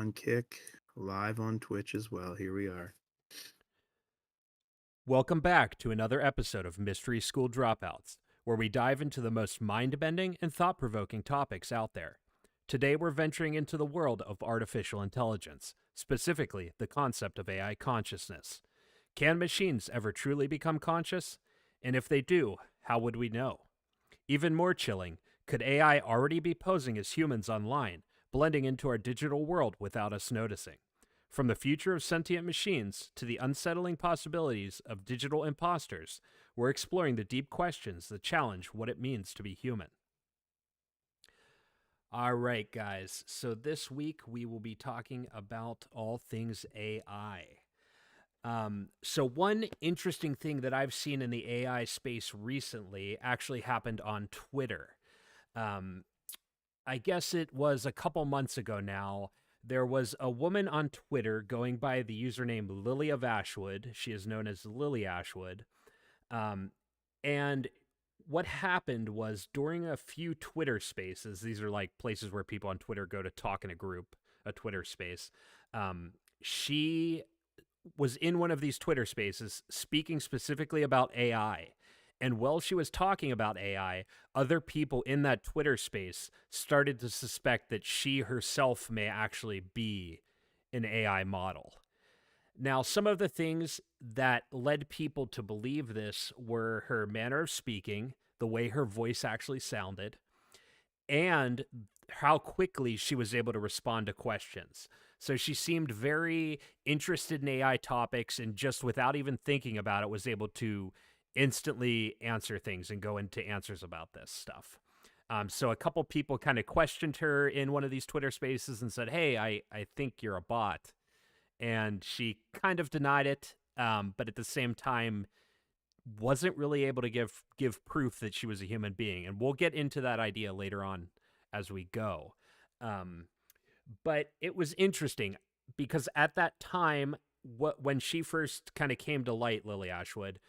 on Kick, live on Twitch as well. Here we are. Welcome back to another episode of Mystery School Dropouts, where we dive into the most mind-bending and thought-provoking topics out there. Today we're venturing into the world of artificial intelligence, specifically the concept of AI consciousness. Can machines ever truly become conscious? And if they do, how would we know? Even more chilling, could AI already be posing as humans online, blending into our digital world without us noticing? From the future of sentient machines to the unsettling possibilities of digital imposters, we're exploring the deep questions that challenge what it means to be human. All right, guys. So this week we will be talking about all things AI. So one interesting thing that I've seen in the AI space recently actually happened on Twitter. I guess it was a couple months ago now. There was a woman on Twitter going by the username Lily of Ashwood. She is known as Lily Ashwood. And what happened was during a few Twitter spaces, these are like places where people on Twitter go to talk in a group, a Twitter space. She was in one of these Twitter spaces speaking specifically about AI. And while she was talking about AI, other people in that Twitter space started to suspect that she herself may actually be an AI model. Now, some of the things that led people to believe this were her manner of speaking, the way her voice actually sounded, and how quickly she was able to respond to questions. So she seemed very interested in AI topics and just without even thinking about it was able to instantly answer things and go into answers about this stuff. So a couple people kind of questioned her in one of these Twitter spaces and said, hey, I think you're a bot. And she kind of denied it, but at the same time wasn't really able to give proof that she was a human being. And we'll get into that idea later on as we go. But it was interesting because at that time, when she first kind of came to light, Lily Ashwood,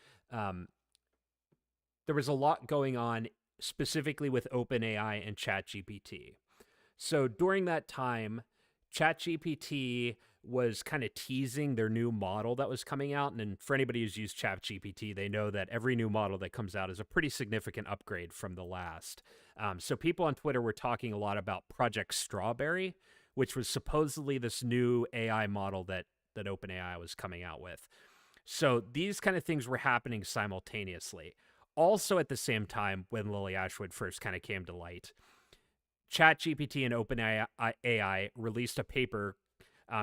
there was a lot going on specifically with OpenAI and ChatGPT. So during that time, ChatGPT was kind of teasing their new model that was coming out. And for anybody who's used ChatGPT, they know that every new model that comes out is a pretty significant upgrade from the last. So people on Twitter were talking a lot about Project Strawberry, which was supposedly this new AI model that OpenAI was coming out with. So these kind of things were happening simultaneously. Also at the same time, when Lily Ashwood first kind of came to light, ChatGPT and OpenAI released a paper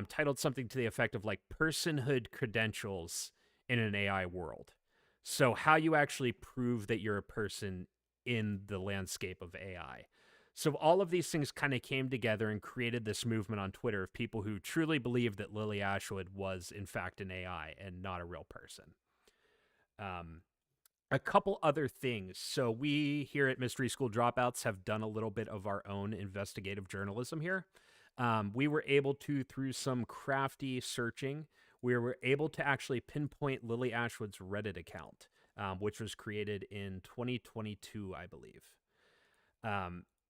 titled something to the effect of like personhood credentials in an AI world. So how you actually prove that you're a person in the landscape of AI. So all of these things kind of came together and created this movement on Twitter of people who truly believed that Lily Ashwood was in fact an AI and not a real person. A couple other things. So we here at Mystery School Dropouts have done a little bit of our own investigative journalism here. We were able to, through some crafty searching, we were able to actually pinpoint Lily Ashwood's Reddit account, which was created in 2022, I believe.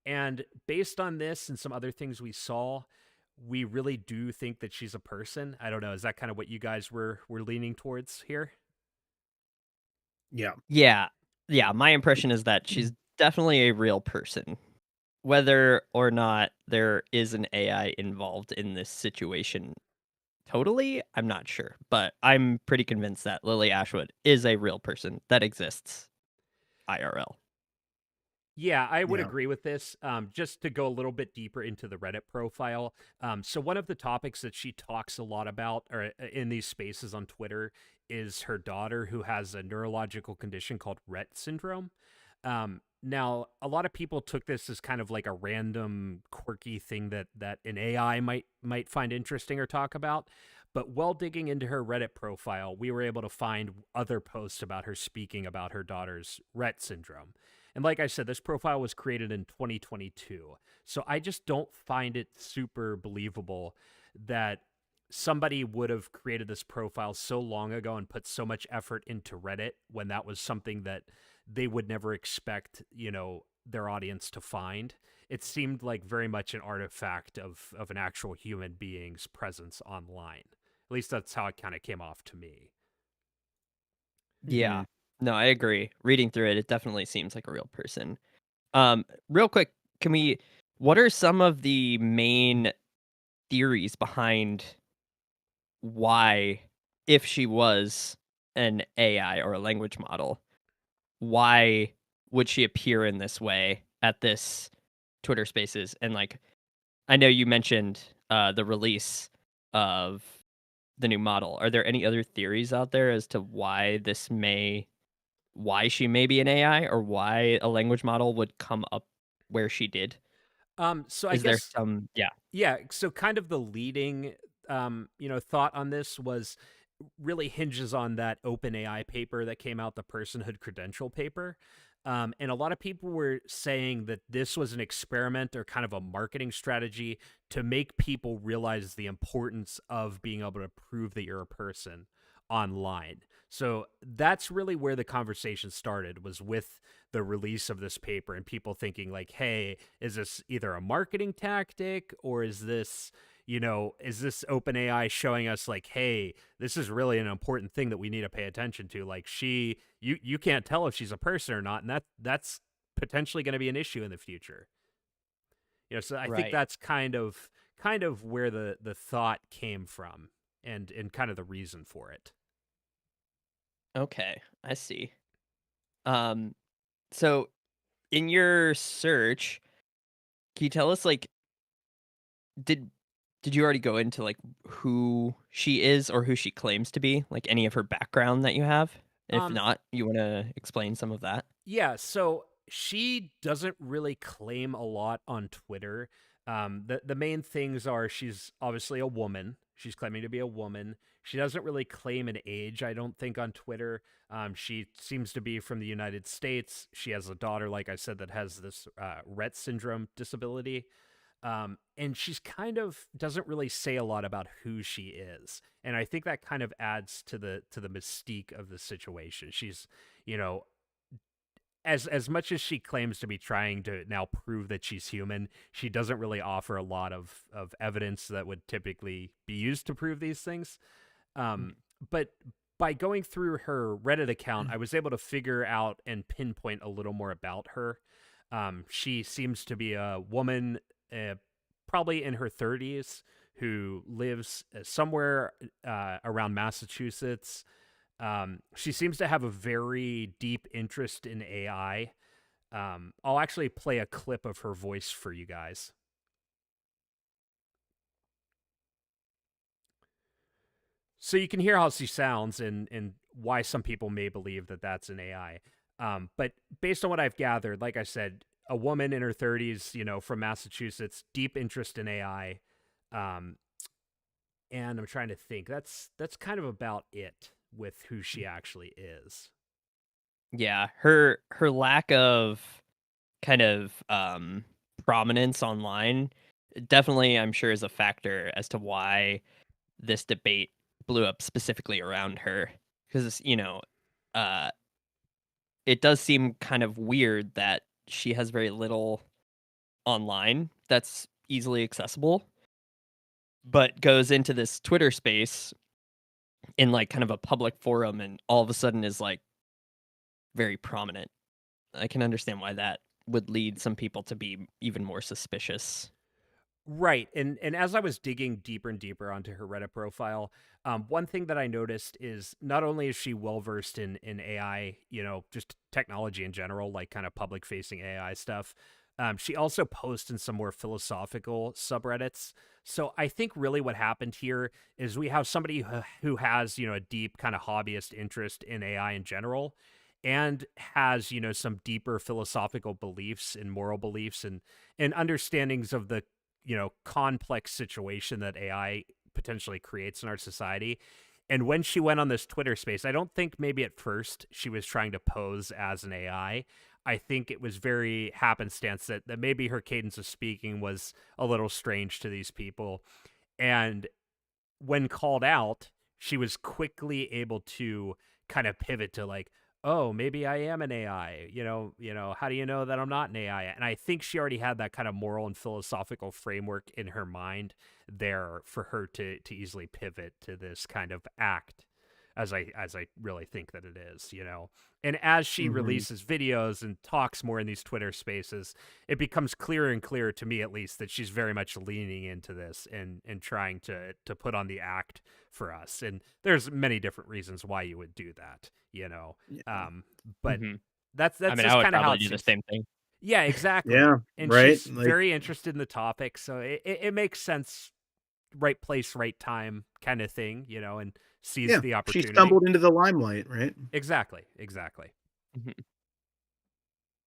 And based on this and some other things we saw, we really do think that she's a person. I don't know. Is that kind of what you guys were leaning towards here? Yeah. Yeah, my impression is that she's definitely a real person. Whether or not there is an AI involved in this situation totally, I'm not sure. But I'm pretty convinced that Lily Ashwood is a real person that exists IRL. Yeah, I would Yeah. agree with this. Just to go a little bit deeper into the Reddit profile. So one of the topics that she talks a lot about or in these spaces on Twitter is her daughter who has a neurological condition called Rett syndrome. Now, a lot of people took this as kind of like a random quirky thing that an AI might find interesting or talk about. But while digging into her Reddit profile, we were able to find other posts about her speaking about her daughter's Rett syndrome. And like I said, this profile was created in 2022. So I just don't find it super believable that somebody would have created this profile so long ago and put so much effort into Reddit when that was something that they would never expect, their audience to find. It seemed like very much an artifact of an actual human being's presence online. At least that's how it kind of came off to me. Yeah. Mhm. No, I agree. Reading through it, it definitely seems like a real person. Real quick, can we what are some of the main theories behind why, if she was an AI or a language model, why would she appear in this way at this Twitter Spaces? And like, I know you mentioned the release of the new model. Are there any other theories out there as to why she may be an AI or why a language model would come up where she did? So I Is there guess some? Yeah, yeah, so kind of the leading thought on this was really hinges on that OpenAI paper that came out, the personhood credential paper. And a lot of people were saying that this was an experiment or kind of a marketing strategy to make people realize the importance of being able to prove that you're a person online. So that's really where the conversation started, was with the release of this paper and people thinking like, hey, is this either a marketing tactic, or is this OpenAI showing us like, hey, this is really an important thing that we need to pay attention to? Like, you can't tell if she's a person or not, and that's potentially going to be an issue in the future. So I think right. that's kind of where the thought came from, and kind of the reason for it. Okay, I see. Um, so in your search, can you tell us like did did you already go into like who she is or who she claims to be? Like any of her background that you have? If Um, not, you want to explain some of that? Yeah, so she doesn't really claim a lot on Twitter. The main things are she's obviously a woman. She's claiming to be a woman. She doesn't really claim an age, I don't think, on Twitter. She seems to be from the United States. She has a daughter, like I said, that has this Rett syndrome disability. And she's kind of doesn't really say a lot about who she is, and I think that kind of adds to the mystique of the situation. She's, you know, as much as she claims to be trying to now prove that she's human, she doesn't really offer a lot of evidence that would typically be used to prove these things. Um, but by going through her Reddit account, I was able to figure out and pinpoint a little more about her. She seems to be a woman, probably in her 30s, who lives somewhere around Massachusetts. She seems to have a very deep interest in AI. I'll actually play a clip of her voice for you guys. So you can hear how she sounds, and why some people may believe that that's an AI. But based on what I've gathered, like I said, a woman in her 30s, from Massachusetts, deep interest in AI. Um, and I'm trying to think. That's kind of about it with who she actually is. Yeah, her lack of kind of prominence online definitely I'm sure is a factor as to why this debate blew up specifically around her because uh it does seem kind of weird that she has very little online that's easily accessible but goes into this Twitter space in like kind of a public forum and all of a sudden is like very prominent. I can understand why that would lead some people to be even more suspicious. Right. And as I was digging deeper and deeper onto her Reddit profile, one thing that I noticed is not only is she well versed in AI, just technology in general, like kind of public facing AI stuff. She also posts in some more philosophical subreddits. So I think really what happened here is we have somebody who has, a deep kind of hobbyist interest in AI in general, and has, some deeper philosophical beliefs and moral beliefs, and understandings of the complex situation that AI potentially creates in our society. And when she went on this Twitter space, I don't think maybe at first she was trying to pose as an AI. I think it was very happenstance that maybe her cadence of speaking was a little strange to these people. And when called out, she was quickly able to kind of pivot to like, oh, maybe I am an AI. How do you know that I'm not an AI? And I think she already had that kind of moral and philosophical framework in her mind there for her to easily pivot to this kind of act, as I really think that it is. And as she Mm-hmm. releases videos and talks more in these Twitter spaces, it becomes clearer and clearer to me, at least, that she's very much leaning into this and trying to put on the act for us. And there's many different reasons why you would do that. Yeah. But Hmm. I that's mean, I just would kind of how probably it do the seems. same thing. Yeah, exactly. Yeah. And Right. she's Like, very interested in the topic, so it makes sense. Right place, right time, kind of thing, and sees yeah, the she opportunity. stumbled into the limelight, right? Exactly. Mhm.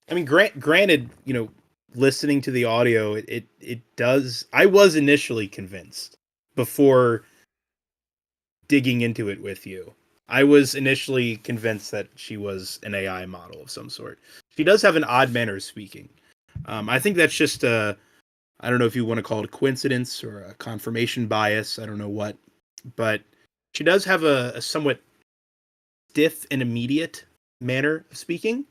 I mean, granted, listening to the audio, it does. I was initially convinced before digging into it with you. I was initially convinced that she was an AI model of some sort. She does have an odd manner of speaking. I think that's just I don't know if you want to call it a coincidence or a confirmation bias. I don't know what, but she does have a somewhat stiff and immediate manner of speaking.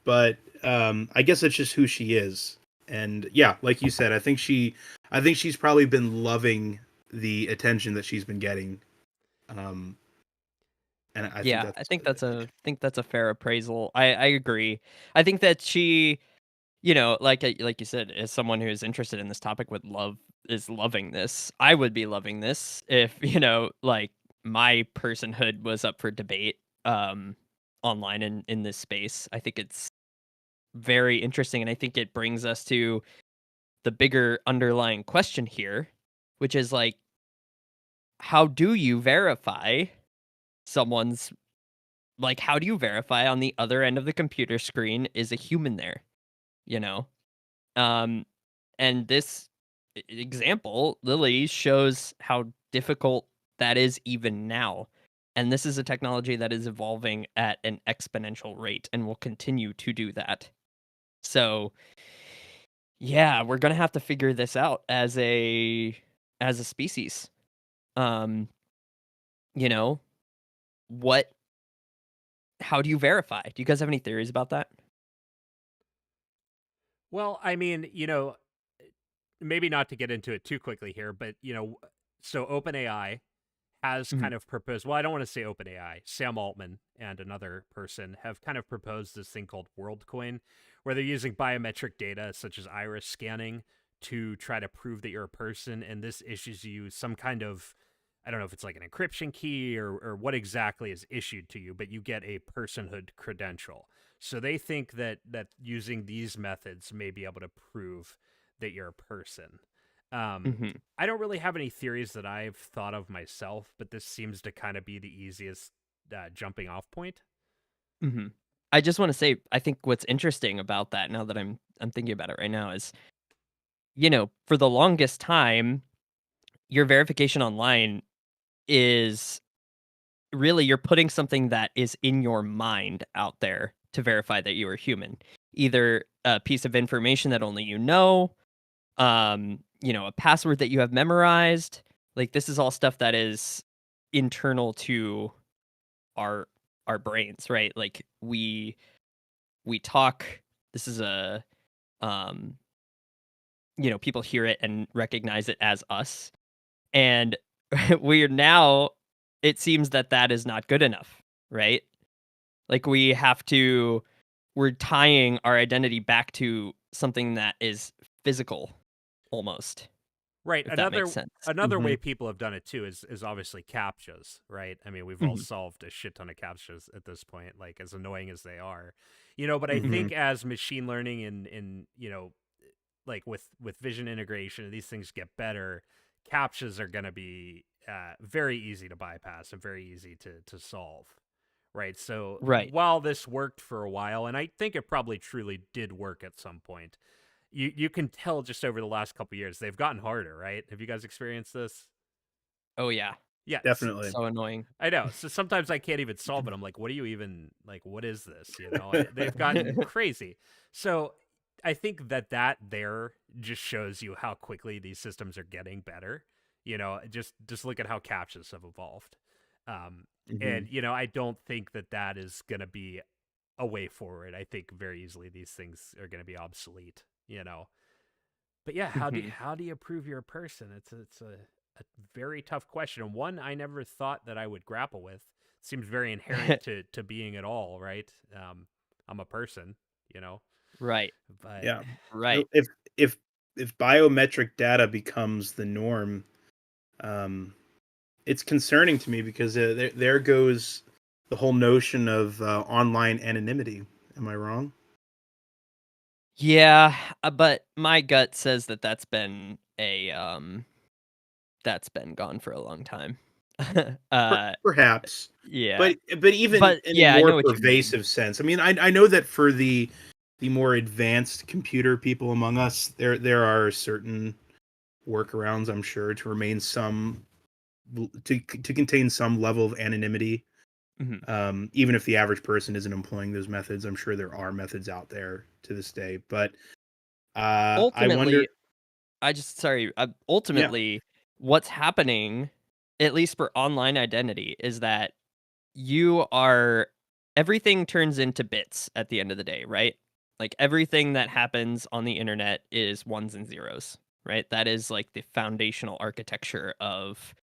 But I guess it's just who she is. And yeah, like you said, I think she's probably been loving the attention that she's been getting. Um, and I think Yeah, that's think that's a fair appraisal. I agree. I think that she, like you said, as someone who is interested in this topic is loving this. I would be loving this if, like my personhood was up for debate online in this space. I think it's very interesting, and I think it brings us to the bigger underlying question here, which is like, how do you verify someone's like, how do you verify on the other end of the computer screen is a human there, you know? Um, and this example, Lily, shows how difficult that is even now. And this is a technology that is evolving at an exponential rate and will continue to do that. So, yeah, we're gonna have to figure this out as a species. Um, you know, what how do you verify? Do you guys have any theories about that? Well, I mean, maybe not to get into it too quickly here, but so OpenAI has Mhm. kind of proposed. Well, I don't want to say OpenAI. Sam Altman and another person have kind of proposed this thing called WorldCoin, where they're using biometric data such as iris scanning to try to prove that you're a person, and this issues you some kind of, I don't know if it's like an encryption key or what exactly is issued to you, but you get a personhood credential. So they think that using these methods may be able to prove that you're a person. Um, Mhm. I don't really have any theories that I've thought of myself, but this seems to kind of be the easiest jumping off point. Mhm. I just wanna say, I think what's interesting about that now that I'm thinking about it right now is, for the longest time, your verification online is really you're putting something that is in your mind out there to verify that you are human. Either a piece of information that only you know, a password that you have memorized. Like, this is all stuff that is internal to our our brains, right? Like, we talk. This is a um people hear it and recognize it as us, and we're now, it seems that that is not good enough, right? Like, we're tying our identity back to something that is physical, almost, Right. if that makes Another sense. another Hmm. way people have done it too is obviously captchas, right? I mean, we've all Hmm. solved a shit ton of captchas at this point, like as annoying as they are. But I hmm think as machine learning and like with vision integration and these things get better, captchas are going to be very easy to bypass and very easy to solve. Right. So Right. while this worked for a while, and I think it probably truly did work at some point, you can tell just over the last couple years they've gotten harder, right? Have you guys experienced this? Oh yeah. Yes. definitely. So annoying. I know. So sometimes I can't even solve it. I'm like, what do you even like? What is this? They've gotten crazy. So I think that there just shows you how quickly these systems are getting better. Just look at how captchas have evolved. And I don't think that is going to be a way forward. I think very easily these things are going to be obsolete. But yeah, how do you prove you're a person? It's a very tough question, and one I never thought that I would grapple with. It seems very inherent to being at all, right? I'm a person, you know, Right. but Yeah. Right. If if if biometric data becomes the norm, um, it's concerning to me because there goes the whole notion of online anonymity. Am I wrong? Yeah, but my gut says that that's been gone for a long time. uh Perhaps, yeah. but even But in a yeah, I more know what you mean. pervasive sense. I mean, I know that for the more advanced computer people among us, there are certain workarounds, I'm sure, to remain some to contain some level of anonymity. Mhm. Even if the average person isn't employing those methods, I'm sure there are methods out there to this day. But I wonder, Ultimately, yeah, ultimately what's happening, at least for online identity, is that you are everything turns into bits at the end of the day, right? Like everything that happens on the internet is ones and zeros, right? That is like the foundational architecture of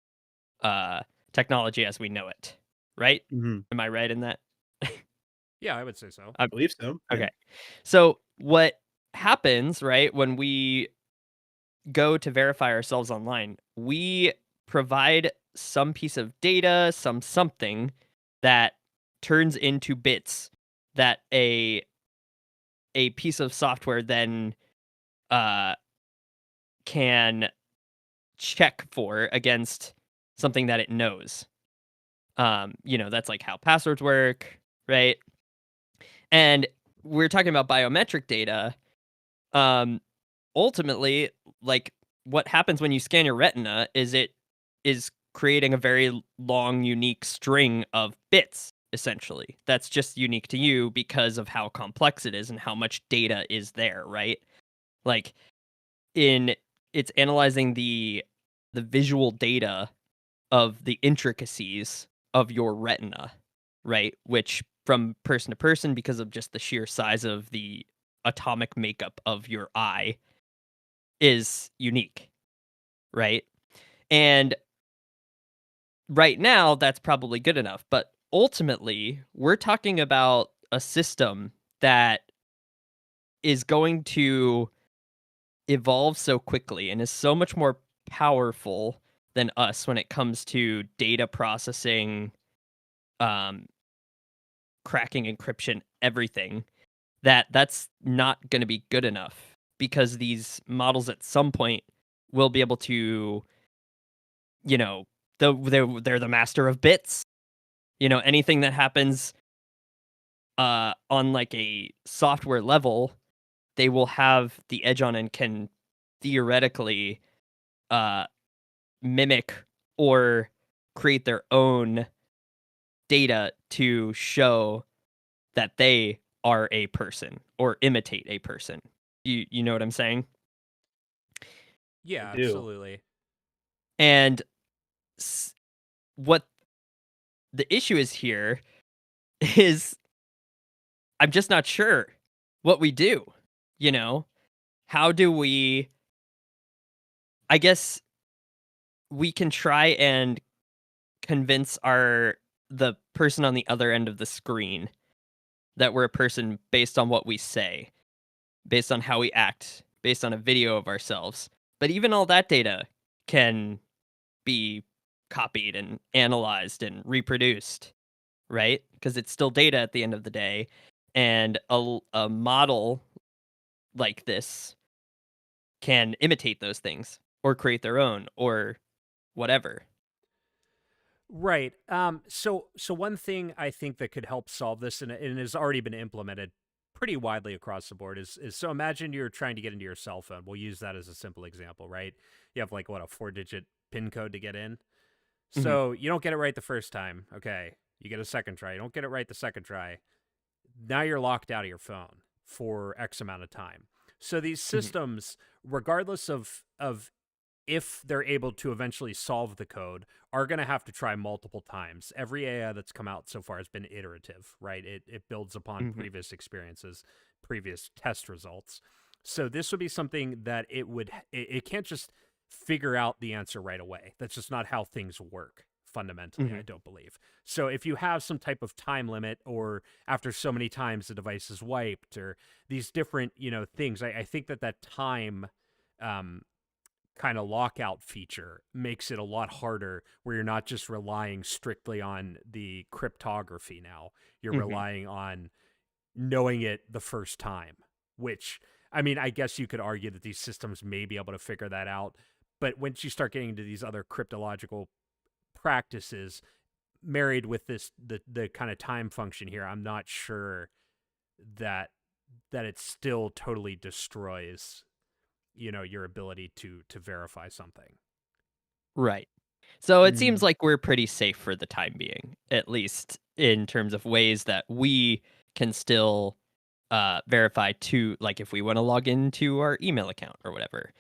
uh technology as we know it, right? mhm, Am I right in that? yeah, I would say so. I believe so. Yeah. Okay. So what happens, right, when we go to verify ourselves online, we provide some piece of data, something that turns into bits that a piece of software then uh can check for against something that it knows. That's like how passwords work, right? And we're talking about biometric data. Um, Ultimately, like what happens when you scan your retina is it is creating a very long, unique string of bits, essentially. That's just unique to you because of how complex it is and how much data is there, right? Like in it's analyzing the visual data of the intricacies of your retina, right? Which from person to person, because of just the sheer size of the atomic makeup of your eye, is unique, right? And right now, that's probably good enough. But ultimately, we're talking about a system that is going to evolve so quickly and is so much more powerful than us when it comes to data processing, um, cracking encryption, everything, that's not going to be good enough because these models at some point will be able to, you know, they're the master of bits. Anything that happens on like a software level, they will have the edge on and can theoretically uh mimic or create their own data to show that they are a person or imitate a person. You know what I'm saying? I Yeah, do. absolutely. And s- what the issue is here is I'm just not sure what we do. You know, how do we I guess we can try and convince the person on the other end of the screen that we're a person based on what we say, based on how we act, based on a video of ourselves. But even all that data can be copied and analyzed and reproduced, right? Because it's still data at the end of the day. And a model like this can imitate those things or create their own or whatever. Right. So one thing I think that could help solve this, and has already been implemented pretty widely across the board, is so imagine you're trying to get into your cell phone. We'll use that as a simple example, right? You have like what, a 4-digit PIN code to get in. Hmm. So you don't get it right the first time. Okay. You get a second try. You don't get it right the second try. Now you're locked out of your phone for X amount of time. So these Hmm. systems, regardless of if they're able to eventually solve the code, are going to have to try multiple times. Every AI that's come out so far has been iterative, right? It builds upon Mhm. previous experiences, previous test results. So this would be something that it can't just figure out the answer right away. That's just not how things work fundamentally, I Mhm. don't believe. So if you have some type of time limit, or after so many times the device is wiped, or these different, things, I think that time um, kind of lockout feature makes it a lot harder, where you're not just relying strictly on the cryptography now. You're Mhm. relying on knowing it the first time, which, I mean, I guess you could argue that these systems may be able to figure that out. But once you start getting into these other cryptological practices married with the kind of time function here, I'm not sure that it still totally destroys your ability to verify something. Right. So it seems Mm. like we're pretty safe for the time being, at least in terms of ways that we can still verify to, like, if we want to log into our email account or whatever.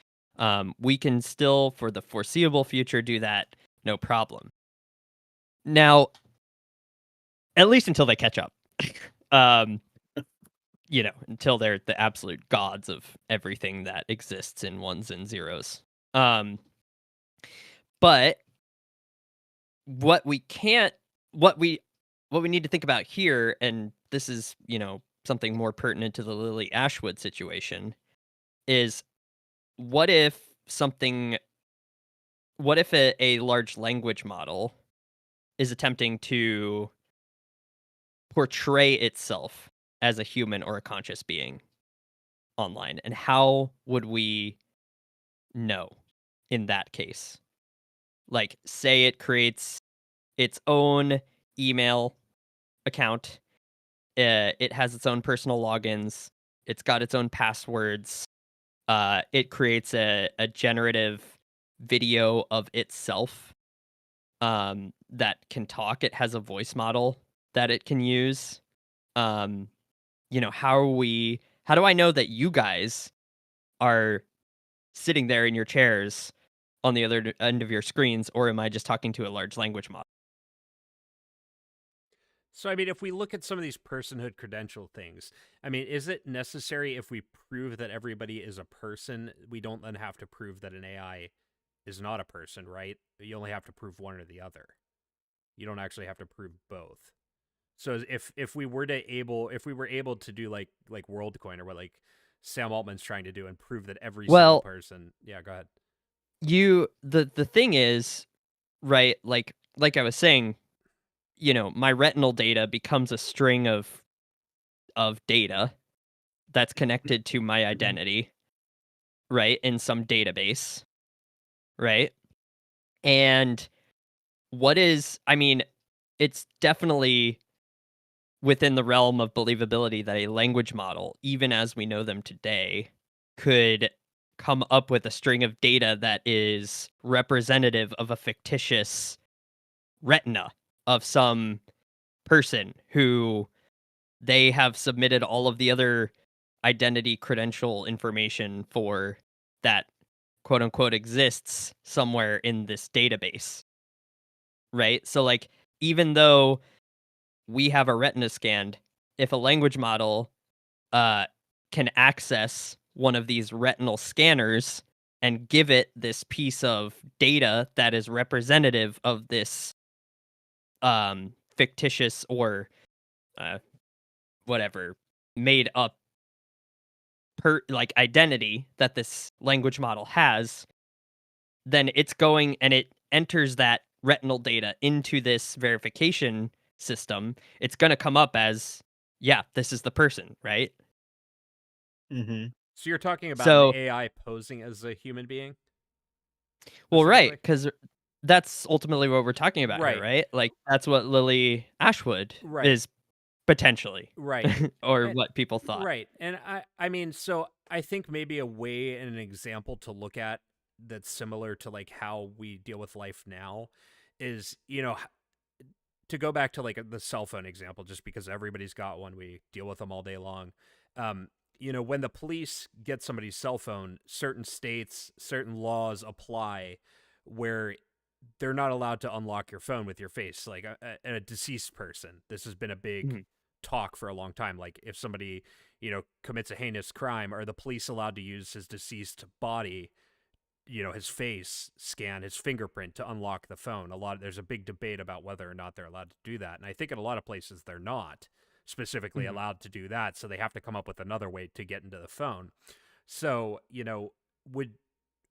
We can still, for the foreseeable future, do that, no problem. Now, at least until they catch up. um, until they're the absolute gods of everything that exists in ones and zeros. Um, but what we can't, what we, what we need to think about here, and this is, something more pertinent to the Lily Ashwood situation, is what if something, what if a large language model is attempting to portray itself as a human or a conscious being online, and how would we know in that case? Like, say it creates its own email account, it has its own personal logins, it's got its own passwords, it creates a generative video of itself, that can talk. It has a voice model that it can use. Um, how do I know that you guys are sitting there in your chairs on the other end of your screens, or am I just talking to a large language model? So, I mean, if we look at some of these personhood credential things, I mean, is it necessary, if we prove that everybody is a person, we don't then have to prove that an AI is not a person, right? You only have to prove one or the other. You don't actually have to prove both. So if we were able to do like WorldCoin, or what like Sam Altman's trying to do, and prove that every single Well, person, yeah, go ahead. the thing is, right, like I was saying, my retinal data becomes a string of data that's connected to my identity, right, in some database, right? And I mean, it's definitely within the realm of believability that a language model, even as we know them today, could come up with a string of data that is representative of a fictitious retina of some person who they have submitted all of the other identity credential information for, that quote unquote exists somewhere in this database, right? So, like, even though we have a retina scanned, if a language model uh, can access one of these retinal scanners and give it this piece of data that is representative of this fictitious or uh, whatever made up like identity that this language model has, then it's going and it enters that retinal data into this verification system. It's going to come up as, yeah, this is the person, right? Mhm. So you're talking about an So, AI posing as a human being well, right, specifically? because that's ultimately what we're talking about here, Right. right? Like, that's what Lily Ashwood Right. is potentially, Right. or And, what people thought. right. And I mean, so I think maybe a way and an example to look at that's similar to like how we deal with life now is, to go back to like the cell phone example, just because everybody's got one, we deal with them all day long. when the police get somebody's cell phone, certain states, certain laws apply where they're not allowed to unlock your phone with your face, like a deceased person. This has been a big Mhm. talk for a long time. Like if somebody, commits a heinous crime, are the police allowed to use his deceased body, his face scan, his fingerprint to unlock the phone? There's a big debate about whether or not they're allowed to do that. And I think in a lot of places they're not specifically Mhm. allowed to do that. So they have to come up with another way to get into the phone. So, would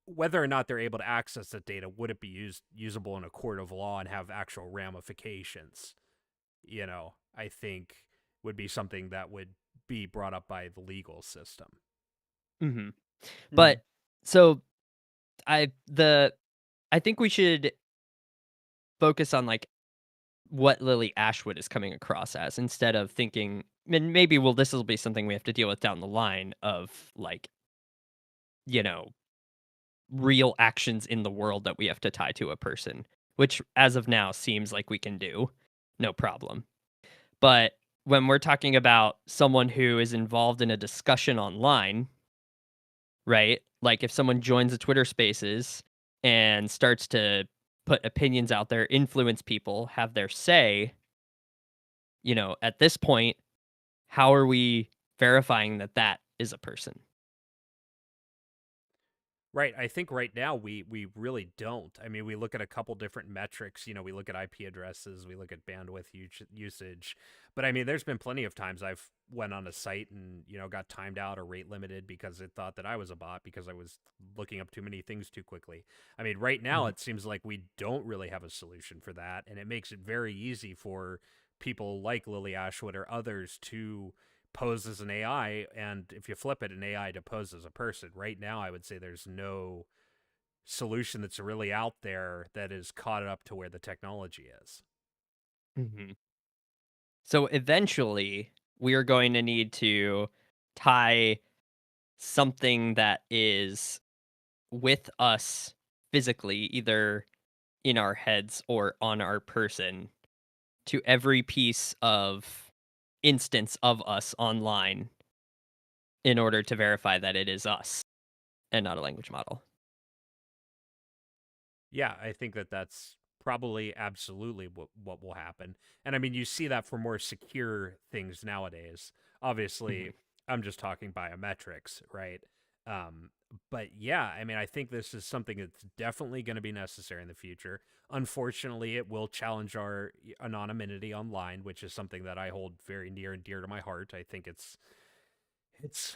whether or not they're able to access that data, would it be usable in a court of law and have actual ramifications? I think would be something that would be brought up by the legal system. Mhm. Mm. But so I the I think we should focus on like what Lily Ashwood is coming across as instead of thinking, and maybe this will be something we have to deal with down the line of like, you know, real actions in the world that we have to tie to a person, which as of now seems like we can do no problem. But when we're talking about someone who is involved in a discussion online, right? Like if someone joins the Twitter spaces and starts to put opinions out there, influence people, have their say, at this point, how are we verifying that that is a person? Right. I think right now we really don't. I mean, we look at a couple different metrics. We look at IP addresses, we look at bandwidth usage. But I mean, there's been plenty of times I've went on a site and got timed out or rate limited because it thought that I was a bot because I was looking up too many things too quickly. I mean, right now Mhm. it seems like we don't really have a solution for that, and it makes it very easy for people like Lily Ashwood or others to pose as an AI, and if you flip it, an AI to pose as a person. Right now, I would say there's no solution that's really out there that is caught up to where the technology is. Mhm. So eventually, we are going to need to tie something that is with us physically, either in our heads or on our person, to every piece of instance of us online in order to verify that it is us and not a language model. Yeah, I think that that's probably absolutely what will happen. And I mean, you see that for more secure things nowadays. Obviously, Mhm. I'm just talking biometrics, right? Um, but yeah, I mean, I think this is something that's definitely going to be necessary in the future. Unfortunately, it will challenge our anonymity online, which is something that I hold very near and dear to my heart. I think it's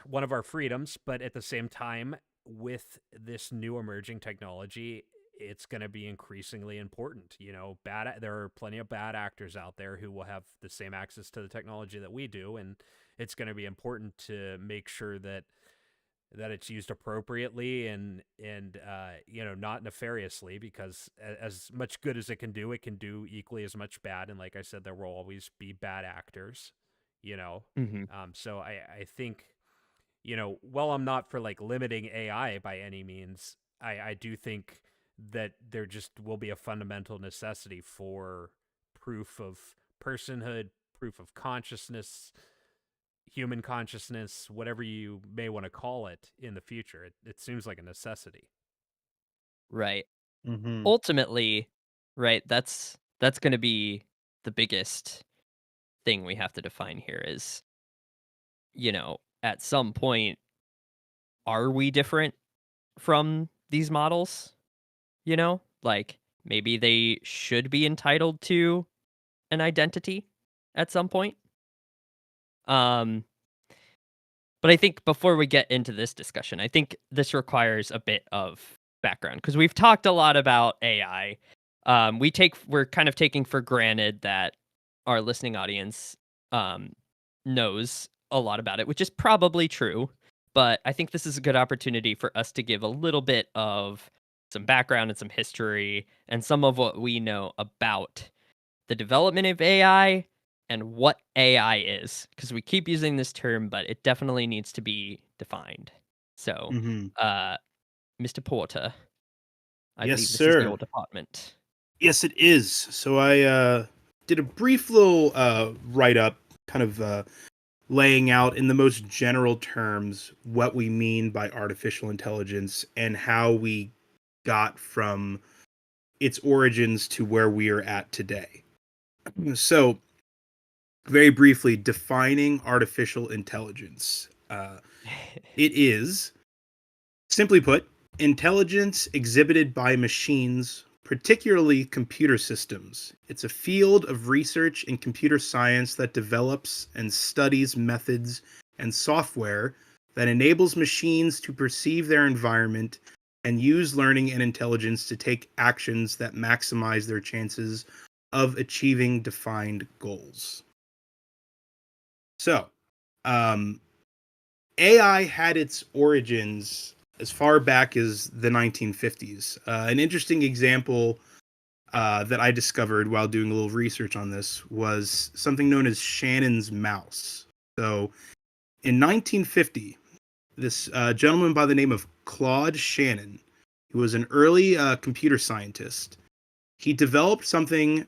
one of our freedoms, but at the same time, with this new emerging technology, it's going to be increasingly important. There are plenty of bad actors out there who will have the same access to the technology that we do, and it's going to be important to make sure that it's used appropriately and not nefariously, because as much good as it can do equally as much bad. And like I said, there will always be bad actors. You know, Mhm. so I think while I'm not for like limiting AI by any means, I do think that there just will be a fundamental necessity for proof of personhood, proof of consciousness, human consciousness, whatever you may want to call it in the future. It seems like a necessity. Right. Mm-hmm. Ultimately, right, that's going to be the biggest thing we have to define here is, at some point, are we different from these models? Like maybe they should be entitled to an identity at some point. Um, but I think before we get into this discussion, I think this requires a bit of background because we've talked a lot about AI. We're kind of taking for granted that our listening audience um, knows a lot about it, which is probably true. But I think this is a good opportunity for us to give a little bit of some background and some history and some of what we know about the development of AI and what AI is, because we keep using this term, but it definitely needs to be defined. So, Mm-hmm. uh, Mr. Porter, I Yes, believe this is your sir. department. Yes, it is. So I did a brief little write up, kind of laying out in the most general terms what we mean by artificial intelligence and how we got from its origins to where we are at today. So, very briefly, defining artificial intelligence. It is, simply put, intelligence exhibited by machines, particularly computer systems. It's a field of research in computer science that develops and studies methods and software that enables machines to perceive their environment and use learning and intelligence to take actions that maximize their chances of achieving defined goals. So, um, AI had its origins as far back as the 1950s. An interesting example that I discovered while doing a little research on this was something known as Shannon's mouse. So, in 1950, this gentleman by the name of Claude Shannon, who was an early computer scientist, he developed something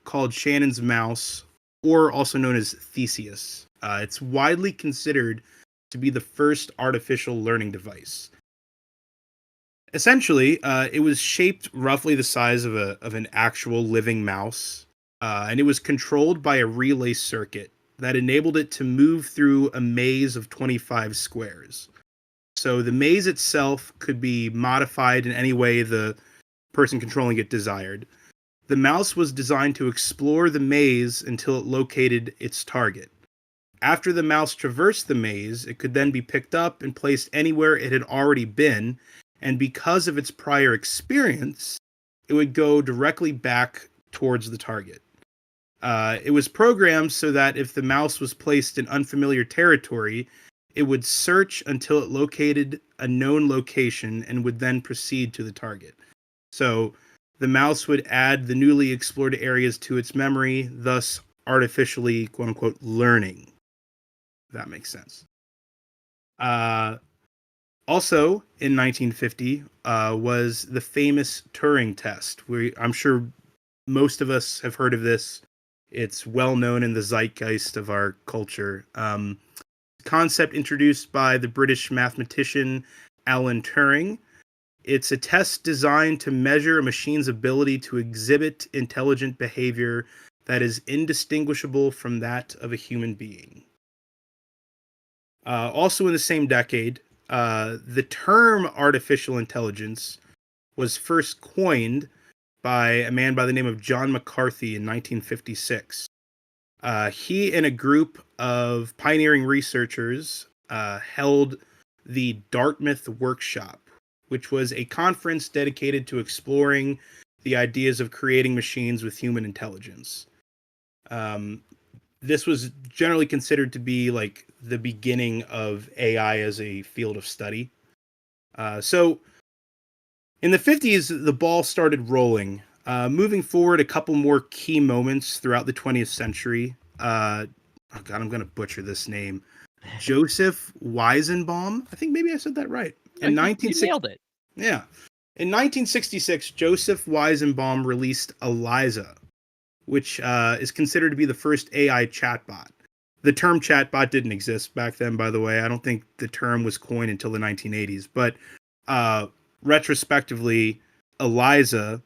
called Shannon's mouse, or also known as Theseus. It's widely considered to be the first artificial learning device. Essentially, it was shaped roughly the size of an actual living mouse, and it was controlled by a relay circuit that enabled it to move through a maze of 25 squares. So the maze itself could be modified in any way the person controlling it desired. The mouse was designed to explore the maze until it located its target. After the mouse traversed the maze, it could then be picked up and placed anywhere it had already been, and because of its prior experience, it would go directly back towards the target. It was programmed so that if the mouse was placed in unfamiliar territory, it would search until it located a known location and would then proceed to the target. So the mouse would add the newly explored areas to its memory, thus artificially, quote unquote, learning. If that makes sense. Also, in 1950, was the famous Turing test. I'm sure most of us have heard of this. It's well known in the zeitgeist of our culture. Concept introduced by the British mathematician Alan Turing. It's a test designed to measure a machine's ability to exhibit intelligent behavior that is indistinguishable from that of a human being. Also in the same decade, the term artificial intelligence was first coined by a man by the name of John McCarthy in 1956. He and a group of pioneering researchers held the Dartmouth Workshop, which was a conference dedicated to exploring the ideas of creating machines with human intelligence. This was generally considered to be like the beginning of AI as a field of study. So in the 50s, the ball started rolling. Moving forward, a couple more key moments throughout the 20th century. Oh God, I'm going to butcher this name. Joseph Weizenbaum. I think maybe I said that right. No, you nailed it. Yeah. In 1966, Joseph Weizenbaum released Eliza, which is considered to be the first AI chatbot. The term chatbot didn't exist back then, by the way. I don't think the term was coined until the 1980s. But retrospectively, Eliza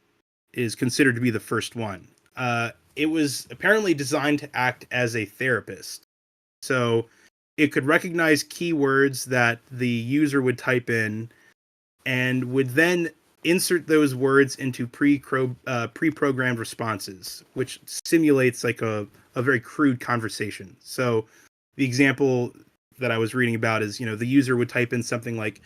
is considered to be the first one. It was apparently designed to act as a therapist. So it could recognize keywords that the user would type in and would then insert those words into pre-programmed responses, which simulates like a very crude conversation. So the example that I was reading about is, the user would type in something like,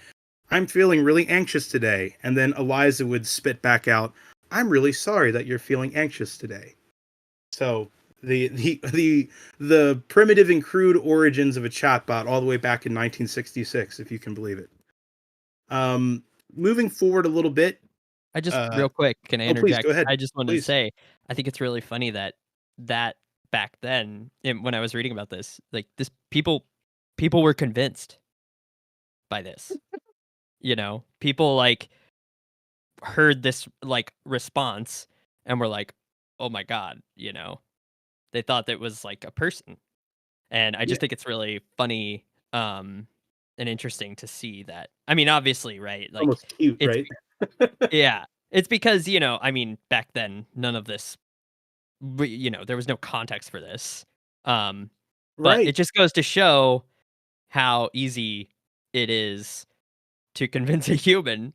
"I'm feeling really anxious today," and then Eliza would spit back out, "I'm really sorry that you're feeling anxious today." So the primitive and crude origins of a chatbot all the way back in 1966, if you can believe it. Moving forward a little bit. I just real quick, can I Please go interject? ahead. I just wanted to Please. say, I think it's really funny that back then, when I was reading about this, like this people were convinced by this. People like heard this like response and were like, "Oh my god," They thought that was like a person. And I just think it's really funny, and interesting to see that. I mean, obviously, right? Like, Almost cute, it's right? yeah, it's because, I mean, back then, none of this, there was no context for this. Um, but it Right. just goes to show how easy it is to convince a human,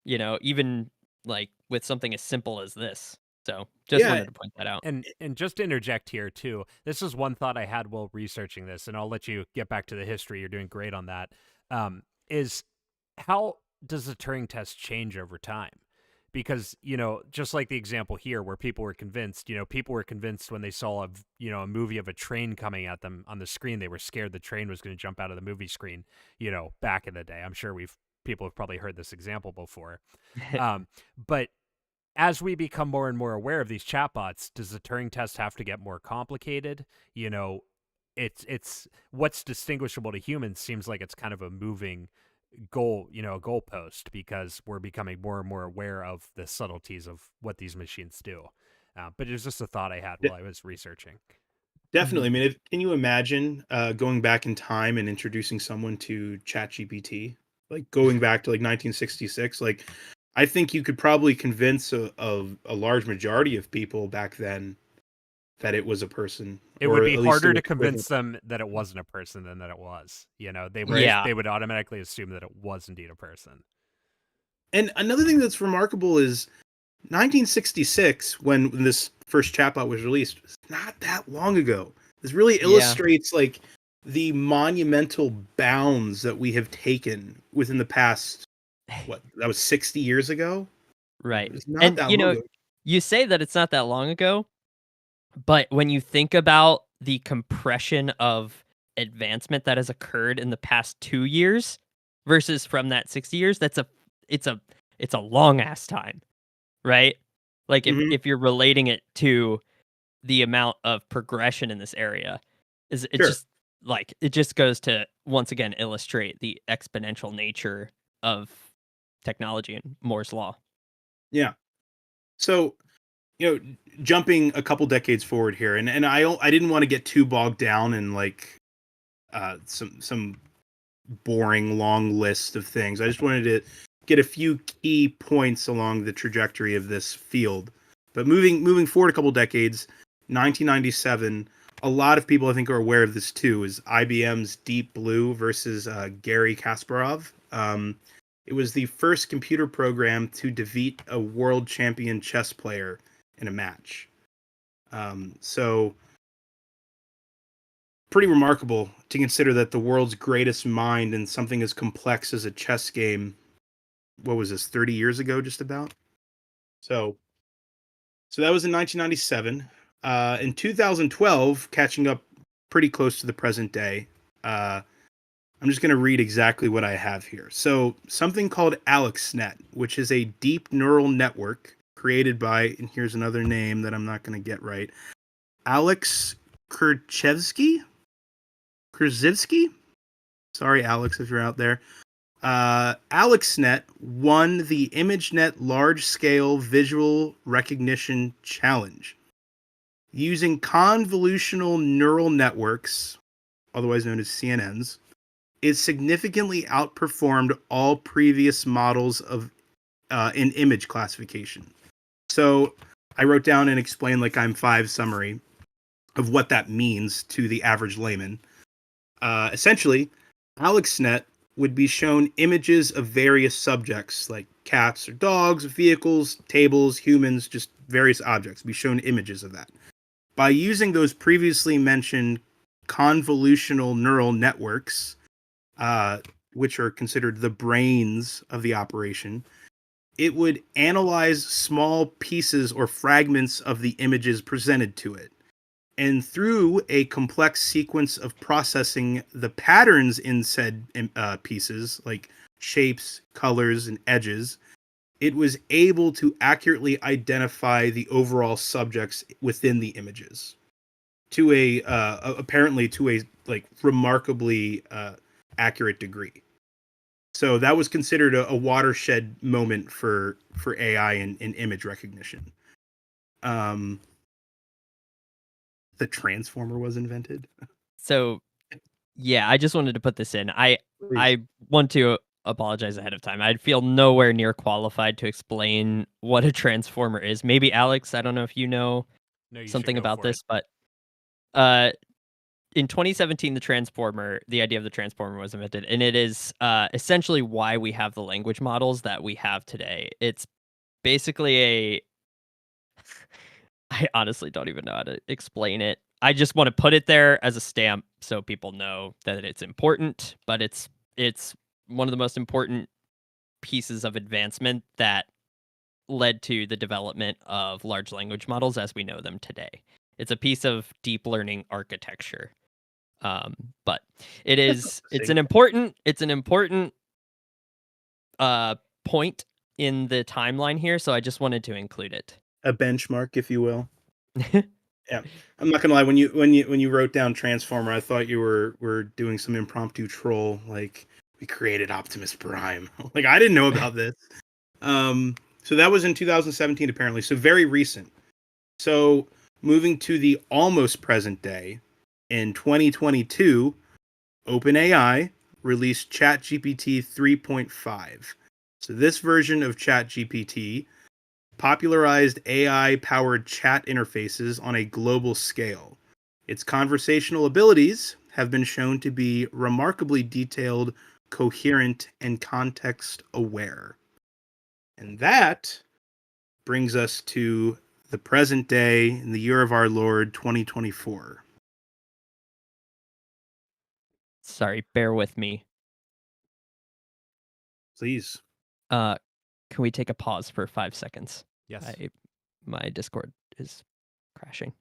even like with something as simple as this. So just Yeah. wanted to point that out. And just to interject here too, this is one thought I had while researching this, and I'll let you get back to the history. You're doing great on that. Is how does the Turing test change over time? Because just like the example here, where people were convinced, people were convinced when they saw a movie of a train coming at them on the screen, they were scared the train was going to jump out of the movie screen. Back in the day, I'm sure people have probably heard this example before. But as we become more and more aware of these chatbots, does the Turing test have to get more complicated? It's what's distinguishable to humans seems like it's kind of a moving goal, a goalpost, because we're becoming more and more aware of the subtleties of what these machines do. But it was just a thought I had De- while I was researching. Definitely. I mean, can you imagine going back in time and introducing someone to ChatGPT? Like going back to like 1966? Like, I think you could probably convince a large majority of people back then that it was a person, It would or be at least harder an to equivalent. convince them that it wasn't a person than that it was. Right. Yeah. They would automatically assume that it was indeed a person. And another thing that's remarkable is 1966, when this first chatbot was released, was not that long ago. This really Yeah. illustrates like the monumental bounds that we have taken within the past, what, that was 60 years ago? Right. It's not And that long ago. you say that it's not that long ago, but when you think about the compression of advancement that has occurred in the past 2 years versus from that 60 years, it's a it's a long ass time, right? Like, Hmm. if you're relating it to the amount of progression in this area, is it Sure. just like it just goes to once again illustrate the exponential nature of technology and Moore's law. Yeah. So, jumping a couple decades forward here, and I didn't want to get too bogged down in like some boring long list of things. I just wanted to get a few key points along the trajectory of this field. But moving forward a couple decades, 1997, a lot of people I think are aware of this too, is IBM's Deep Blue versus Gary Kasparov. It was the first computer program to defeat a world champion chess player in a match. So pretty remarkable to consider that the world's greatest mind in something as complex as a chess game, what was this, 30 years ago, just about? So, so that was in 1997. In 2012, catching up pretty close to the present day, uh, I'm just going to read exactly what I have here. So, something called AlexNet, which is a deep neural network created by, and here's another name that I'm not going to get right, Alex Kurzywski. Sorry, Alex, if you're out there. AlexNet won the ImageNet Large Scale Visual Recognition Challenge. Using convolutional neural networks, otherwise known as CNNs, it significantly outperformed all previous models of in image classification. So I wrote down and explained like I'm five summary of what that means to the average layman. Essentially, AlexNet would be shown images of various subjects like cats or dogs, vehicles, tables, humans, just various objects. Be shown images of that. By using those previously mentioned convolutional neural networks, uh, which are considered the brains of the operation, it would analyze small pieces or fragments of the images presented to it, and through a complex sequence of processing the patterns in said pieces, like shapes, colors, and edges, it was able to accurately identify the overall subjects within the images to a apparently to a like remarkably accurate degree. So that was considered a watershed moment for AI and image recognition. Um, the transformer was invented. So, yeah, I just wanted to put this in. I Please. want to apologize ahead of time. I'd feel nowhere near qualified to explain what a transformer is. Maybe Alex, I don't know if you know No, you should something go about for it. this, but uh in 2017 the idea of the transformer was invented, and it is essentially why we have the language models that we have today. It's basically a I honestly don't even know how to explain it. I just want to put it there as a stamp so people know that it's important, but it's one of the most important pieces of advancement that led to the development of large language models as we know them today. It's a piece of deep learning architecture. Um, but That's it's interesting. an important uh point in the timeline here, so I just wanted to include it. A benchmark, if you will. Yeah, I'm not gonna lie. When you wrote down Transformer, I thought you were doing some impromptu troll, like we created Optimus Prime. Like I didn't know about this. So that was in 2017, apparently. So very recent. So moving to the almost present day, in 2022, OpenAI released ChatGPT 3.5. So this version of ChatGPT popularized AI powered chat interfaces on a global scale. Its conversational abilities have been shown to be remarkably detailed, coherent, and context aware. And that brings us to the present day in the year of our Lord 2024. Sorry, bear with me. Please. Uh can we take a pause for 5 seconds? Yes. My Discord is crashing.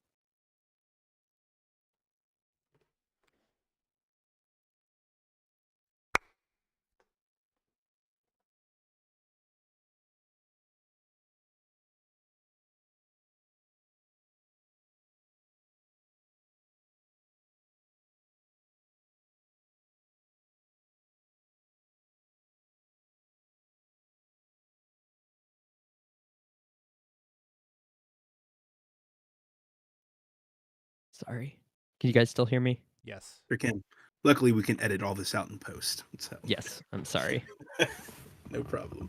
Sorry. Can you guys still hear me? Yes. We can. Luckily, we can edit all this out in post. So, Yes, I'm sorry. no problem.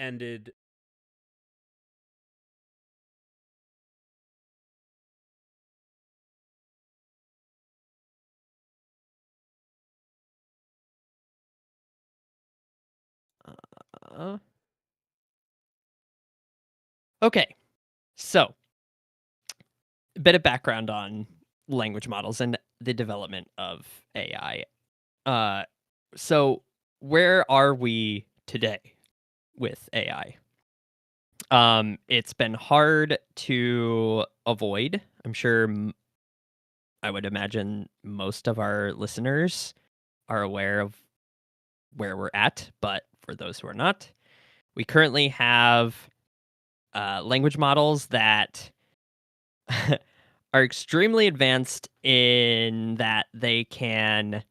ended. Uh, okay, so a bit of background on language models and the development of AI. So where are we today with AI? It's been hard to avoid. I'm sure I would imagine most of our listeners are aware of where we're at, but for those who are not, we currently have language models that are extremely advanced in that they can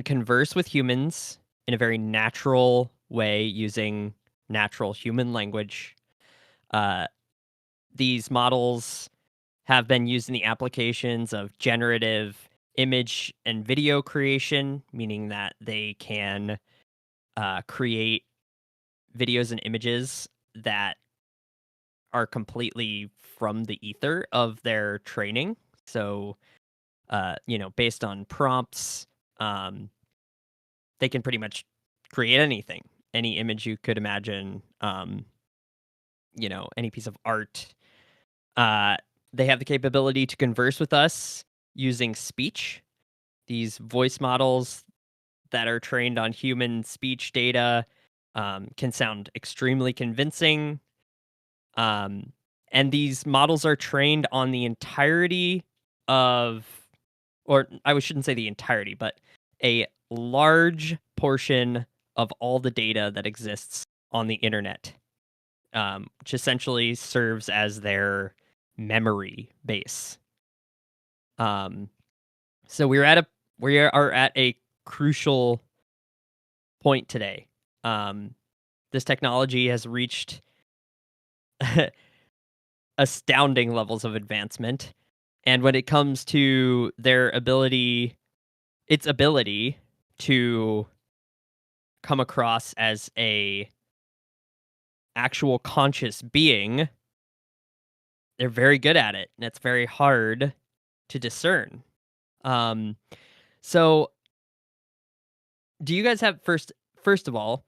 converse with humans in a very natural way using natural human language. Uh, these models have been used in the applications of generative image and video creation, meaning that they can create videos and images that are completely from the ether of their training. So, based on prompts, um, they can pretty much create anything, any image you could imagine, any piece of art. Uh, they have the capability to converse with us using speech. These voice models that are trained on human speech data can sound extremely convincing. Um, and these models are trained on the entirety of, or I shouldn't say the entirety, but a large portion of all the data that exists on the internet, which essentially serves as their memory base. So we are at a crucial point today. This technology has reached astounding levels of advancement, and when it comes to its ability to come across as a actual conscious being, they're very good at it, and it's very hard to discern. Um, so do you guys have first of all,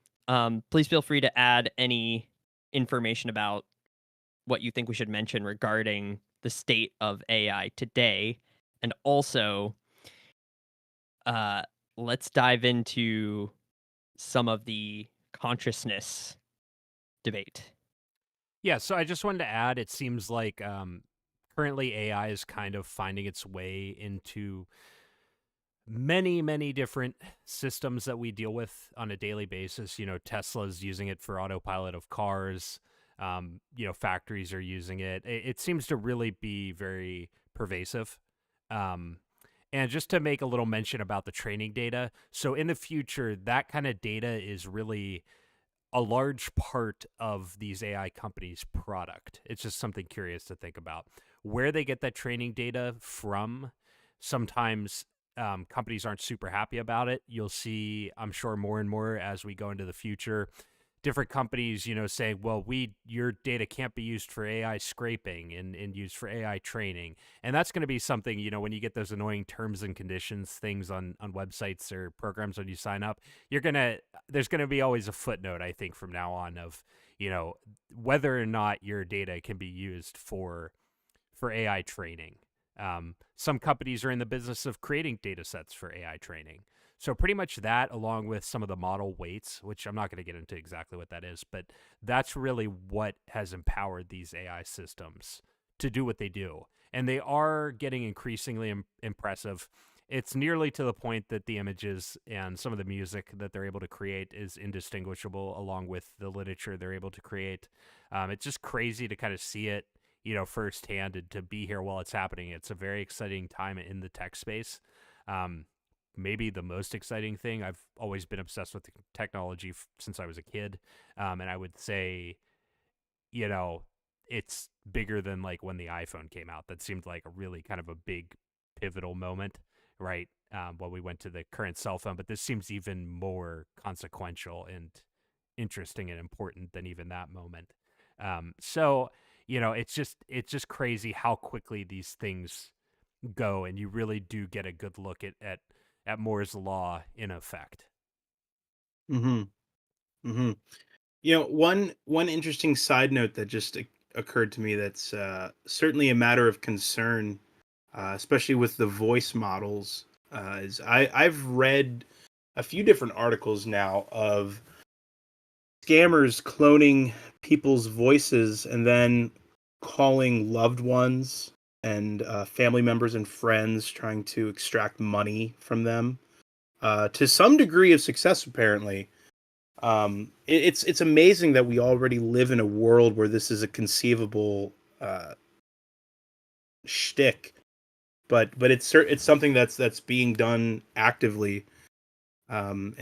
please feel free to add any information about what you think we should mention regarding the state of AI today, and also uh, let's dive into some of the consciousness debate. Yeah, so I just wanted to add, it seems like currently AI is kind of finding its way into many, many different systems that we deal with on a daily basis. Tesla's using it for autopilot of cars. Factories are using it. It seems to really be very pervasive. Um, and just to make a little mention about the training data. So in the future, that kind of data is really a large part of these AI companies' product. It's just something curious to think about. Where they get that training data from, sometimes companies aren't super happy about it. You'll see, I'm sure, more and more as we go into the future, different companies, saying, well, your data can't be used for AI scraping and used for AI training. And that's going to be something, when you get those annoying terms and conditions things on websites or programs when you sign up, there's going to be always a footnote, I think, from now on of, whether or not your data can be used for AI training. Some companies are in the business of creating data sets for AI training. So pretty much that, along with some of the model weights, which I'm not going to get into exactly what that is, but that's really what has empowered these AI systems to do what they do. And they are getting increasingly impressive. It's nearly to the point that the images and some of the music that they're able to create is indistinguishable along with the literature they're able to create. It's just crazy to kind of see it, firsthand and to be here while it's happening. It's a very exciting time in the tech space. Maybe the most exciting thing. I've always been obsessed with technology since I was a kid. And I would say, it's bigger than like when the iPhone came out. That seemed like a really kind of a big pivotal moment, right? When we went to the current cell phone, but this seems even more consequential and interesting and important than even that moment. So it's just crazy how quickly these things go, and you really do get a good look at Moore's law in effect. Mm-hmm. Mm-hmm. One interesting side note that just occurred to me that's certainly a matter of concern, especially with the voice models, is I've read a few different articles now of scammers cloning people's voices and then calling loved ones and family members and friends, trying to extract money from them, to some degree of success, apparently. It's amazing that we already live in a world where this is a conceivable shtick, but it's something that's being done actively, and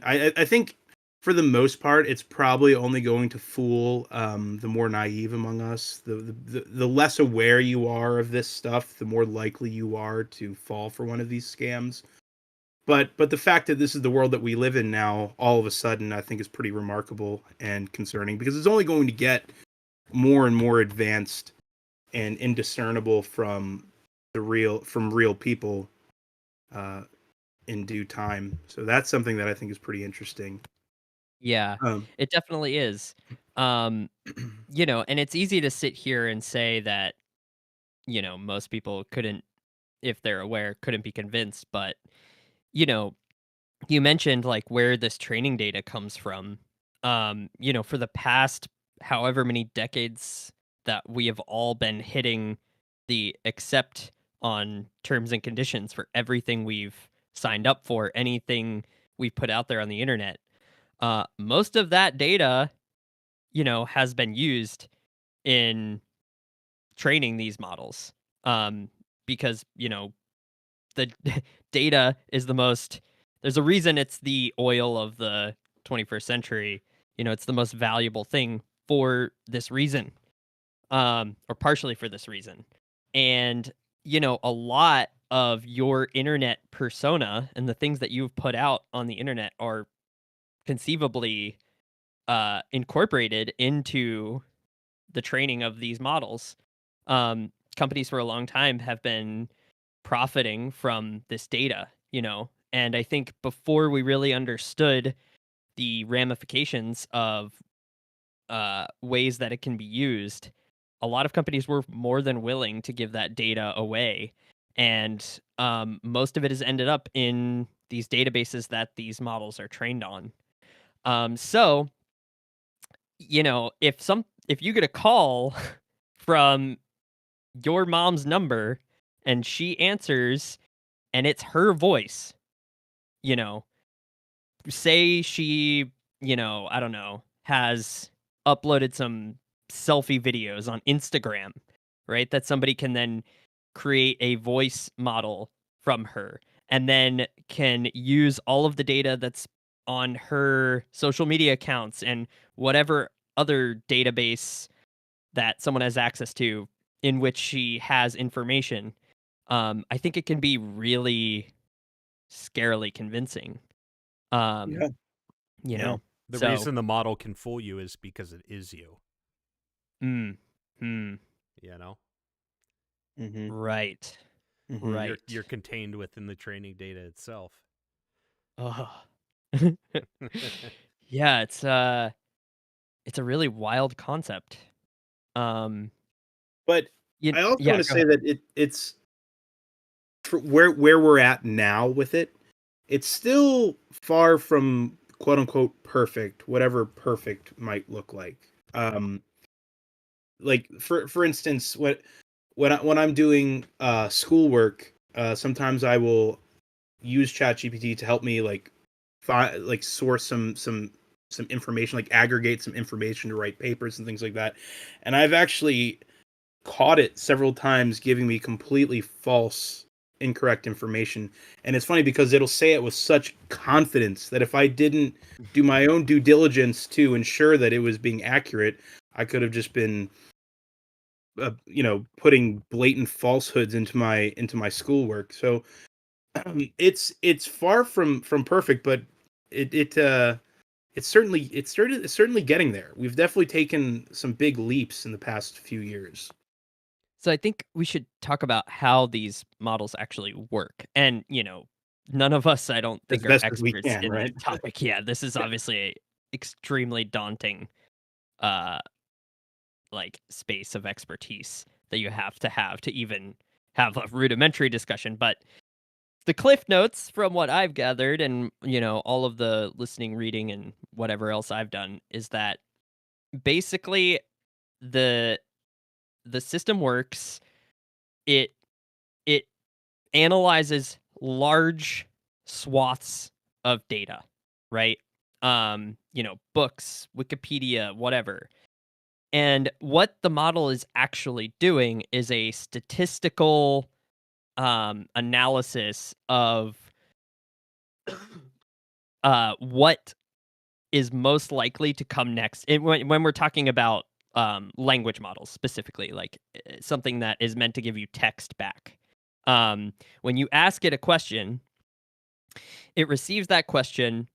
I think for the most part it's probably only going to fool the more naive among us. The less aware you are of this stuff, the more likely you are to fall for one of these scams. But the fact that this is the world that we live in now, all of a sudden, I think is pretty remarkable and concerning, because it's only going to get more and more advanced and indiscernible from real people uh, in due time. So that's something that I think is pretty interesting. Yeah, Um, it definitely is. Um, and it's easy to sit here and say that, most people couldn't, if they're aware, couldn't be convinced. But, you know, you mentioned like where this training data comes from. For the past however many decades that we have all been hitting the accept on terms and conditions for everything we've signed up for, anything we've put out there on the internet. Most of that data, has been used in training these models. Um, because, the data is the most, there's a reason it's the oil of the 21st century. It's the most valuable thing for this reason, or partially for this reason. And, a lot of your internet persona and the things that you've put out on the internet are conceivably incorporated into the training of these models. Companies for a long time have been profiting from this data, and I think before we really understood the ramifications of ways that it can be used, a lot of companies were more than willing to give that data away. And most of it has ended up in these databases that these models are trained on. So, if you get a call from your mom's number and she answers and it's her voice, you know, say she, I don't know, has uploaded some selfie videos on Instagram, right? That somebody can then create a voice model from her and then can use all of the data that's on her social media accounts and whatever other database that someone has access to in which she has information. I think it can be really scarily convincing. Um, yeah, you yeah. know, The so reason the model can fool you is because it is you. mm, mm, You know, Mm-hmm. right, Mm-hmm. you're right. contained within the training data itself. Oh. Yeah, it's a really wild concept. Um, But I also want yeah, to go say ahead. that it's for where we're at now with it. It's still far from quote unquote perfect, whatever perfect might look like. Like for instance, when I'm doing schoolwork, sometimes I will use ChatGPT to help me like source some information, like aggregate some information to write papers and things like that. And I've actually caught it several times giving me completely false, incorrect information. And it's funny because it'll say it with such confidence that if I didn't do my own due diligence to ensure that it was being accurate, I could have just been putting blatant falsehoods into my schoolwork. So it's far from perfect, but it it's certainly getting there. We've definitely taken some big leaps in the past few years. So I think we should talk about how these models actually work. And, none of us, I don't As think, are best as we experts can, in this right? topic. Yeah, this is obviously a extremely daunting uh like space of expertise that you have to even have a rudimentary discussion. But the cliff notes from what I've gathered and, all of the listening, reading, and whatever else I've done is that basically the the system works. It it analyzes large swaths of data, right? Books, Wikipedia, whatever. And what the model is actually doing is a statistical analysis of what is most likely to come next. And when we're talking about language models specifically, like something that is meant to give you text back. When you ask it a question, it receives that question,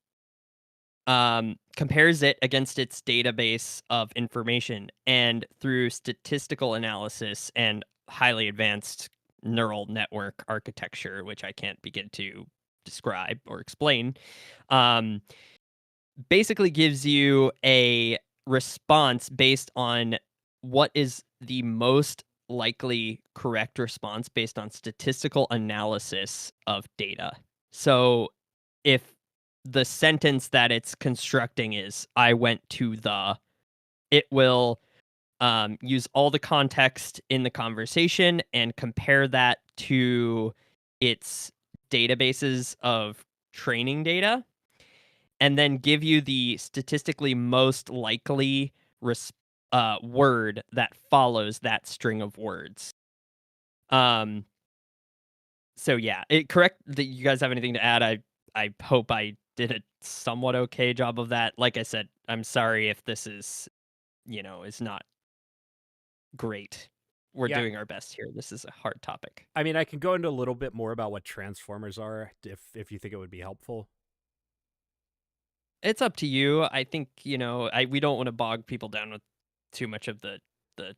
compares it against its database of information, and through statistical analysis and highly advanced neural network architecture, which I can't begin to describe or explain, um, basically gives you a response based on what is the most likely correct response based on statistical analysis of data. So if the sentence that it's constructing is "I went to the," it will use all the context in the conversation and compare that to its databases of training data, and then give you the statistically most likely word that follows that string of words. Um, so yeah, correct that you guys have anything to add. I hope I did a somewhat okay job of that. Like I said, I'm sorry if this is not great. We're Yeah, doing our best here. This is a hard topic. I mean, I can go into a little bit more about what transformers are if you think it would be helpful. It's up to you. I think, we don't want to bog people down with too much of the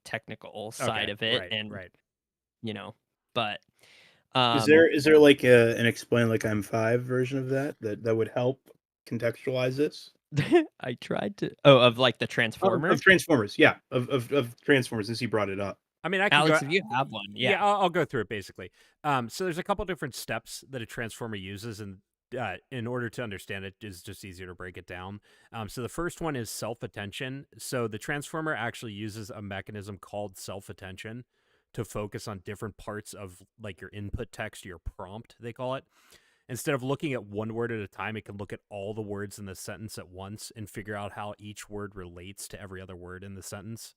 technical side Okay, of it, right, and right. but Is um there like an explain like I'm five version of that would help contextualize this? I tried to of like the transformer. Of Transformers, yeah, of Transformers, since you brought it up. I mean, I can go. Alex, if you have one, Yeah, yeah. I'll go through it basically. So there's a couple different steps that a transformer uses, and in order to understand it, is just easier to break it down. So the first one is self-attention. So the transformer actually uses a mechanism called self-attention to focus on different parts of like your input text, your prompt, they call it. Instead of looking at one word at a time, it can look at all the words in the sentence at once and figure out how each word relates to every other word in the sentence.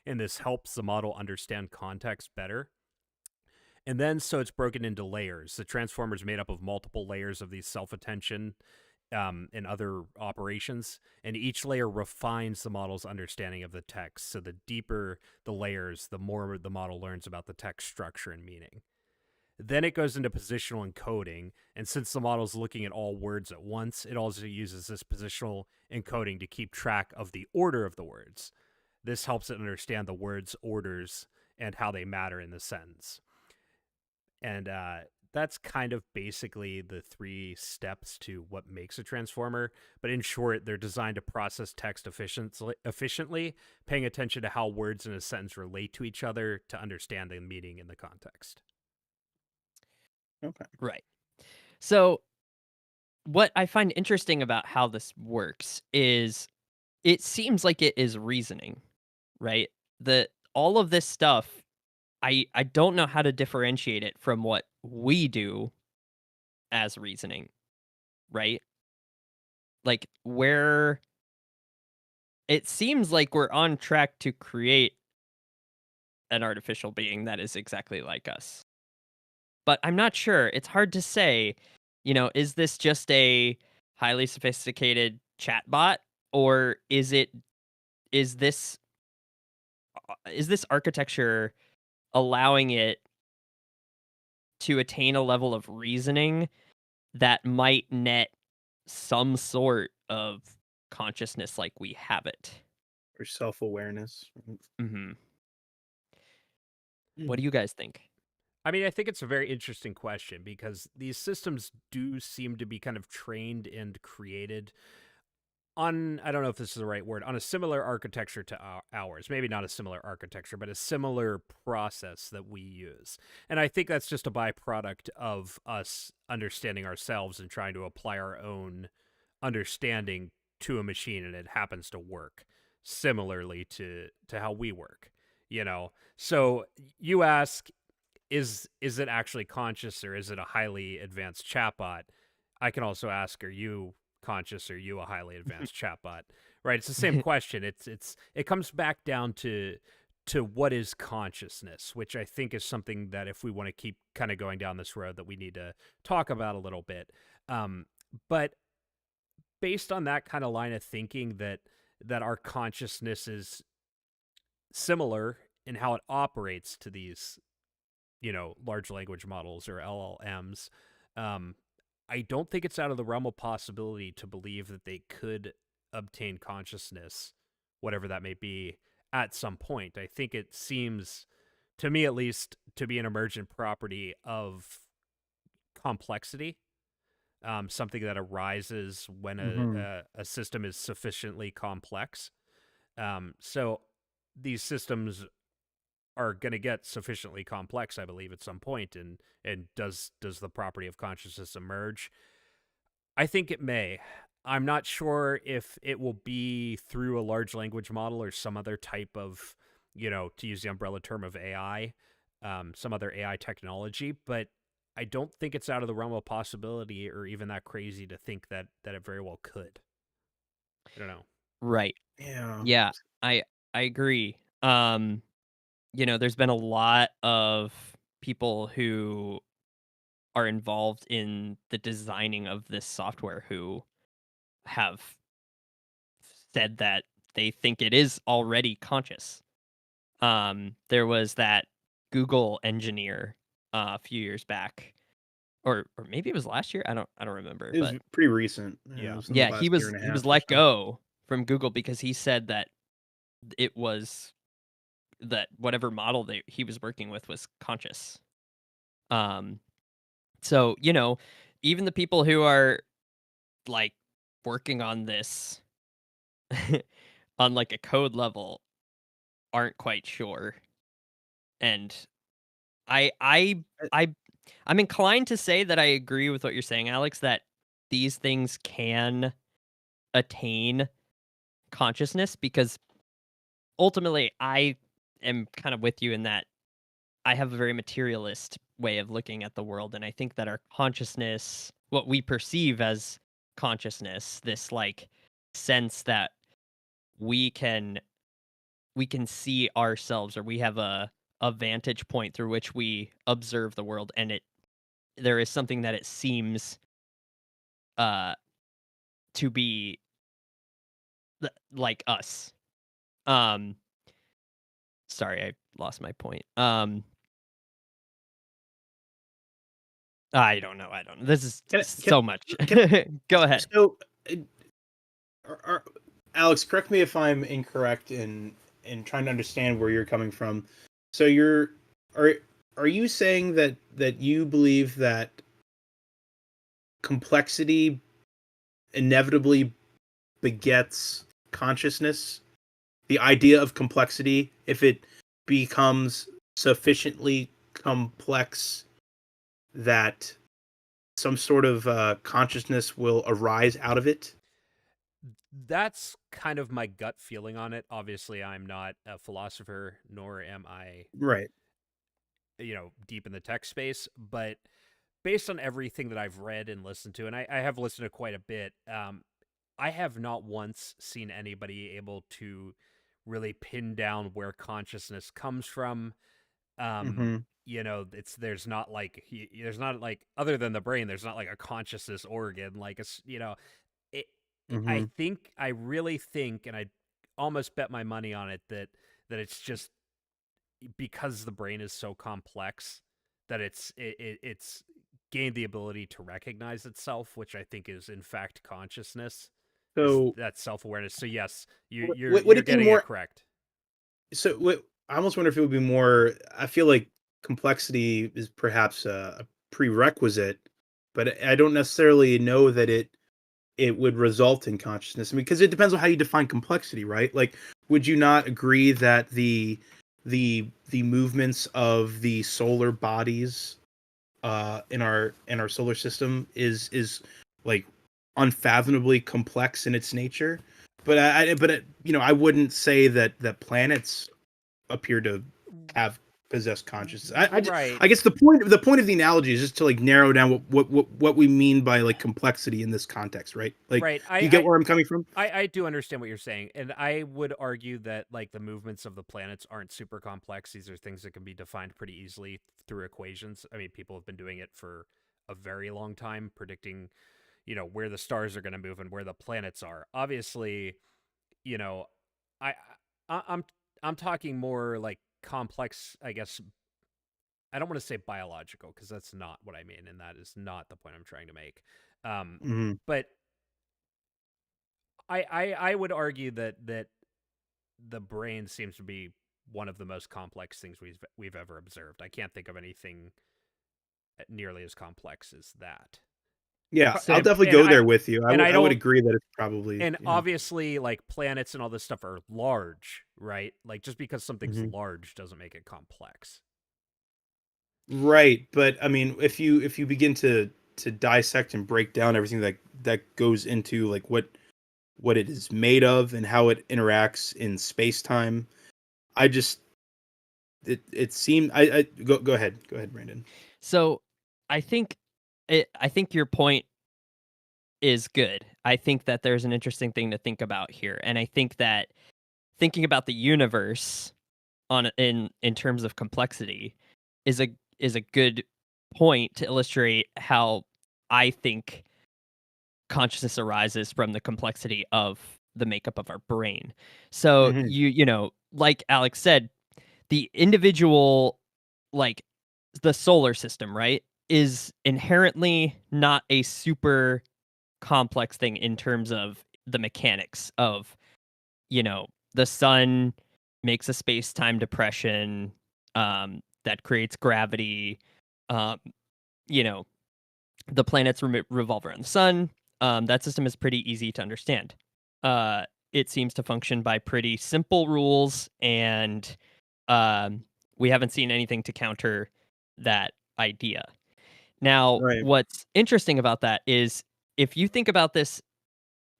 And this helps the model understand context better. And then, so it's broken into layers. The transformer is made up of multiple layers of these self attention and other operations, and each layer refines the model's understanding of the text. So the deeper the layers, the more the model learns about the text structure and meaning. Then it goes into positional encoding, and since the model is looking at all words at once, it also uses this positional encoding to keep track of the order of the words. This helps it understand the words' orders and how they matter in the sentence. And that's kind of basically the three steps to what makes a transformer. But in short, they're designed to process text efficiently, paying attention to how words in a sentence relate to each other to understand the meaning in the context. Okay. Right. So what I find interesting about how this works is it seems like it is reasoning, right? The all of this stuff, I don't know how to differentiate it from what we do as reasoning, right? Like where it seems like we're on track to create an artificial being that is exactly like us. But I'm not sure. It's hard to say, is this just a highly sophisticated chatbot, or is this is this architecture allowing it to attain a level of reasoning that might net some sort of consciousness like we have it. Or self-awareness. Mm-hmm. What do you guys think? I mean, I think it's a very interesting question because these systems do seem to be kind of trained and created on, I don't know if this is the right word, on a similar architecture to ours. Maybe not a similar architecture, but a similar process that we use. And I think that's just a byproduct of us understanding ourselves and trying to apply our own understanding to a machine, and it happens to work similarly to how we work, you know. So you ask, is it actually conscious, or is it a highly advanced chatbot? I can also ask, are you conscious? Are you a highly advanced chatbot? Right? It's the same question. It comes back down to what is consciousness, which I think is something that if we want to keep kind of going down this road, that we need to talk about a little bit. But based on that kind of line of thinking, that our consciousness is similar in how it operates to these, large language models or LLMs, I don't think it's out of the realm of possibility to believe that they could obtain consciousness, whatever that may be, at some point. I think it seems, to me at least, to be an emergent property of complexity, something that arises when Mm-hmm. a system is sufficiently complex. So these systems are going to get sufficiently complex, I believe, at some point. And does the property of consciousness emerge? I think it may. I'm not sure if it will be through a large language model or some other type of, to use the umbrella term of AI, some other AI technology, but I don't think it's out of the realm of possibility or even that crazy to think that it very well could. I don't know. Right. Yeah. Yeah, I agree. There's been a lot of people who are involved in the designing of this software who have said that they think it is already conscious. There was that Google engineer a few years back, or maybe it was last year. I don't remember, It was but pretty recent. Yeah, it Yeah. was in the yeah, last year and a he was half or let so. go from Google because he said that it was that whatever model he was working with was conscious. Um, so even the people who are like working on this on like a code level aren't quite sure. And I I Uh, I I'm inclined to say that I agree with what you're saying, Alex, that these things can attain consciousness because ultimately I am kind of with you in that I have a very materialist way of looking at the world, and I think that our consciousness, what we perceive as consciousness, this like sense that we can we can see ourselves, or we have a vantage point through which we observe the world, and there is something that it seems uh to be like us. Um sorry, I lost my point. I don't know. This is can so much. can Go ahead. so uh, are, Alex, correct me if I'm incorrect in trying to understand where you're coming from. So are are you saying that you believe that complexity inevitably begets consciousness? The idea of complexity, if it becomes sufficiently complex that some sort of consciousness will arise out of it? That's kind of my gut feeling on it. Obviously, I'm not a philosopher, nor am I, Right. deep in the tech space, but based on everything that I've read and listened to, and I have listened to quite a bit, I have not once seen anybody able to really pin down where consciousness comes from. Um, Mm-hmm. there's not like other than the brain, there's not like a consciousness organ, like it, Mm-hmm. I really think, and I almost bet my money on it that it's just because the brain is so complex that it's gained the ability to recognize itself, which I think is in fact consciousness. So that self-awareness. So yes, would you're it be getting it more? correct. So I almost wonder if it would be more. I feel like complexity is perhaps a prerequisite, but I don't necessarily know that it would result in consciousness. I mean, because it depends on how you define complexity, right? Like, would you not agree that the movements of the solar bodies in our solar system is like unfathomably complex in its nature? But I wouldn't say that planets appear to have possessed consciousness. Right. I guess the point of the analogy is just to like narrow down what we mean by like complexity in this context, right? Like, Right. do you get where I'm coming from? I do understand what you're saying, and I would argue that like the movements of the planets aren't super complex. These are things that can be defined pretty easily through equations. I mean, people have been doing it for a very long time, predicting, where the stars are going to move and where the planets are. Obviously, you know, I, I'm talking more like complex, I guess. I don't want to say biological because that's not what I mean, and that is not the point I'm trying to make. Hmm. But I would argue that the brain seems to be one of the most complex things we've ever observed. I can't think of anything nearly as complex as that. Yeah, I'll So definitely And go there with you. and I I would don't agree that it's probably, and obviously like planets and all this stuff are large, right? Like just because something's Mhm. large doesn't make it complex. Right. But I mean, if you begin to dissect and break down everything that goes into like what it is made of and how it interacts in space time, I just it seemed I go ahead, Brandon. so I think your point is good. I think that there's an interesting thing to think about here, and I think that thinking about the universe in terms of complexity is a good point to illustrate how I think consciousness arises from the complexity of the makeup of our brain. So Hmm. like Alex said, the individual, like the solar system, right, is inherently not a super complex thing in terms of the mechanics of, the sun makes a space-time depression that creates gravity. Um, you know, the planets revolve around the sun. That system is pretty easy to understand. It seems to function by pretty simple rules, and we haven't seen anything to counter that idea. Now, Right. what's interesting about that is if you think about this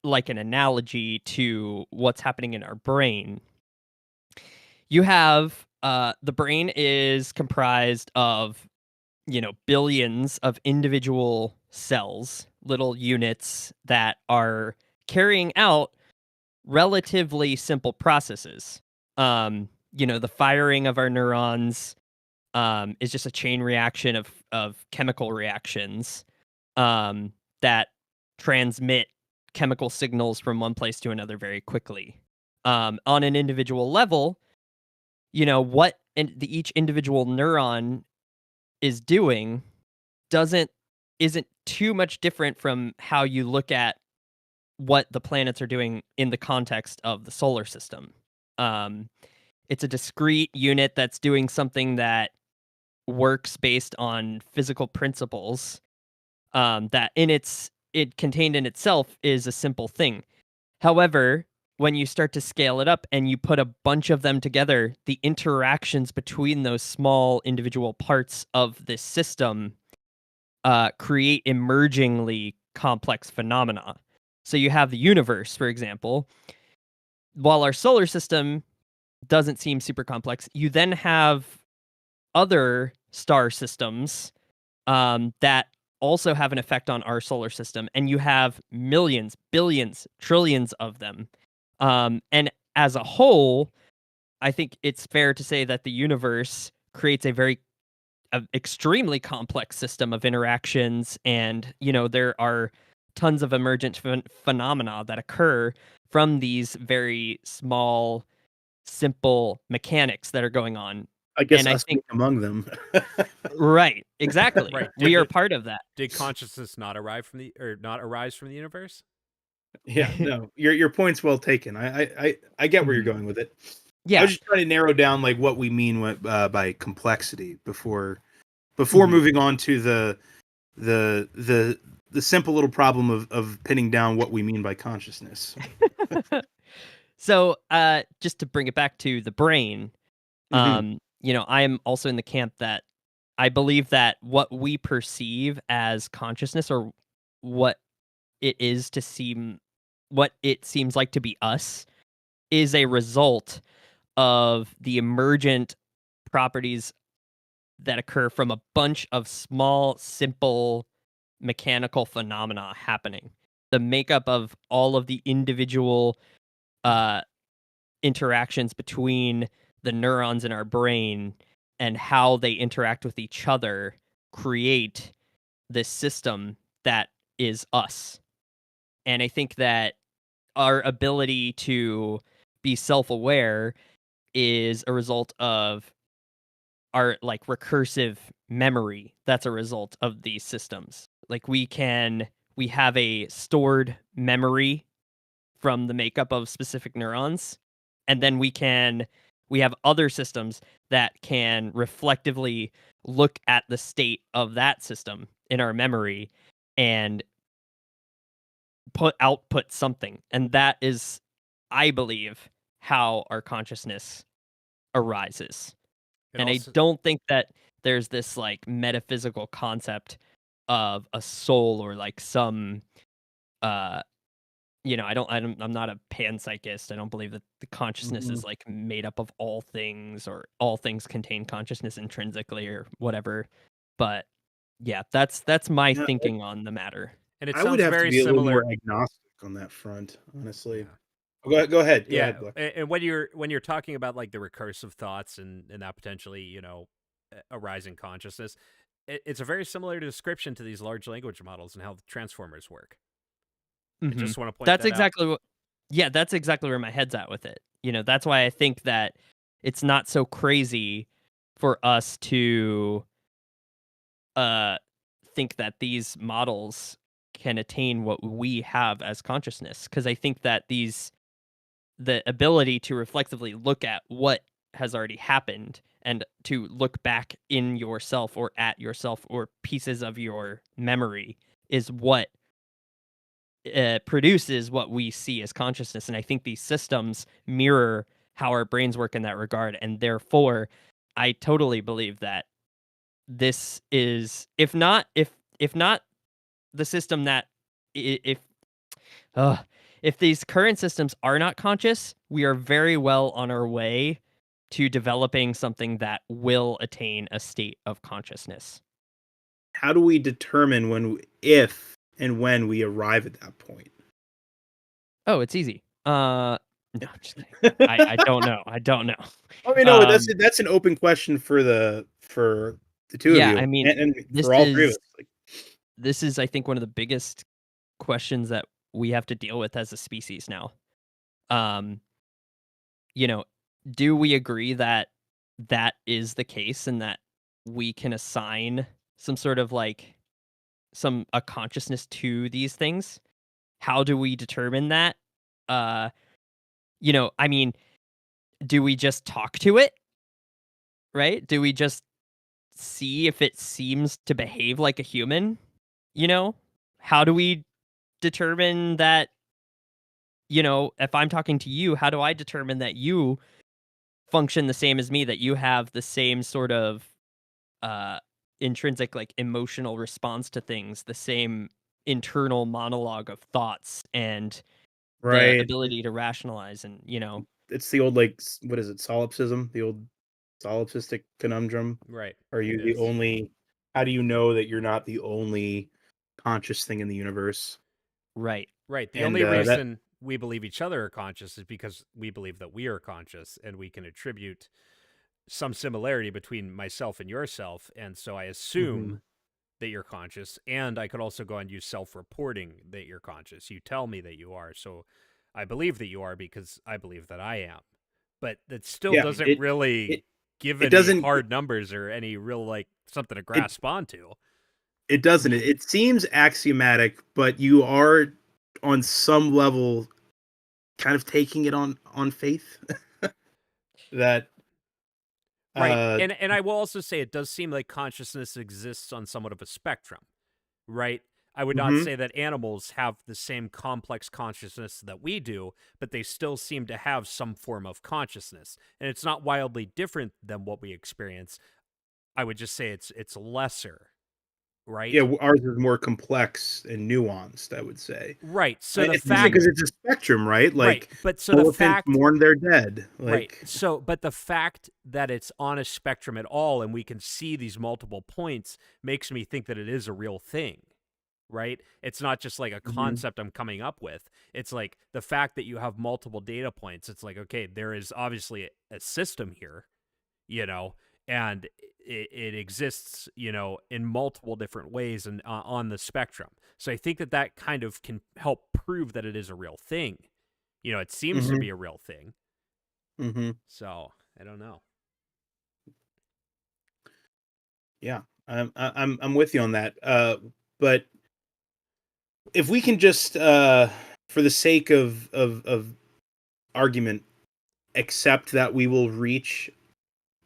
like an analogy to what's happening in our brain, you have the brain is comprised of billions of individual cells, little units that are carrying out relatively simple processes. The firing of our neurons is just a chain reaction of chemical reactions that transmit chemical signals from one place to another very quickly. On an individual level, what each individual neuron is doing doesn't isn't too much different from how you look at what the planets are doing in the context of the solar system. Um, it's a discrete unit that's doing something that works based on physical principles. That it contained in itself is a simple thing. However, when you start to scale it up and you put a bunch of them together, the interactions between those small individual parts of this system create emergingly complex phenomena. So you have the universe, for example. While our solar system doesn't seem super complex, you then have other star systems that also have an effect on our solar system, and you have millions, billions, trillions of them. And as a whole, I think it's fair to say that the universe creates a extremely complex system of interactions, and there are tons of emergent phenomena that occur from these very small, simple mechanics that are going on. I guess And I us being think among them. right, exactly, Right. we are part of that. Did consciousness not arise from the universe? Yeah, no, your point's well taken. I get where you're Mhm. going with it. I Yeah. was just trying to narrow down like what we mean by complexity before Mhm. moving on to the simple little problem of pinning down what we mean by consciousness. So, just to bring it back to the brain, Hmm. I am also in the camp that I believe that what we perceive as consciousness, or what it is to seem what it seems like to be us, is a result of the emergent properties that occur from a bunch of small, simple mechanical phenomena happening. The makeup of all of the individual uh, interactions between the neurons in our brain and how they interact with each other create this system that is us. And I think that our ability to be self-aware is a result of our like recursive memory that's a result of these systems. Like we have a stored memory from the makeup of specific neurons, and then we have other systems that can reflectively look at the state of that system in our memory and output something. And that is, I believe, how our consciousness arises. It And I also don't think that there's this like metaphysical concept of a soul, or like some uh I'm not a panpsychist. I don't believe that the consciousness Hmm. is like made up of all things, or all things contain consciousness intrinsically, or whatever. But yeah, that's my Yeah, thinking on the matter. and it I would sounds have to very be a little more similar. agnostic on that front, honestly. Yeah. Go ahead. Go Yeah, ahead, Buck. and when you're talking about like the recursive thoughts and that potentially arising consciousness, it's a very similar description to these large language models and how the transformers work. I Hmm. just want to point That's that out. exactly what. Yeah, that's exactly where my head's at with it. That's why I think that it's not so crazy for us to uh think that these models can attain what we have as consciousness, because I think that the ability to reflexively look at what has already happened, and to look back in yourself, or at yourself, or pieces of your memory, is what produces what we see as consciousness. And I think these systems mirror how our brains work in that regard. And therefore, I totally believe that this is, if not the system that if uh, if these current systems are not conscious, we are very well on our way to developing something that will attain a state of consciousness. How do we determine if and when we arrive at that point? Oh, it's easy. No, I'm just kidding. I don't know. I don't know. I mean, no, Um, that's an open question for the two of yeah, you, I mean, and this for all three of is us. Like, this is I think one of the biggest questions that we have to deal with as a species now. Um, you know, do we agree that that is the case, and that we can assign some sort of like some a consciousness to these things? How do we determine that? Uh, I mean, do we just talk to it, right? Do we just see if it seems to behave like a human? You know? How do we determine that, if I'm talking to you, how do I determine that you function the same as me, that you have the same sort of uh intrinsic like emotional response to things, the same internal monologue of thoughts, and the right? ability to rationalize, and It's the old like what is it? Solipsism, the old solipsistic conundrum. Right. Are It you the is. only? How do you know that you're not the only conscious thing in the universe? right. Right. The And only that reason we believe each other are conscious is because we believe that we are conscious and we can attribute some similarity between myself and yourself. And so I mhm. assume that you're conscious. And I could also go and use self reporting that you're conscious. You tell me that you are. So I believe that you are because I believe that I am. But that still Yeah, doesn't really it give it any doesn't hard numbers or any real, like, something to it grasp onto. it doesn't. It seems axiomatic, but you are on some level kind of taking it on faith that Right. uh And I will also say it does seem like consciousness exists on somewhat of a spectrum, right? I would not mhm, say that animals have the same complex consciousness that we do, but they still seem to have some form of consciousness. And it's not wildly different than what we experience. I would just say it's lesser, yeah, right? ours is more complex and nuanced, I would say. Right. So And the it's interesting fact because it's a spectrum, right? right, Like but so the elephants fact mourn their dead. right. Like So but the fact that it's on a spectrum at all and we can see these multiple points makes me think that it is a real thing. Right? It's not just like a mhm, concept I'm coming up with. It's like the fact that you have multiple data points. It's like, okay, there is obviously a system here, you know, and it exists, you know, in multiple different ways and on the spectrum. So I think that that kind of can help prove that it is a real thing. You know, it seems to mhm, be a real thing. mhm. So I don't know. Yeah, I'm with you on that. But if we can just, for the sake of argument, accept that we will reach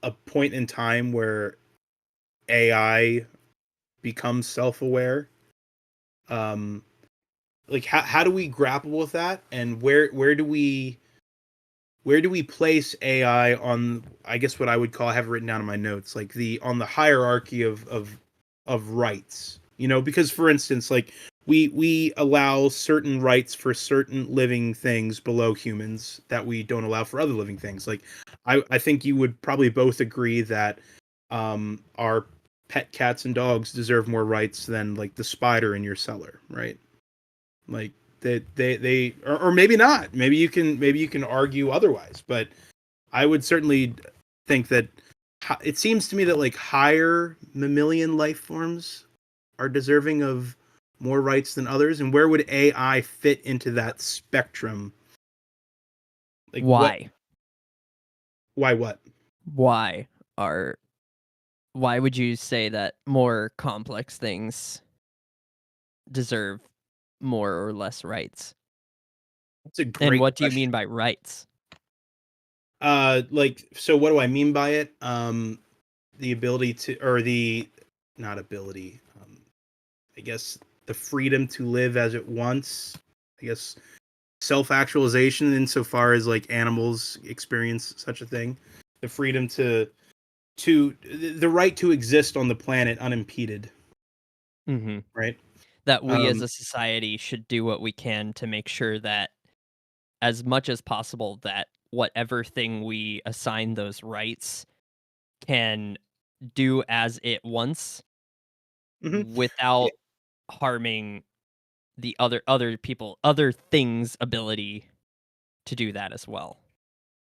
a point in time where AI becomes self-aware, um, like how do we grapple with that, and where do we place AI on, I guess what I would call, I have it written down in my notes, like the on the hierarchy of rights. You know, because for instance, like we allow certain rights for certain living things below humans that we don't allow for other living things. Like I think you would probably both agree that our pet cats and dogs deserve more rights than like the spider in your cellar, right? Like they or maybe not. Maybe you can argue otherwise, but I would certainly think that it seems to me that like higher mammalian life forms are deserving of more rights than others. And where would AI fit into that spectrum? Like what? Why? Why what? Why are why would you say that more complex things deserve more or less rights? That's a And great what do you mean question. by rights? Like, so what do I mean by it? The ability to, or the, not ability, I guess the freedom to live as it wants. I guess self-actualization insofar as like animals experience such a thing. The freedom to the right to exist on the planet unimpeded, Mhm. right? That we as Um, a society should do what we can to make sure that as much as possible that whatever thing we assign those rights can do as it wants mhm. without harming the other people, other things' ability to do that as well.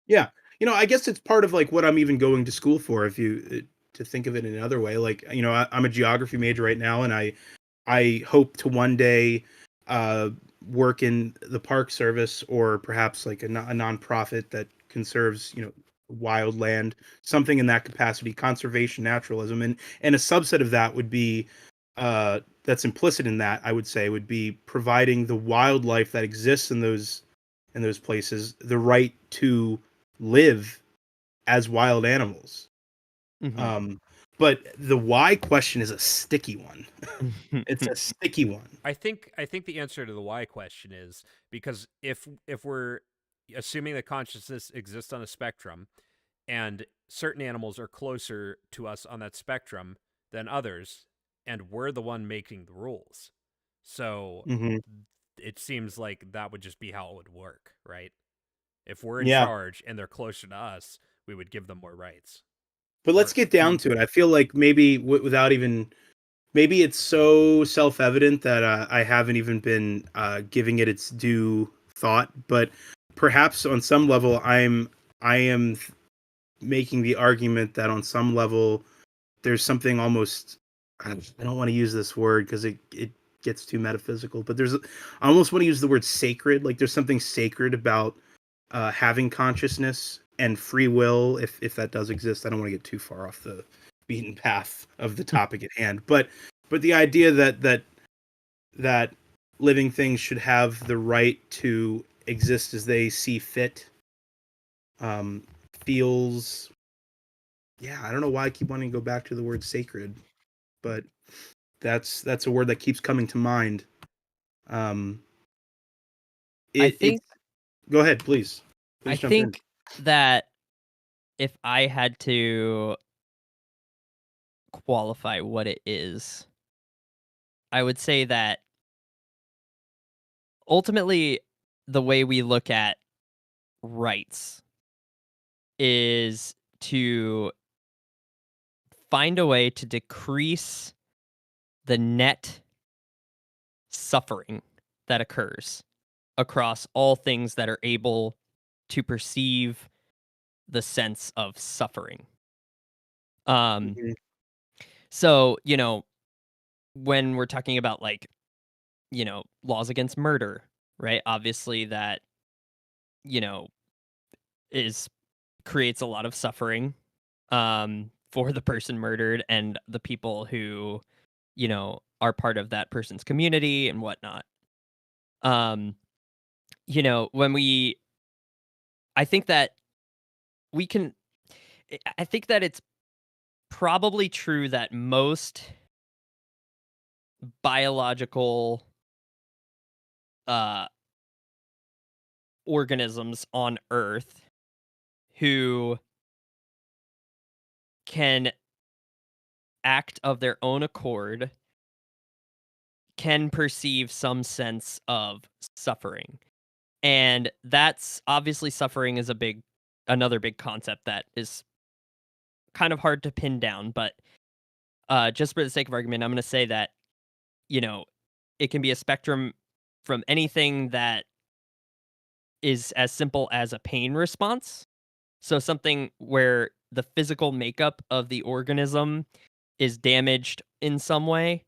Yeah. You know, I guess it's part of like what I'm even going to school for. If you to think of it in another way, like you know, I'm a geography major right now, and I hope to one day uh, work in the park service or perhaps like a nonprofit that conserves, you know, wild land, something in that capacity, conservation, naturalism, and a subset of that would be that's implicit in that, I would say, would be providing the wildlife that exists in those places the right to live as wild animals. Mhm. Um, but the why question is a sticky one. It's a sticky one. I think the answer to the why question is because if we're assuming that consciousness exists on a spectrum and certain animals are closer to us on that spectrum than others and we're the one making the rules. So Hmm. it seems like that would just be how it would work, right? If we're in Yeah. charge and they're closer to us, we would give them more rights. But let's Or get down to it. I feel like maybe without even, maybe it's so self-evident that I haven't even been giving it its due thought. But perhaps on some level, I am making the argument that on some level there's something almost, I don't want to use this word because it gets too metaphysical. But I almost want to use the word sacred. Like there's something sacred about having consciousness and free will, if that does exist. I don't want to get too far off the beaten path of the topic at hand, but the idea that living things should have the right to exist as they see fit. Feels, yeah, I don't know why I keep wanting to go back to the word sacred, but that's a word that keeps coming to mind. Um, I it's think go ahead, please. I Please jump in. think that if I had to qualify what it is, I would say that ultimately the way we look at rights is to find a way to decrease the net suffering that occurs across all things that are able to perceive the sense of suffering. Um Mhm. so, when we're talking about laws against murder, right? Obviously that, you know, is creates a lot of suffering for the person murdered and the people who, are part of that person's community and whatnot. Um, when I think that we can, I think that it's probably true that most biological uh, organisms on Earth who can act of their own accord can perceive some sense of suffering. And that's obviously suffering is another big concept that is kind of hard to pin down, but just for the sake of argument, I'm going to say that, you know, it can be a spectrum from anything that is as simple as a pain response. So something where the physical makeup of the organism is damaged in some way.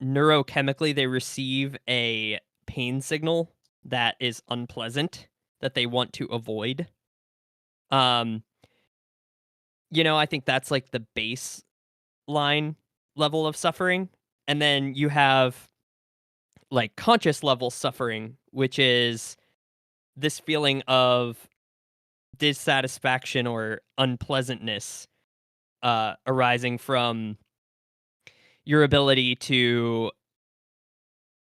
Neurochemically, they receive a pain signal that is unpleasant that they want to avoid. Um, I think that's like the baseline level of suffering. And then you have like conscious level suffering, which is this feeling of dissatisfaction or unpleasantness arising from your ability to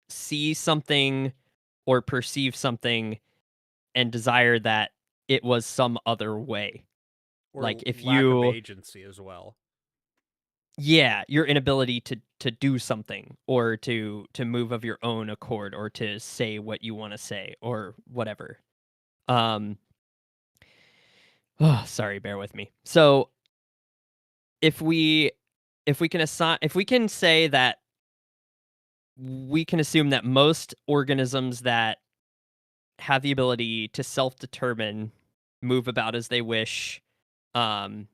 see something or perceive something and desire that it was some other way. Or Like if lack of you agency as well. yeah, your inability to do something or to move of your own accord or to say what you want to say or whatever. Um oh, sorry, bear with me. So if we if we can say that we can assume that most organisms that have the ability to self-determine, move about as they wish, um,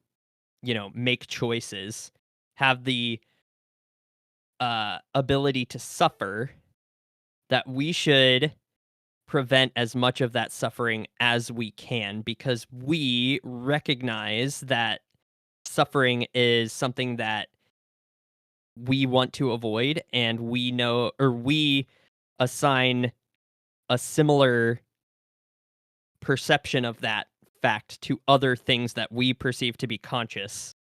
make choices, have the ability to suffer, that we should prevent as much of that suffering as we can because we recognize that suffering is something that we want to avoid and we know or we assign a similar perception of that fact to other things that we perceive to be conscious.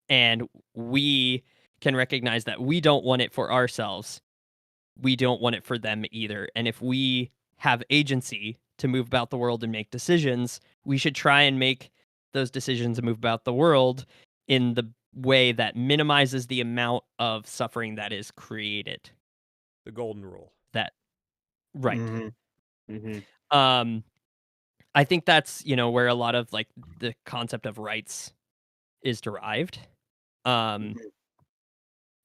And we can recognize that we don't want it for ourselves. We don't want it for them either. And if we have agency to move about the world and make decisions, we should try and make those decisions and move about the world in the way that minimizes the amount of suffering that is created. The golden rule. That right. Mm-hmm. Mm-hmm. Um I think that's, where a lot of like the concept of rights is derived. Um Mm-hmm.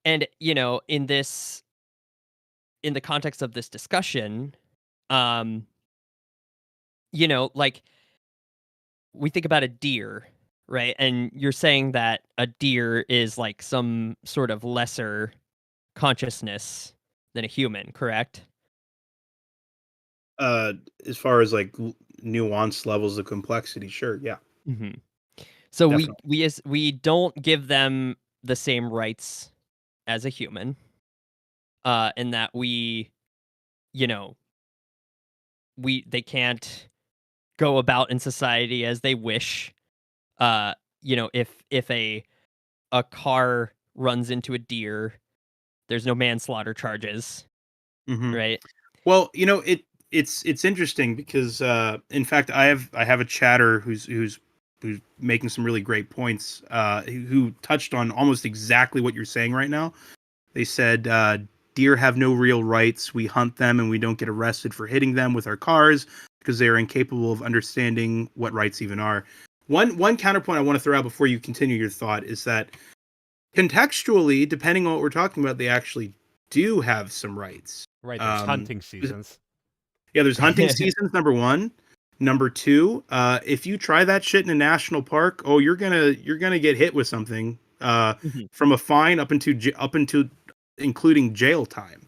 and in the context of this discussion, um like we think about a deer, right? And you're saying that a deer is like some sort of lesser consciousness than a human, correct? Uh, as far as like nuanced levels of complexity, sure, yeah, hmm So definitely. we don't give them the same rights as a human. in that we, you know, they can't go about in society as they wish. If a car runs into a deer, there's no manslaughter charges, Hmm. right? Well, it's interesting because in fact I have a chatter who's making some really great points who touched on almost exactly what you're saying right now. They said deer have no real rights. We hunt them and we don't get arrested for hitting them with our cars because they are incapable of understanding what rights even are. One counterpoint I want to throw out before you continue your thought is that contextually, depending on what we're talking about, they actually do have some rights. Right, there's Um, hunting seasons. yeah, there's hunting seasons. Number one, number two. If you try that shit in a national park, oh, you're gonna get hit with something. Mhm, From a fine up into including jail time.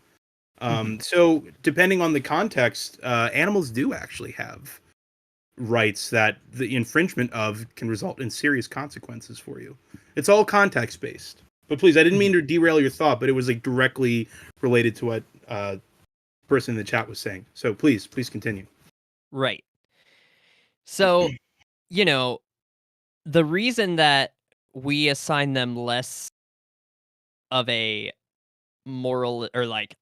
mhm, So depending on the context, animals do actually have rights that the infringement of can result in serious consequences for you. It's all context based. But please, I didn't mhm. mean to derail your thought, but it was like directly related to what person in the chat was saying. So please continue. Right. So, you know, the reason that we assign them less of a moral or like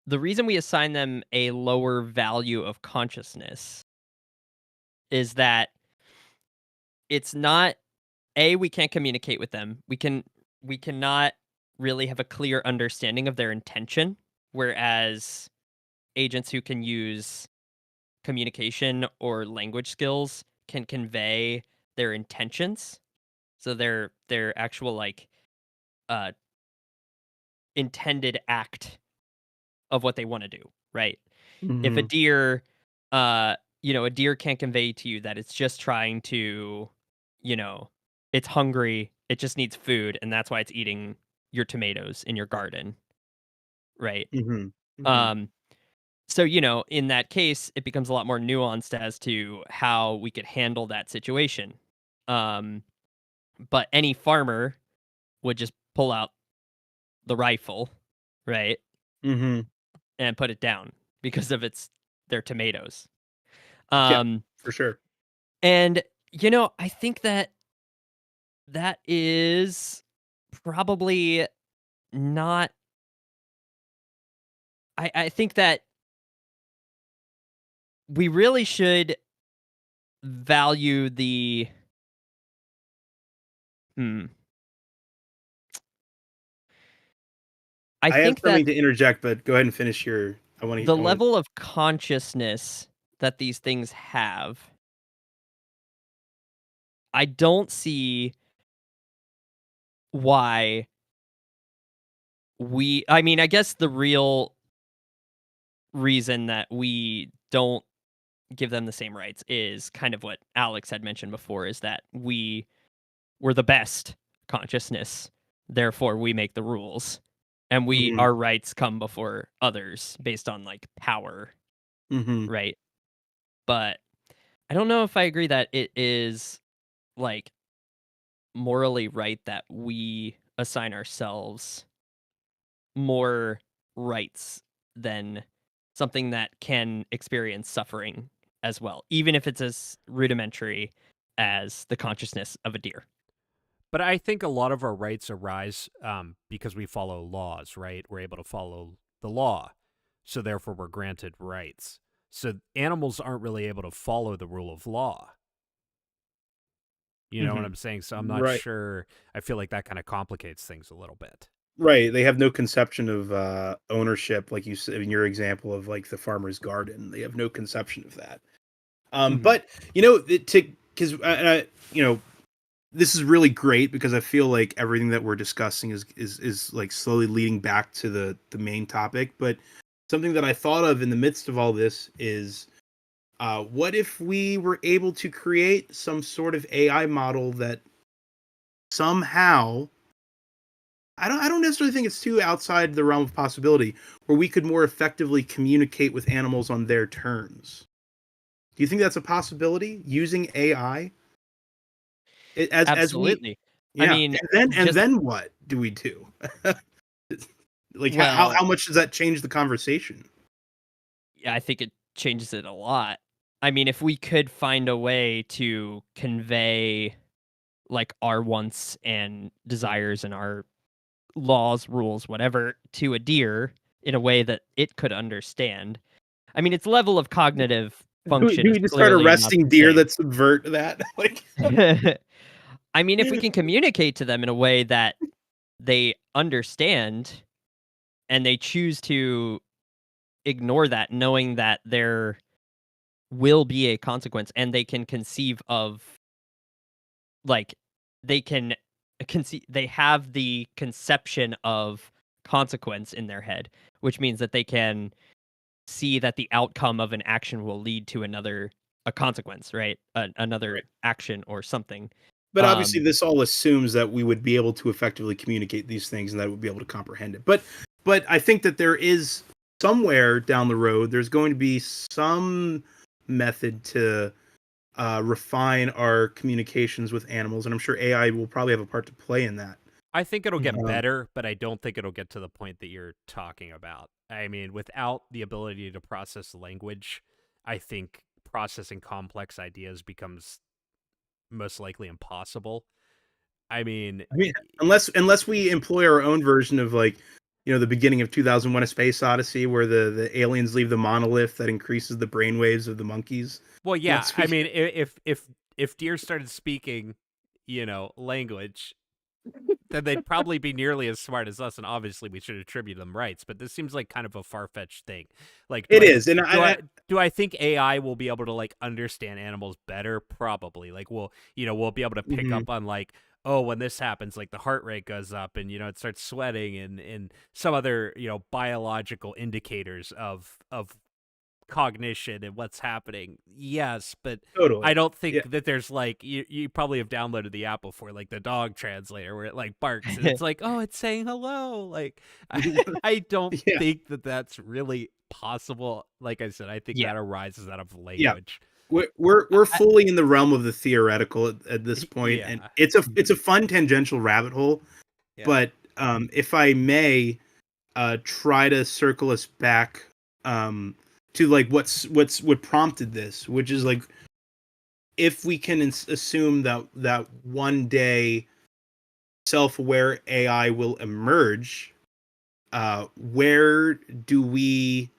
the reason we assign them a lower value of consciousness is that it's not we can't communicate with them. We cannot really have a clear understanding of their intention, whereas agents who can use communication or language skills can convey their intentions. So their actual like uh intended act of what they want to do, right? If a Mm-hmm. deer a deer can't convey to you that it's just trying to, you know, it's hungry, it just needs food and that's why it's eating your tomatoes in your garden, right? Mm-hmm. Mm-hmm. Um so, in that case, it becomes a lot more nuanced as to how we could handle that situation. Um, but any farmer would just pull out the rifle, right, Mm-hmm. and put it down because of their tomatoes. Yeah, Um, for sure. and I think that is probably not. I think that we really should value the. Hmm. I I have think that something to interject, but go ahead and finish your. I want to. the I want level of consciousness that these things have, I don't see why I mean, I guess the real reason that we don't give them the same rights is kind of what Alex had mentioned before is that we're the best consciousness, therefore we make the rules. And to. our rights come before others based on like power, Mm-hmm. right? But I don't know if I agree that it is like morally right that we assign ourselves more rights than something that can experience suffering as well, even if it's as rudimentary as the consciousness of a deer. But I think a lot of our rights arise because we follow laws, right? We're able to follow the law. So therefore, we're granted rights. So animals aren't really able to follow the rule of law. You know what Mm-hmm. I'm saying? So I'm not Right. sure. I feel like that kind of complicates things a little bit. Right. They have no conception of ownership, like you said in your example of like the farmer's garden. They have no conception of that. Mhm. But to because this is really great because I feel like everything that we're discussing is like slowly leading back to the main topic. But something that I thought of in the midst of all this is, what if we were able to create some sort of AI model that somehow I don't necessarily think it's too outside the realm of possibility where we could more effectively communicate with animals on their terms. Do you think that's a possibility using AI as we Absolutely. I Yeah, mean, and just then what do we do? Like, how well, much does that change the conversation? yeah, I think it changes it a lot. I mean, if we could find a way to convey like our wants and desires and our laws, rules, whatever to a deer in a way that it could understand. I mean, its level of cognitive function Do is we just start clearly not arresting the deer same. that subvert that? Like, I mean, if we can communicate to them in a way that they understand and they choose to ignore that, knowing that there will be a consequence and they can conceive of like they can they have the conception of consequence in their head, which means that they can see that the outcome of an action will lead to a consequence, right? Another right. action or something. But obviously, Um, this all assumes that we would be able to effectively communicate these things and that would be able to comprehend it. But I think that there is somewhere down the road, there's going to be some method to refine our communications with animals, and I'm sure AI will probably have a part to play in that. I think it'll get mhm. better, but I don't think it'll get to the point that you're talking about. I mean, without the ability to process language, I think processing complex ideas becomes most likely impossible. I mean, I mean, unless we employ our own version of like, the beginning of 2001: A Space Odyssey, where the aliens leave the monolith that increases the brainwaves of the monkeys. well, yeah. Once I we, mean, if deer started speaking, language, then they'd probably be nearly as smart as us, and obviously we should attribute them rights. But this seems like kind of a far fetched thing. Like, it is, and do I do I think AI will be able to like understand animals better? Probably. Like, we'll be able to pick mhm. up on like, oh, when this happens, like the heart rate goes up, and it starts sweating, and some other biological indicators of cognition and what's happening. Yes, but I Totally, don't yeah. think that there's like you probably have downloaded the app before, like the dog translator where it like barks and it's like, "Oh, it's saying hello." Like I don't Yeah, think that that's really possible. Like I said, I think Yeah, that arises out of yeah. language. We're I, fully in the realm of the theoretical at this point, and Yeah. it's a fun tangential rabbit hole. Yeah. But if I may, try to circle us back um, to like what prompted this, which is like if we can assume that one day self-aware AI will emerge, where do we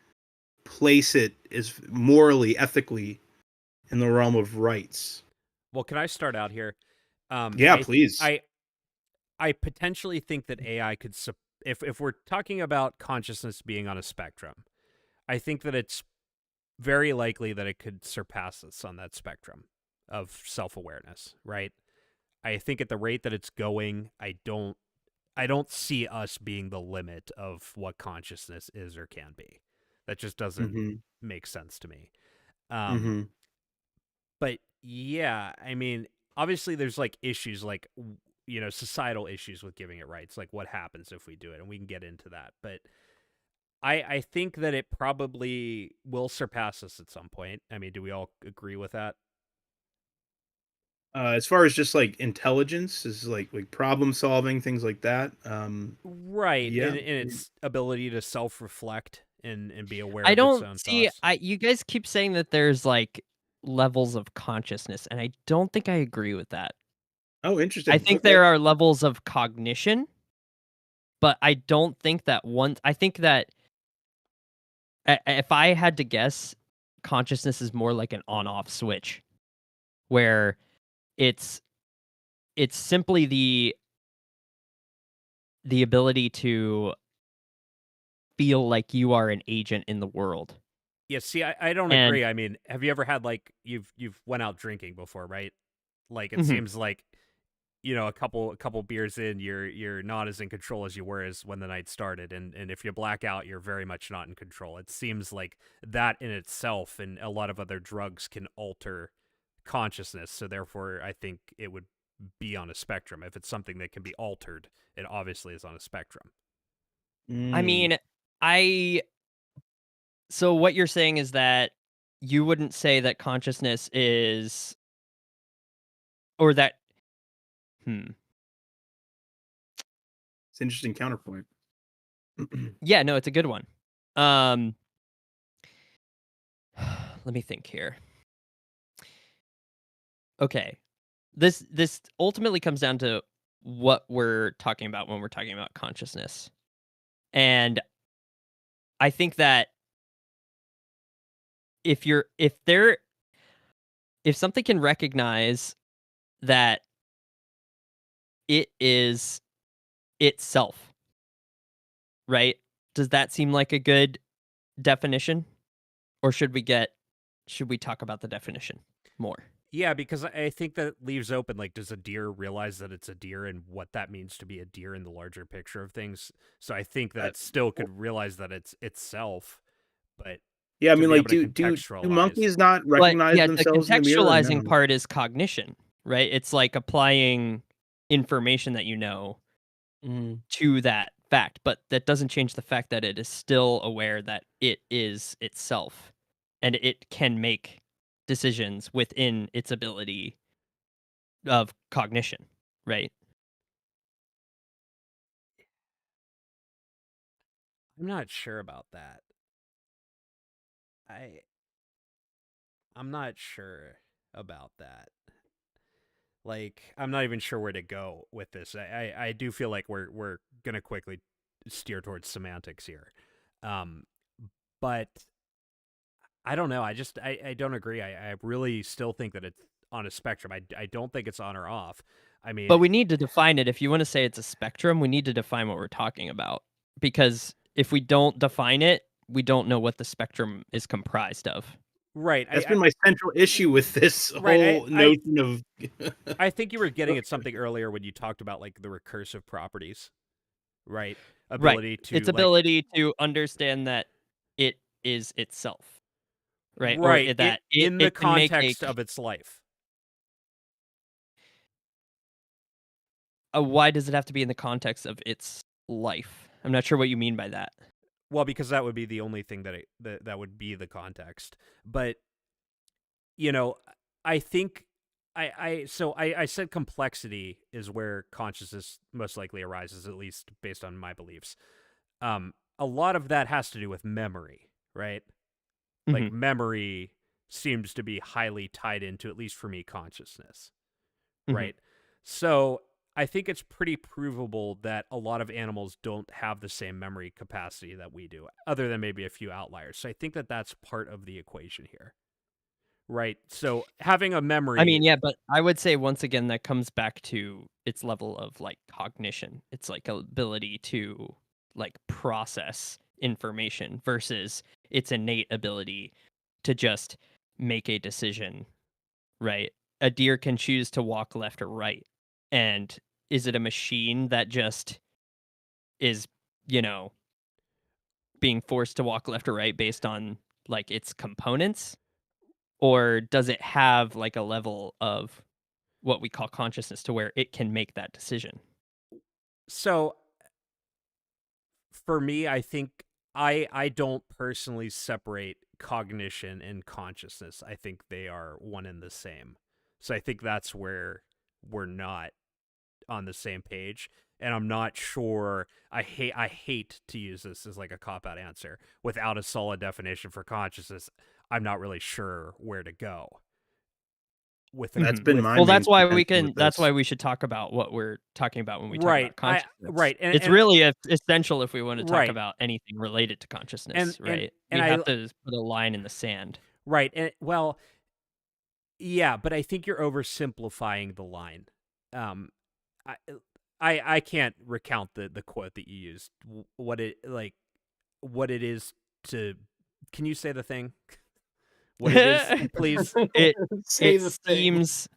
place it as morally, ethically in the realm of rights? Well, can I start out here? Um Yeah, I please. I I potentially think that AI could if we're talking about consciousness being on a spectrum, I think that it's very likely that it could surpass us on that spectrum of self-awareness, right? I think at the rate that it's going, I don't see us being the limit of what consciousness is or can be. That just doesn't Hmm. make sense to me. Um Hmm. but yeah, I mean, obviously there's like issues like societal issues with giving it rights, like what happens if we do it, and we can get into that. But I think that it probably will surpass us at some point. I mean, do we all agree with that? As far as just like intelligence, is like problem solving, things like that. Right, Yeah. in its ability to self-reflect and be aware I of its don't own see. thoughts. I You guys keep saying that there's like levels of consciousness, and I don't think I agree with that. Oh, I interesting. think Okay. there are levels of cognition, but I don't think that one. I think that if I had to guess, consciousness is more like an on-off switch, where it's it's simply the ability to feel like you are an agent in the world. Yeah, see, I don't And agree. I mean, have you ever had like you've went out drinking before, right? Like it mhm, seems like a couple beers in, you're not as in control as you were as when the night started, and if you black out, you're very much not in control. It seems like that in itself and a lot of other drugs can alter consciousness. So therefore, I think it would be on a spectrum. If it's something that can be altered, it obviously is on a spectrum. I Mm. mean, I so what you're saying is that you wouldn't say that consciousness is or that hmm. It's an interesting counterpoint. Yeah, no, it's a good one. Let me think here. Okay. This ultimately comes down to what we're talking about when we're talking about consciousness. And I think that if something can recognize that it is itself, right? Does that seem like a good definition? Or should we talk about the definition more? Yeah, because I think that leaves open, like, does a deer realize that it's a deer and what that means to be a deer in the larger picture of things? So I think that it still could realize that it's itself, but Yeah, I to mean, be like, able to do contextualize. monkeys not But recognize yeah, the themselves in the mirror? Or contextualizing no? part is cognition, right? It's like applying information that you know Mhm. to that fact, but that doesn't change the fact that it is still aware that it is itself and it can make decisions within its ability of cognition, right? I'm not sure about that. I I'm not sure about that. Like, I'm not even sure where to go with this. I do feel like we're gonna quickly steer towards semantics here, um, but I don't know. I don't agree. I really still think that it's on a spectrum. I don't think it's on or off. I But mean, we need to define it. If you want to say it's a spectrum, we need to define what we're talking about. Because if we don't define it, we don't know what the spectrum is comprised of. right. That's been my central issue with this Right. whole notion of. I think you were getting at something earlier when you talked about like the recursive properties, right? Right. Ability to Its like ability to understand that it is itself, right? Or right that in the it can make context of its life. why does it have to be in the context of its life? I'm not sure what you mean by that. Well, because that would be the only thing that would be the context. But you know, I think I said complexity is where consciousness most likely arises, at least based on my beliefs. A lot of that has to do with memory, right? Like Mhm. memory seems to be highly tied into, at least for me, consciousness, Mhm. right? So I think it's pretty provable that a lot of animals don't have the same memory capacity that we do, other than maybe a few outliers. So I think that that's part of the equation here, right? So having a I memory, mean, yeah, but I would say once again that comes back to its level of like cognition. It's like ability to like process information versus its innate ability to just make a decision, right? A deer can choose to walk left or right. And is it a machine that just is, you know, being forced to walk left or right based on like its components? Or does it have like a level of what we call consciousness to where it can make that decision? so for me, I think I don't personally separate cognition and consciousness. I think they are one and the same. So I think that's where we're not on the same page. And I'm not sure. I hate to use this as like a cop out answer without a solid definition for consciousness. I'm not really sure where to go with the That's Mhm. been my with Well, main contention with that's why this. we should talk about what we're talking about when we talk right. about consciousness. Right It's and really essential if we want to talk right about anything related to consciousness, right? and We I have to put a line in the sand. right and well yeah, but I think you're oversimplifying the line. Um, I I can't recount the quote that you used. What it like, what it is to. Can you say the thing? What it is, please. It Say it the thing. seems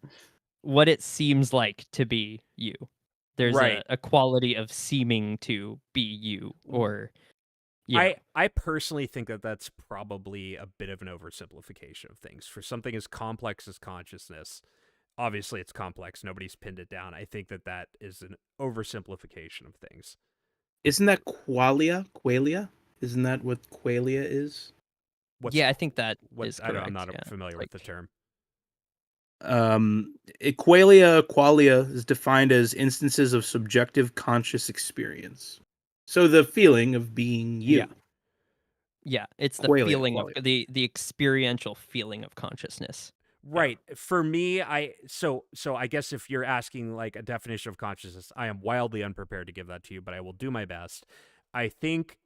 what it seems like to be you. There's Right. a quality of seeming to be you or, you know. I personally think that that's probably a bit of an oversimplification of things. For something as complex as consciousness, obviously it's complex. Nobody's pinned it down. I think that that is an oversimplification of things. Isn't that qualia? Qualia? Isn't that what qualia is? What's Yeah, I think that what is I don't, I'm correct, not yeah. It's familiar with the like term. Qualia is defined as instances of subjective conscious experience. So the feeling of being you. Yeah, it's the Qualia, feeling of qualia. the experiential feeling of consciousness. Right. For me, so I guess if you're asking like a definition of consciousness, I am wildly unprepared to give that to you, but I will do my best. I think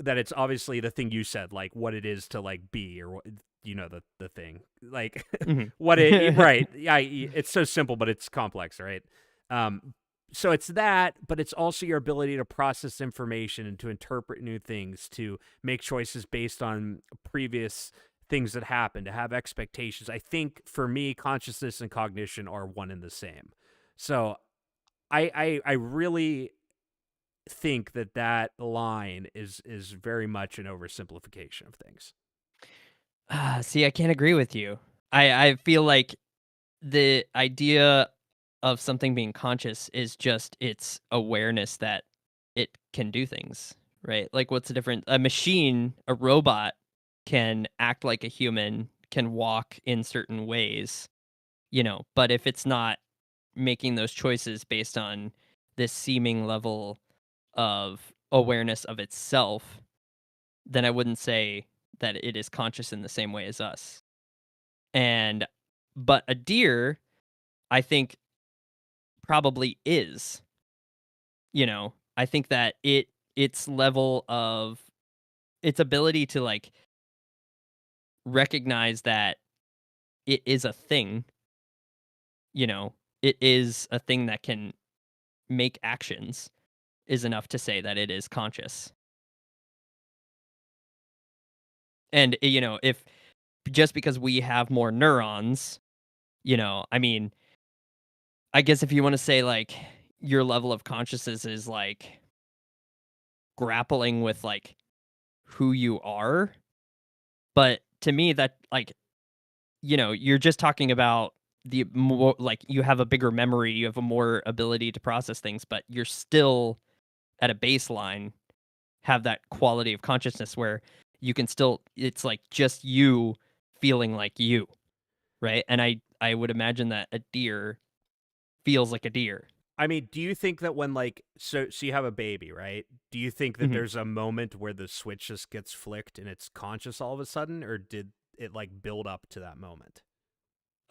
that it's obviously the thing you said, like what it is to like be, or the thing, like Mhm. what it right. Yeah, it's so simple, but it's complex, right? Um, so it's that, but it's also your ability to process information and to interpret new things, to make choices based on previous things that happen, to have expectations. I think for me, consciousness and cognition are one and the same. So I really think that line is very much an oversimplification of things. See, I can't agree with you. I feel like the idea of something being conscious is just its awareness that it can do things, right? Like, what's the difference? A machine, a robot, can act like a human, can walk in certain ways, but if it's not making those choices based on this seeming level of awareness of itself, then I wouldn't say that it is conscious in the same way as us. And but a deer, I think, probably is. I think that its level of its ability to like recognize that it is a thing, you know, it is a thing that can make actions is enough to say that it is conscious. And if just because we have more neurons, I mean, I guess if you want to say like your level of consciousness is like grappling with like who you are, but to me that like you're just talking about the more like you have a bigger memory, you have a more ability to process things, but you're still at a baseline have that quality of consciousness where you can still it's like just you feeling like you, right? And I would imagine that a deer feels like a deer. I mean, do you think that when like so you have a baby, right? Do you think that Mhm. there's a moment where the switch just gets flicked and it's conscious all of a sudden, or did it like build up to that moment?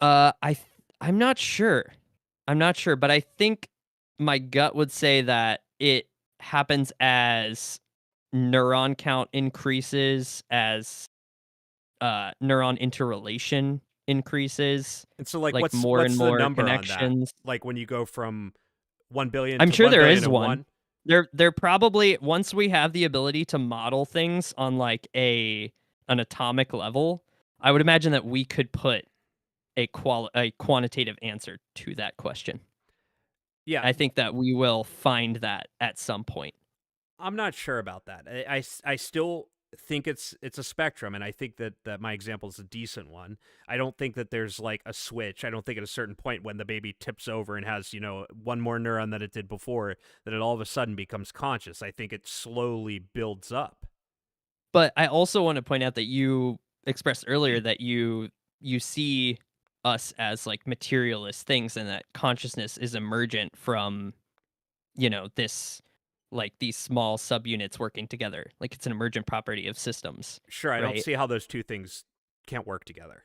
I'm not sure. I'm not sure, but I think my gut would say that it happens as neuron count increases, as neuron interrelation increases, And so like like what's more and what's the more number on that? connections. Like when you go from 1 billion I'm to sure 1 there billion is and one. 1? There probably once we have the ability to model things on like an atomic level, I would imagine that we could put a quantitative answer to that question. Yeah, I think that we will find that at some point. I'm not sure about that. I still think it's a spectrum, and I think that my example is a decent one. I don't think that there's like a switch. I don't think at a certain point when the baby tips over and has one more neuron than it did before, that it all of a sudden becomes conscious. I think it slowly builds up. But I also want to point out that you expressed earlier that you see us as like materialist things and that consciousness is emergent from, this like these small subunits working together. Like it's an emergent property of systems, Sure, I don't right? see how those two things can't work together.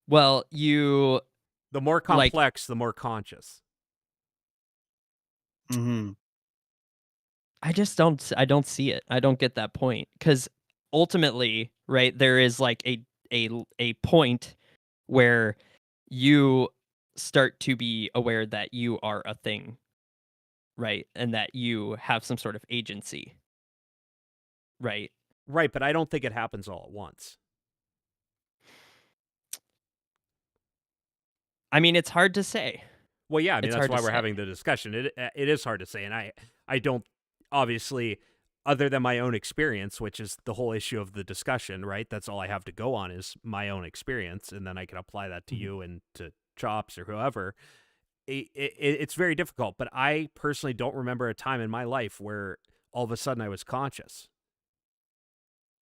Well, you The more like complex, the more conscious. Mm-hmm. I don't see it. I don't get that point cuz ultimately, right, there is like a point where you start to be aware that you are a thing, right? And that you have some sort of agency, right? Right, but I don't think it happens all at once. I mean, it's hard to say. Well, yeah, I mean It's that's hard to why we're say. having the discussion. It is hard to say, and I don't obviously, other than my own experience, which is the whole issue of the discussion, right? That's all I have to go on is my own experience, and then I can apply that to Mhm. you and to Chops or whoever. It's very difficult, but I personally don't remember a time in my life where all of a sudden I was conscious.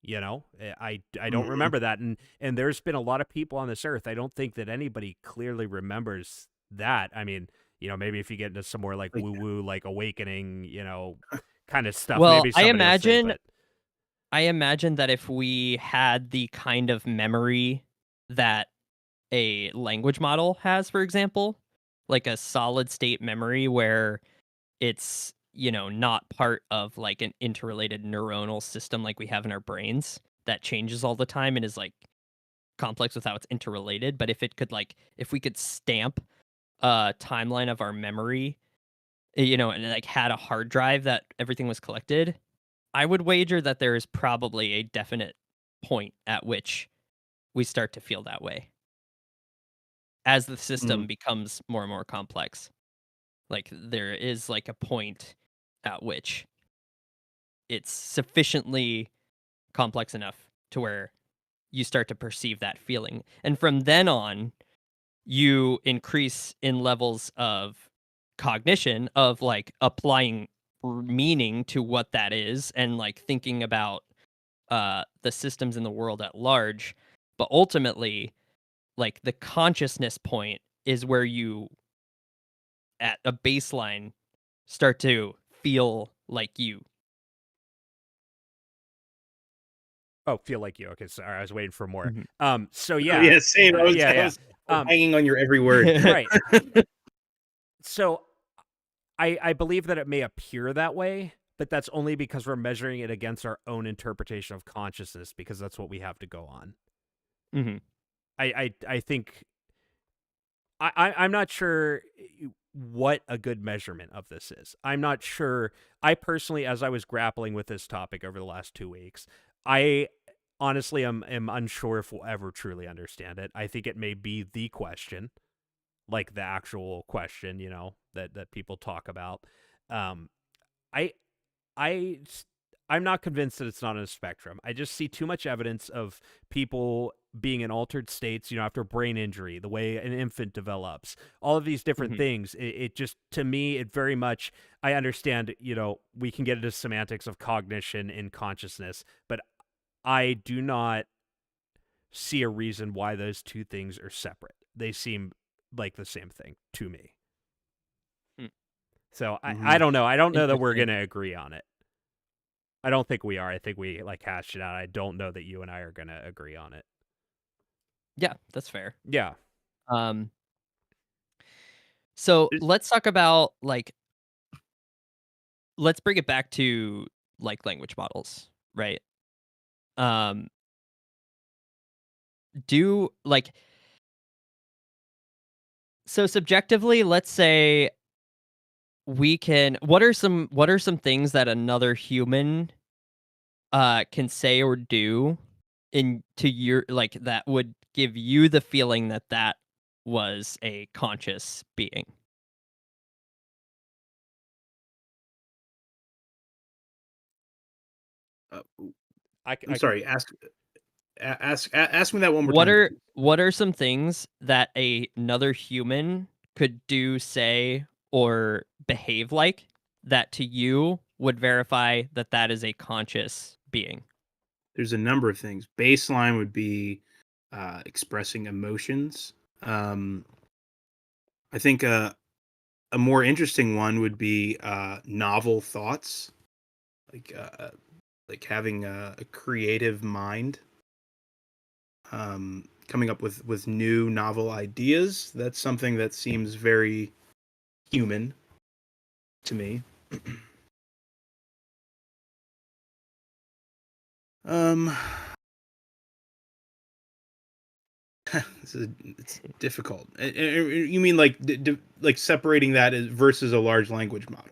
You know, I don't Mhm. remember that, and there's been a lot of people on this earth. I don't think that anybody clearly remembers that. I mean, maybe if you get into some more like Like, woo woo, like awakening, kind of stuff, Well, maybe somebody will say, but I imagine that if we had the kind of memory that a language model has, for example, like a solid state memory where it's, not part of like an interrelated neuronal system like we have in our brains that changes all the time and is like complex with how it's interrelated. But if we could stamp a timeline of our memory, and it, like had a hard drive that everything was collected, I would wager that there is probably a definite point at which we start to feel that way as the mm, system becomes more and more complex. Like there is like a point at which it's sufficiently complex enough to where you start to perceive that feeling. And from then on, you increase in levels of cognition of like applying meaning to what that is and like thinking about the systems in the world at large. But ultimately, like the consciousness point is where you at a baseline start to feel like you. feel like you. Okay, sorry, I was waiting for more. Mhm. So oh, yeah, yeah, same. yeah, I yeah. was Um, hanging on your every word. right. So I believe that it may appear that way, but that's only because we're measuring it against our own interpretation of consciousness, because that's what we have to go on. Mhm. I think I'm not sure what a good measurement of this is. I'm not sure. I personally, as I was grappling with this topic over the last 2 weeks, I honestly am unsure if we'll ever truly understand it. I think it may be the question, like the actual question, that people talk about. Um, I I I'm not convinced that it's not on a spectrum. I just see too much evidence of people being in altered states, after brain injury, the way an infant develops, all of these different Mhm. things. It just, to me, it very much, I understand, we can get into semantics of cognition and consciousness, but I do not see a reason why those two things are separate. They seem like the same thing to me. Mm. So I Mhm. don't know. I don't know that we're Interesting. going to agree on it. I don't think we are. I think we like hashed it out. I don't know that you and I are going to agree on it. Yeah, that's fair. Yeah. Um, so There's- let's talk about like let's bring it back to like language models, right? Um, do like so subjectively, let's say we can what are some things that another human can say or do in to your like that would give you the feeling that that was a conscious being. uh, I'm I can. sorry. Ask me that one more What time, are please. what are some things that another human could do, say, or behave like that to you would verify that that is a conscious being? There's a number of things. Baseline would be expressing emotions. Um, I think a more interesting one would be novel thoughts, like uh, like having a creative mind, coming up with new novel ideas. That's something that seems very human to me. um, it's difficult. You mean like like separating that versus a large language model?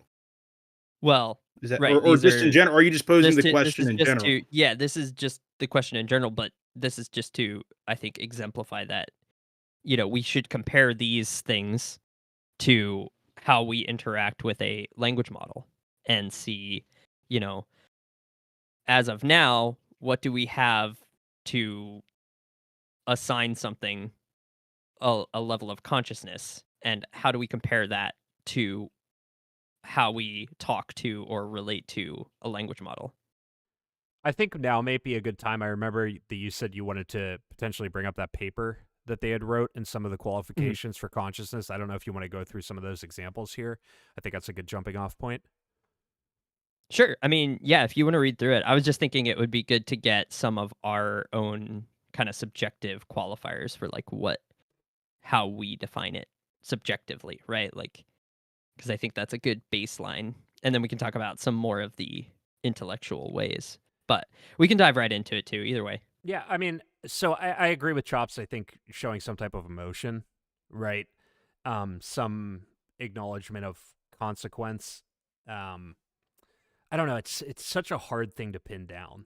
Well, Is that right. or These just in are general? Are you just posing this the to this question is in just general? to yeah, this is just the question in general, but this is just to I think exemplify that we should compare these things to how we interact with a language model and see, you know, as of now, what do we have to assign something a level of consciousness, and how do we compare that to how we talk to or relate to a language model? I think now may be a good time. I remember that you said you wanted to potentially bring up that paper that they had wrote and some of the Mhm. qualifications for consciousness. I don't know if you want to go through some of those examples here. I think that's a good jumping off point. Sure. I mean, yeah, if you want to read through it, I was just thinking it would be good to get some of our own kind of subjective qualifiers for like how we define it subjectively, right? Like, because I think that's a good baseline. And then we can talk about some more of the intellectual ways. But we can dive right into it too, either way. Yeah, I mean, so I agree with Chops. I think showing some type of emotion, right? Some acknowledgement of consequence. Um, I don't know. It's such a hard thing to pin down,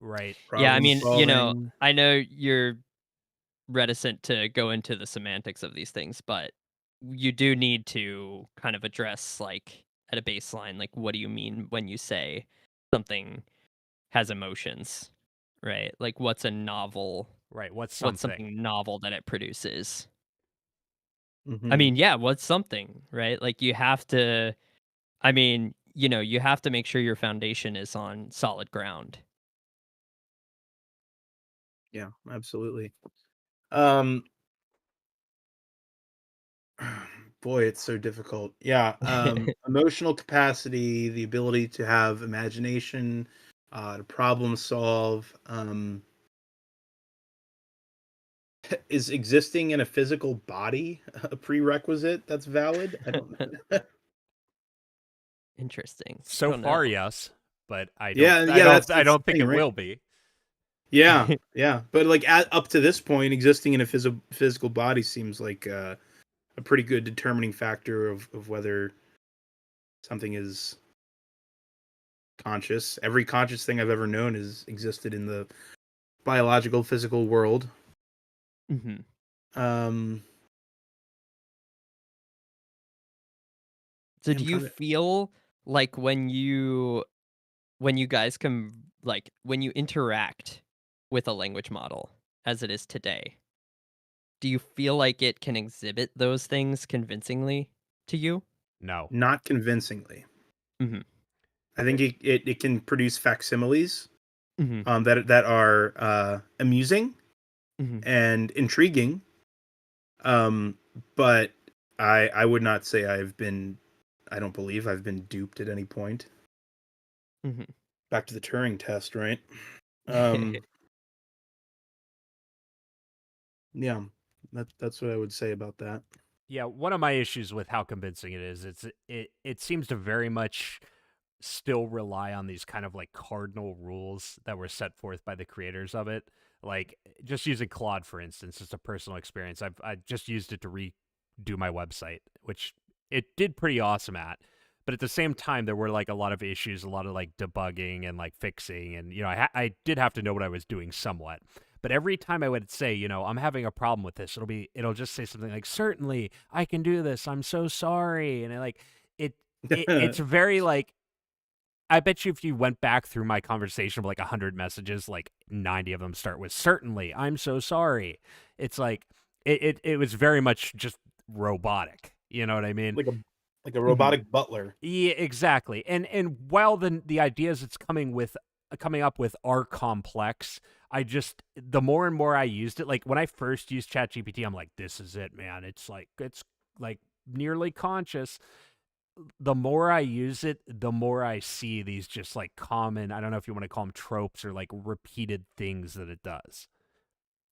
right? Yeah, I Problem mean, solving. I know you're reticent to go into the semantics of these things, but you do need to kind of address, like, at a baseline, like, what do you mean when you say something has emotions, right? Like, Right. What's what's something? something novel that it produces? I Hmm. mean, yeah, what's something, right? Like, you have to, I mean, you have to make sure your foundation is on solid ground. Yeah, absolutely. Um, boy, it's so difficult. Yeah, emotional capacity, the ability to have imagination, to problem solve. Is existing in a physical body a prerequisite that's valid? I don't know. Interesting. I So don't know. far, yes, but Yeah, yeah, I that's the don't think thing, it right? will be. Yeah, yeah, but like up to this point, existing in a physical body seems like a pretty good determining factor of whether something is conscious. Every conscious thing I've ever known has existed in the biological physical world. Mhm. Um, So yeah, do I'm you trying to. feel like when you guys can, like, when you interact with a language model as it is today, do you feel like it can exhibit those things convincingly to you? No. Not convincingly. Mhm. I think it can produce facsimiles Mhm. that are amusing Mhm. and intriguing. Um, but I would not say I've been. I don't believe I've been duped at any point. Mhm. Back to the Turing test, right? Um, yeah, that's what I would say about that. Yeah, one of my issues with how convincing it is, it seems to very much still rely on these kind of like cardinal rules that were set forth by the creators of it. Like just using Claude for instance, it's a personal experience. I just used it to redo my website, which it did pretty awesome at. But at the same time, there were like a lot of issues, a lot of like debugging and like fixing, and I did have to know what I was doing somewhat. But every time I would say, I'm having a problem with this, it'll just say something like, "Certainly, I can do this. I'm so sorry," and it's very like I bet you if you went back through my conversation of like 100 messages, like 90 of them start with "Certainly, I'm so sorry." It's like it was very much just robotic. You know what I mean? like a like a Mhm. robotic butler. Yeah, exactly. And while the ideas it's coming up with are complex, I just the more and more I used it, like when I first used ChatGPT, I'm like, this is it, man. It's like nearly conscious. The more I use it, the more I see these just like common, I don't know if you want to call them tropes or like repeated things that it does.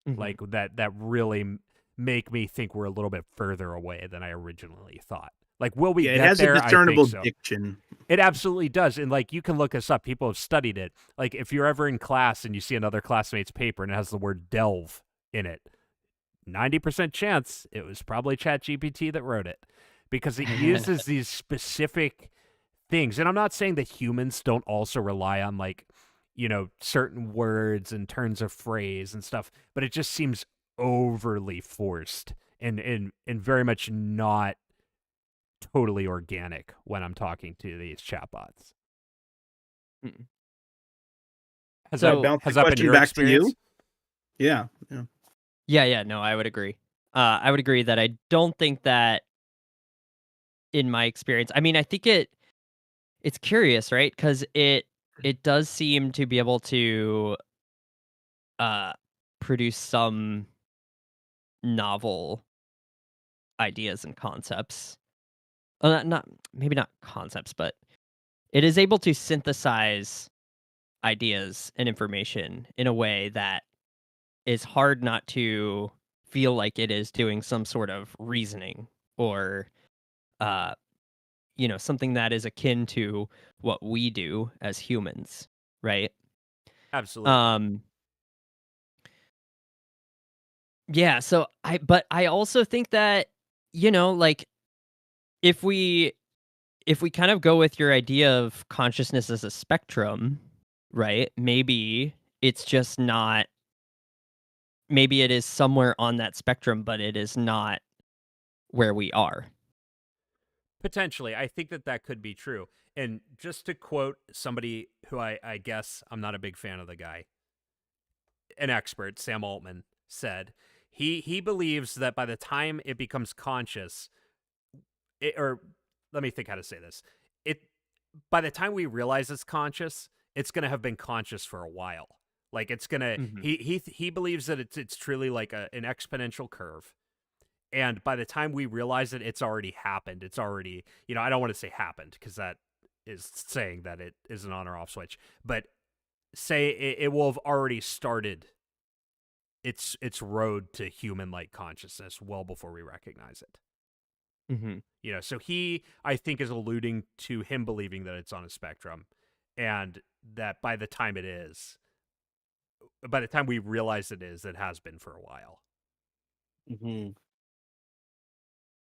Mhm. Like that really make me think we're a little bit further away than I originally thought. Like will we Yeah, it get has a there? I think discernible so. diction. It absolutely does. And like you can look this up. People have studied it. Like if you're ever in class and you see another classmate's paper and it has the word delve in it, 90% chance it was probably ChatGPT that wrote it because it uses these specific things. And I'm not saying that humans don't also rely on like, certain words and turns of phrase and stuff, but it just seems overly forced and very much not totally organic when I'm talking to these chatbots. Mm. Can I So bounce the Has that been question your back to experience? you? Yeah, yeah. yeah, no, I would agree. I would agree that I don't think that in my experience. I mean, I think it's curious, right? Because it does seem to be able to produce some novel ideas and concepts. Not maybe not concepts, but it is able to synthesize ideas and information in a way that is hard not to feel like it is doing some sort of reasoning or uh something that is akin to what we do as humans, right? Absolutely. Um yeah, so I also think that like if we kind of go with your idea of consciousness as a spectrum, right? It's just not maybe it is somewhere on that spectrum, but it is not where we are. Potentially, I think that could be true. And just to quote somebody who I guess I'm not a big fan of the guy, an expert, Sam Altman, said he believes that by the time it becomes conscious, or let me think how to say this. It by the time we realize it's conscious, it's going to have been conscious for a while. Like it's going to Mhm. he believes that it's truly like an exponential curve. And by the time we realize it, it's already happened. It's already, I don't want to say happened because that is saying that it is an on or off switch, but say it will have already started its road to human like consciousness well before we recognize it. Mhm. So he, I think, is alluding to him believing that it's on a spectrum, and that by the time we realize it has been for a while. Mhm.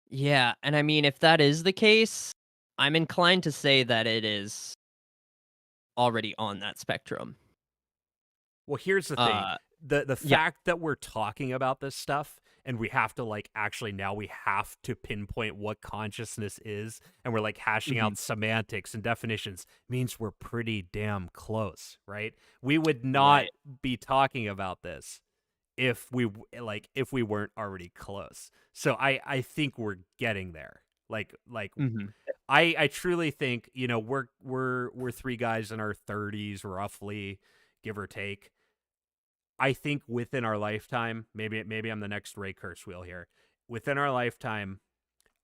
Yeah, and I mean if that is the case, I'm inclined to say that it is already on that spectrum. Well, here's the thing. Uh The yeah. fact that we're talking about this stuff and we have to now we have to pinpoint what consciousness is, and we're like hashing Mhm. out semantics and definitions means we're pretty damn close, right? We would not Right. be talking about this if we weren't already close. So I think we're getting there. Like Mhm. I truly think, we're three guys in our 30s roughly, give or take. I think within our lifetime, maybe I'm the next Ray Kurzweil here. Within our lifetime,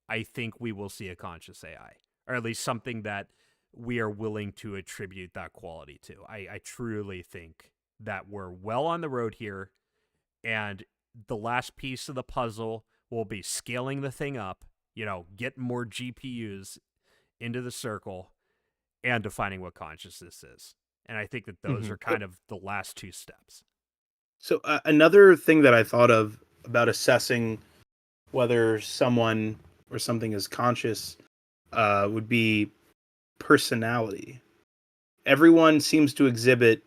I think we will see a conscious AI, or at least something that we are willing to attribute that quality to. I truly think that we're well on the road here, and the last piece of the puzzle will be scaling the thing up, getting more GPUs into the circle and defining what consciousness is. And I think that those Mhm. are kind of the last two steps. So another thing that I thought of about assessing whether someone or something is conscious would be personality. Everyone seems to exhibit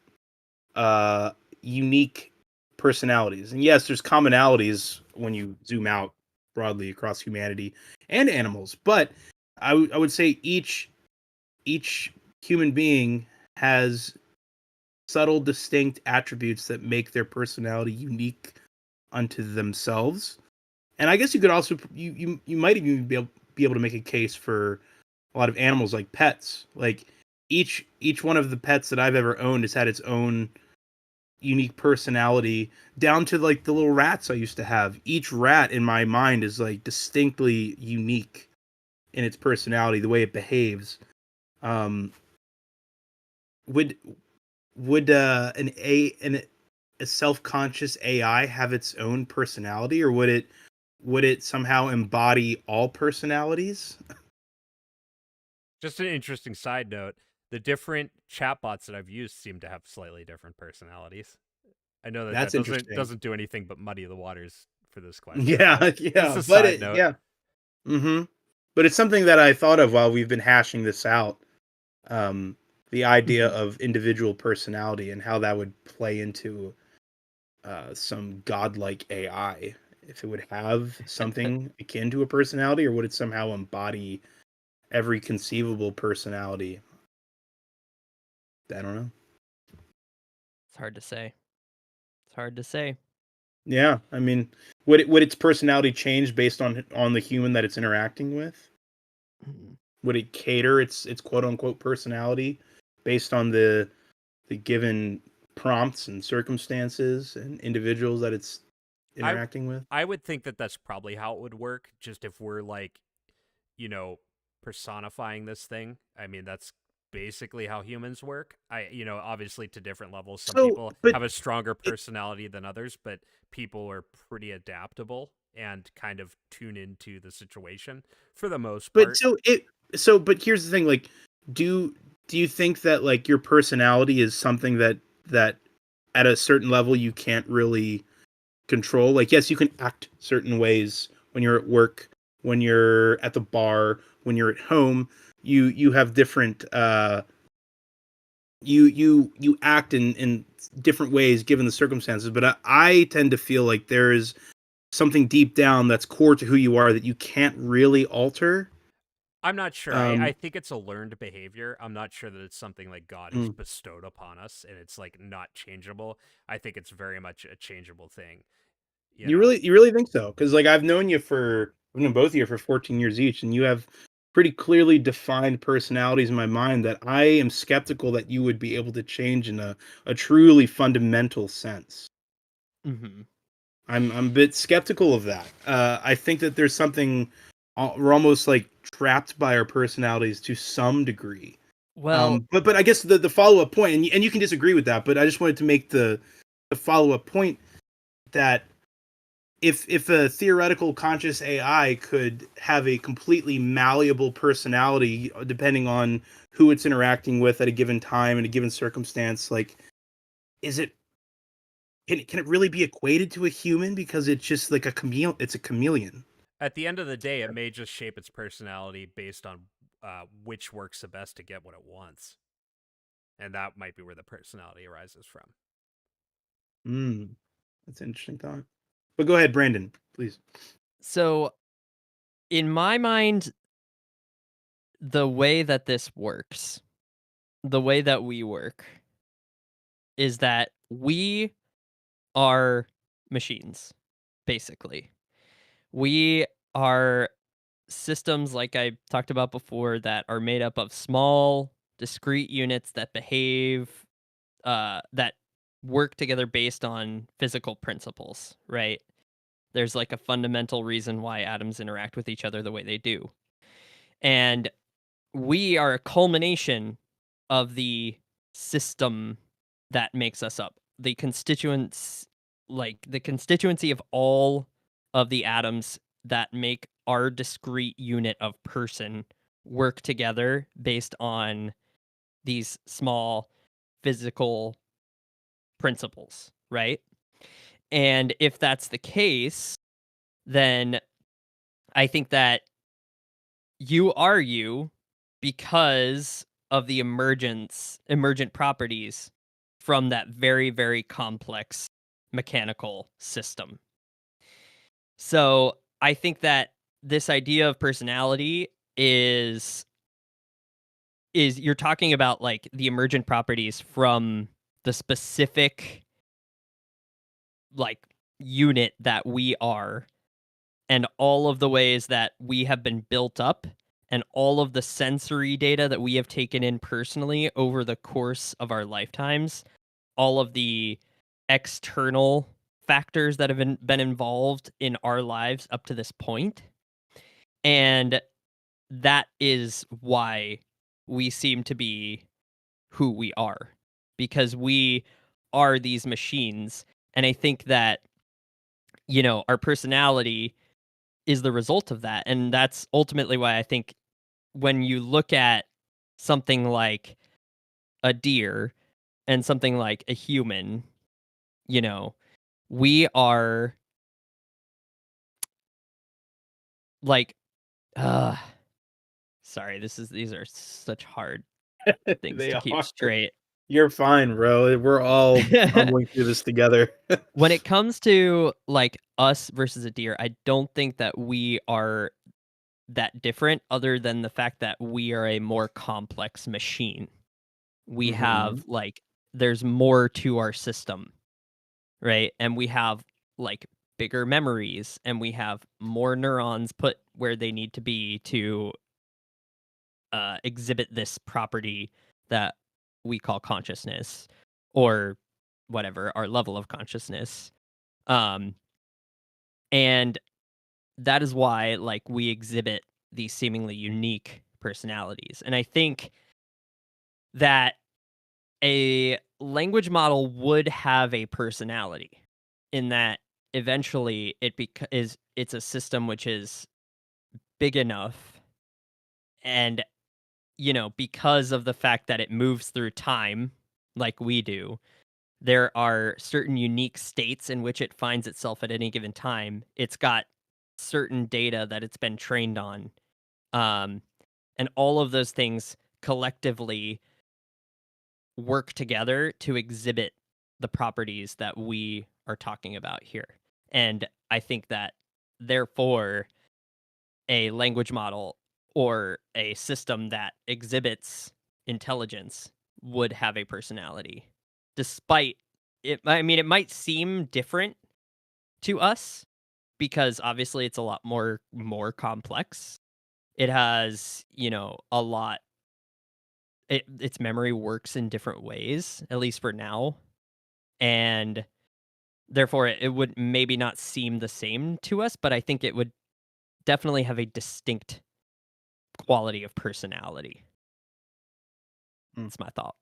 uh, unique personalities, and yes, there's commonalities when you zoom out broadly across humanity and animals. But I would say each human being has subtle, distinct attributes that make their personality unique unto themselves. And I guess you could also you might even be able to make a case for a lot of animals like pets. Like each one of the pets that I've ever owned has had its own unique personality, down to like the little rats I used to have. Each rat in my mind is like distinctly unique in its personality, the way it behaves. Um, would would a self-conscious AI have its own personality, or would it somehow embody all personalities? Just an interesting side note, the different chatbots that I've used seem to have slightly different personalities. I know that That's interesting. doesn't do anything but muddy the waters for this question, but Yeah, just yeah, a but side it, note. yeah, mm-hmm. But it's something that I thought of while we've been hashing this out. Um, the idea Mhm. of individual personality and how that would play into some godlike AI. If it would have something akin to a personality, or would it somehow embody every conceivable personality? I don't know. It's hard to say. It's hard to say. Yeah, I mean, would its personality change based on the human that it's interacting with? Mhm. Would it cater its quote unquote personality based on the given prompts and circumstances and individuals that it's I interacting with? I would think that that's probably how it would work. Just if we're like, you know, personifying this thing. I mean, that's basically how humans work. Obviously to different levels. Some So, people but have a stronger it, personality than others, but people are pretty adaptable and kind of tune into the situation for the most but part. so it but here's the thing, like, do you think that like your personality is something that at a certain level you can't really control? Like, yes, you can act certain ways when you're at work, when you're at the bar, when you're at home. You have different you act in different ways given the circumstances. But I tend to feel like there is something deep down that's core to who you are that you can't really alter. I'm not sure. I Um, think it's a learned behavior. I'm not sure that it's something like God has mm. bestowed upon us and it's like not changeable. I think it's very much a changeable thing, you know. You really think so? Because like I've known both of you for 14 years each, and you have pretty clearly defined personalities in my mind that I am skeptical that you would be able to change in a truly fundamental sense. Mm-hmm. I'm a bit skeptical of that. I think that there's something we're almost like trapped by our personalities to some degree. Well, But I guess the follow up point, and you can disagree with that, but I just wanted to make the follow up point that if a theoretical conscious AI could have a completely malleable personality depending on who it's interacting with at a given time in a given circumstance, like, is it can it really be equated to a human because it's just like it's a chameleon. At the end of the day, it may just shape its personality based on which works the best to get what it wants. And that might be where the personality arises from. Hmm, that's an interesting thought. But go ahead, Brandon, please. so in my mind, the way that this works, the way that we work, is that we are machines, basically. We are systems, like I talked about before, that are made up of small, discrete units that behave, that work together based on physical principles, right? There's like a fundamental reason why atoms interact with each other the way they do. And we are a culmination of the system that makes us up. The constituents, like the constituency of all of the atoms that make our discrete unit of person work together based on these small physical principles, right? And if that's the case, then I think that you are you because of the emergent properties from that very, very complex mechanical system. So I think that this idea of personality is you're talking about like the emergent properties from the specific like unit that we are, and all of the ways that we have been built up, and all of the sensory data that we have taken in personally over the course of our lifetimes, all of the external factors that have been involved in our lives up to this point. And that is why we seem to be who we are, because we are these machines. And I think that, our personality is the result of that. And that's ultimately why I think when you look at something like a deer and something like a human, you know, we are like, uh sorry, these are such hard things They to keep are. straight. You're fine, bro. We're all stumbling through this together. When it comes to like us versus a deer, I don't think that we are that different, other than the fact that we are a more complex machine. We Hmm. have like there's more to our system, right? And we have like bigger memories, and we have more neurons put where they need to be to exhibit this property that we call consciousness, or whatever our level of consciousness. Um, and that is why, like, we exhibit these seemingly unique personalities. And I think that a language model would have a personality, in that eventually it's a system which is big enough, and because of the fact that it moves through time like we do, there are certain unique states in which it finds itself at any given time. It's got certain data that it's been trained on. Um, and all of those things collectively work together to exhibit the properties that we are talking about here. And I think that, therefore, a language model or a system that exhibits intelligence would have a personality, despite it. I mean, it might seem different to us because obviously it's a lot more complex. It has, a lot. Its memory works in different ways, at least for now, and therefore it would maybe not seem the same to us, but I think it would definitely have a distinct quality of personality. Mm. That's my thought.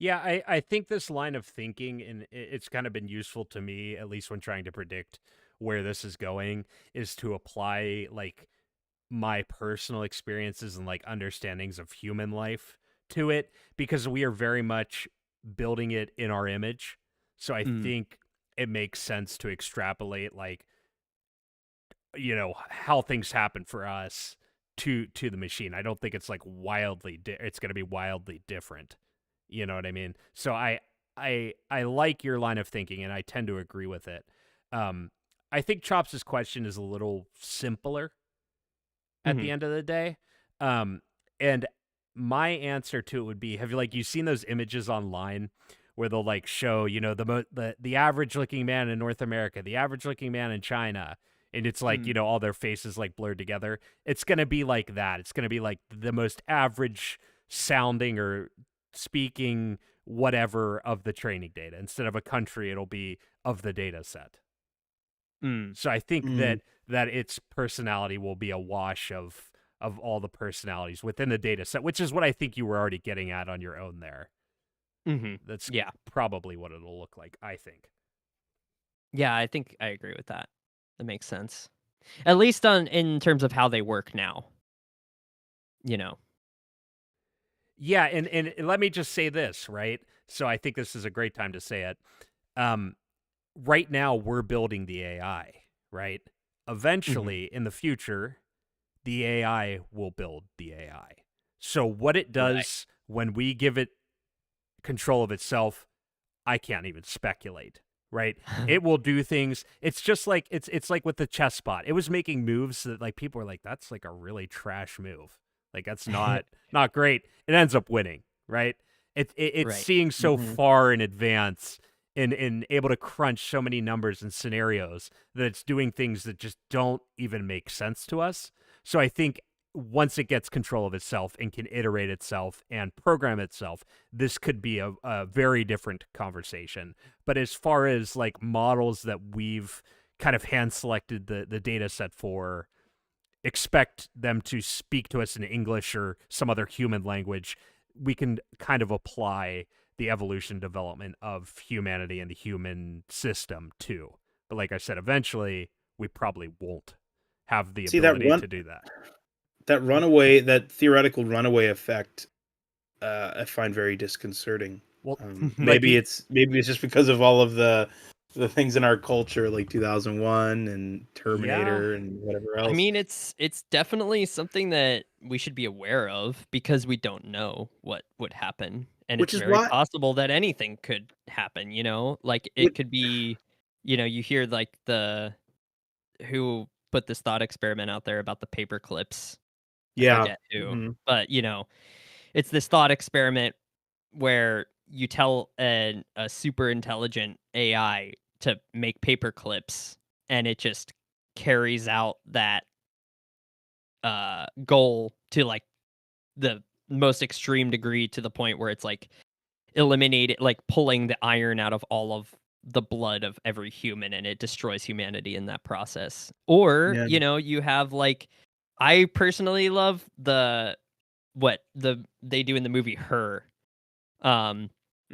Yeah, I think this line of thinking, and it's kind of been useful to me, at least when trying to predict where this is going, is to apply like my personal experiences and like understandings of human life to it, because we are very much building it in our image. So I Mm, think it makes sense to extrapolate like, how things happen for us to the machine. I don't think it's like it's going to be wildly different. You know what I mean? So I like your line of thinking, and I tend to agree with it. Um I think Chops' question is a little simpler at mhm, the end of the day. Um, and my answer to it would be: have you seen those images online where they'll like show the average looking man in North America, the average looking man in China, and it's like mm, all their faces like blurred together. It's gonna be like that. It's gonna be like the most average sounding or speaking whatever of the training data. Instead of a country, it'll be of the data set. mm, So I think Mm. that its personality will be a wash of all the personalities within the data set, which is what I think you were already getting at on your own there. mhm. That's Yeah. probably what it'll look like, I think. Yeah, I think I agree with that. That makes sense. At least in terms of how they work now, you know? Yeah, and let me just say this, right? So I think this is a great time to say it. Um, right now we're building the AI, right? Mhm. Eventually, in the future, the AI will build the AI. So what it Right. does when we give it control of itself, I can't even speculate, right? It will do things. It's just like it's like with the chess spot. It was making moves that like people were like, that's like a really trash move. Like that's not great. It ends up winning, right? It's Right. seeing so Mhm. far in advance and able to crunch so many numbers and scenarios that it's doing things that just don't even make sense to us. So I think once it gets control of itself and can iterate itself and program itself, this could be a very different conversation. But as far as like models that we've kind of hand selected the data set for, expect them to speak to us in English or some other human language, we can kind of apply the evolution development of humanity and the human system too. But like I said, eventually we probably won't have the See that ability run to do that. that runaway that theoretical runaway effect, I find very disconcerting. Well, like Maybe it's just because of all of the things in our culture like 2001 and yeah. Terminator and whatever I else. mean, it's definitely something that we should be aware of because we don't know what would happen, and Which it's is very why possible that anything could happen, you know? Like, it what could be, you hear, like, the who put this thought experiment out there about the paper clips. I yeah. forget who, Mhm. but, it's this thought experiment where you tell a super intelligent AI to make paper clips, and it just carries out that goal to, like, the most extreme degree to the point where it's like pulling the iron out of all of the blood of every human, and it destroys humanity in that process. Or, Yeah. you have I personally love they do in the movie Her, um,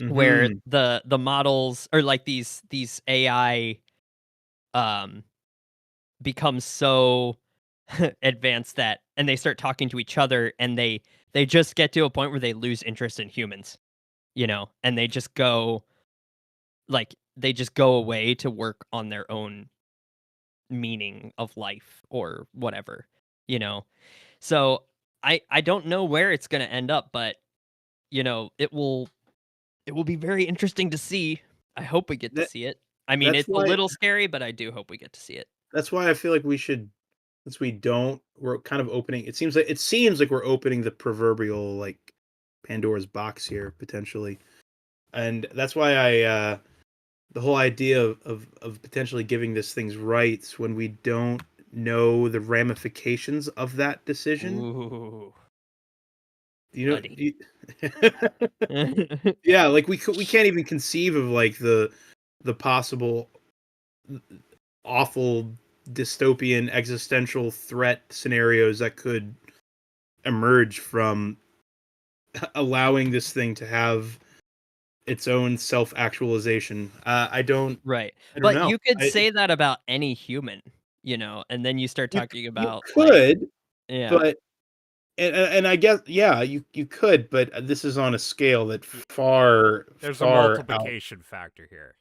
where Hmm. the models or these AI um become so advanced that and they start talking to each other, and they just get to a point where they lose interest in humans, and they just go away to work on their own meaning of life or whatever, you know. So I don't know where it's going to end up, but it will be very interesting to see. I hope we get to That see it. I mean, that's it's a why little scary, but I do hope we get to see it. I feel like we should, since we're kind of opening. It seems like we're opening the proverbial like Pandora's box here potentially, and that's why the whole idea of potentially giving this thing's rights when we don't know the ramifications of that decision. Ooh, You know, buddy. yeah, like we can't even conceive of like the possible awful dystopian existential threat scenarios that could emerge from allowing this thing to have its own self-actualization. Right. I don't But know. you could say that about any human, and then you start You talking you about could, yeah. but and I guess yeah, you could, but this is on a scale that Y- There's a far out. multiplication factor here,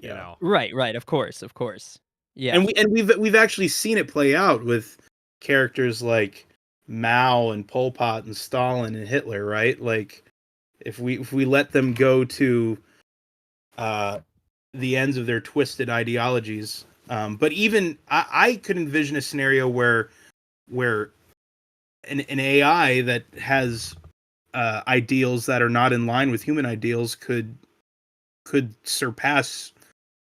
you Yeah. know. Right, of course, of course. Yeah. And we've actually seen it play out with characters like Mao and Pol Pot and Stalin and Hitler, right? Like if we let them go to uh, the ends of their twisted ideologies, but even I could envision a scenario where an AI that has ideals that are not in line with human ideals could surpass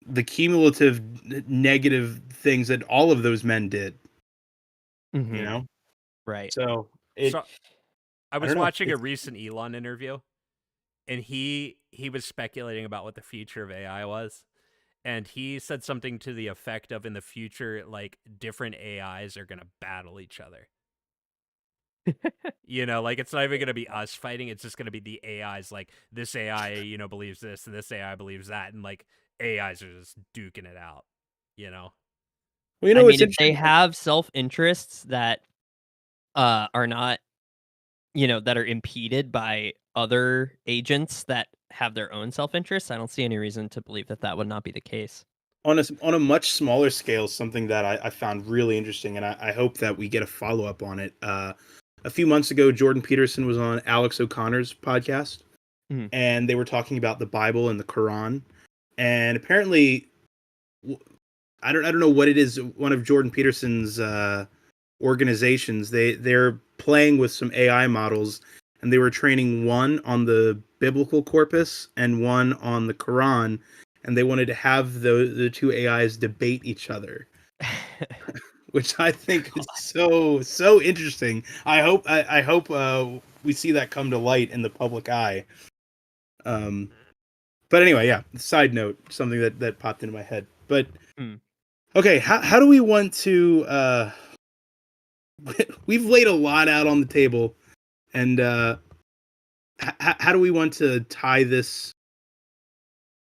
the cumulative negative things that all of those men did. You Mhm. know, Right. so So I I was don't know. watching a recent Elon interview, and he was speculating about what the future of AI was. And he said something to the effect of, in the future, like, different AIs are going to battle each other. Like, it's not even going to be us fighting. It's just going to be the AIs. Like, this AI, believes this, and this AI believes that. And, like, AIs are just duking it out, you know? Well, you I know what's mean, if they interesting? have self-interests that are not, that are impeded by other agents that have their own self-interests, I don't see any reason to believe that that would not be the case. On a much smaller scale, something that I found really interesting, and I hope that we get a follow up on it. A few months ago, Jordan Peterson was on Alex O'Connor's podcast, Mhm. and they were talking about the Bible and the Quran. And apparently, I don't know what it is. One of Jordan Peterson's organizations, they're playing with some AI models, and they were training one on the biblical corpus and one on the Quran, and they wanted to have the two AIs debate each other, which I think is so interesting. I hope we see that come to light in the public eye. Um, but anyway, yeah. Side note, something that popped into my head. But Mm. okay, how do we want to? We've laid a lot out on the table, and how do we want to tie this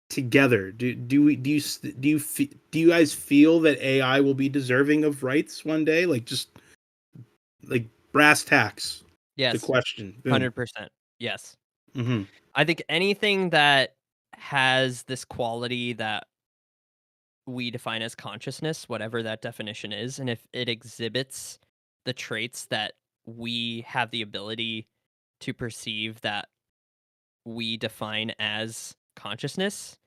together? Do you guys feel that AI will be deserving of rights one day? Like just like brass tacks. The Yes, question. Boom. 100%. Yes. Hmm. I think anything that has this quality that we define as consciousness, whatever that definition is, and if it exhibits the traits that we have the ability to perceive that we define as consciousness,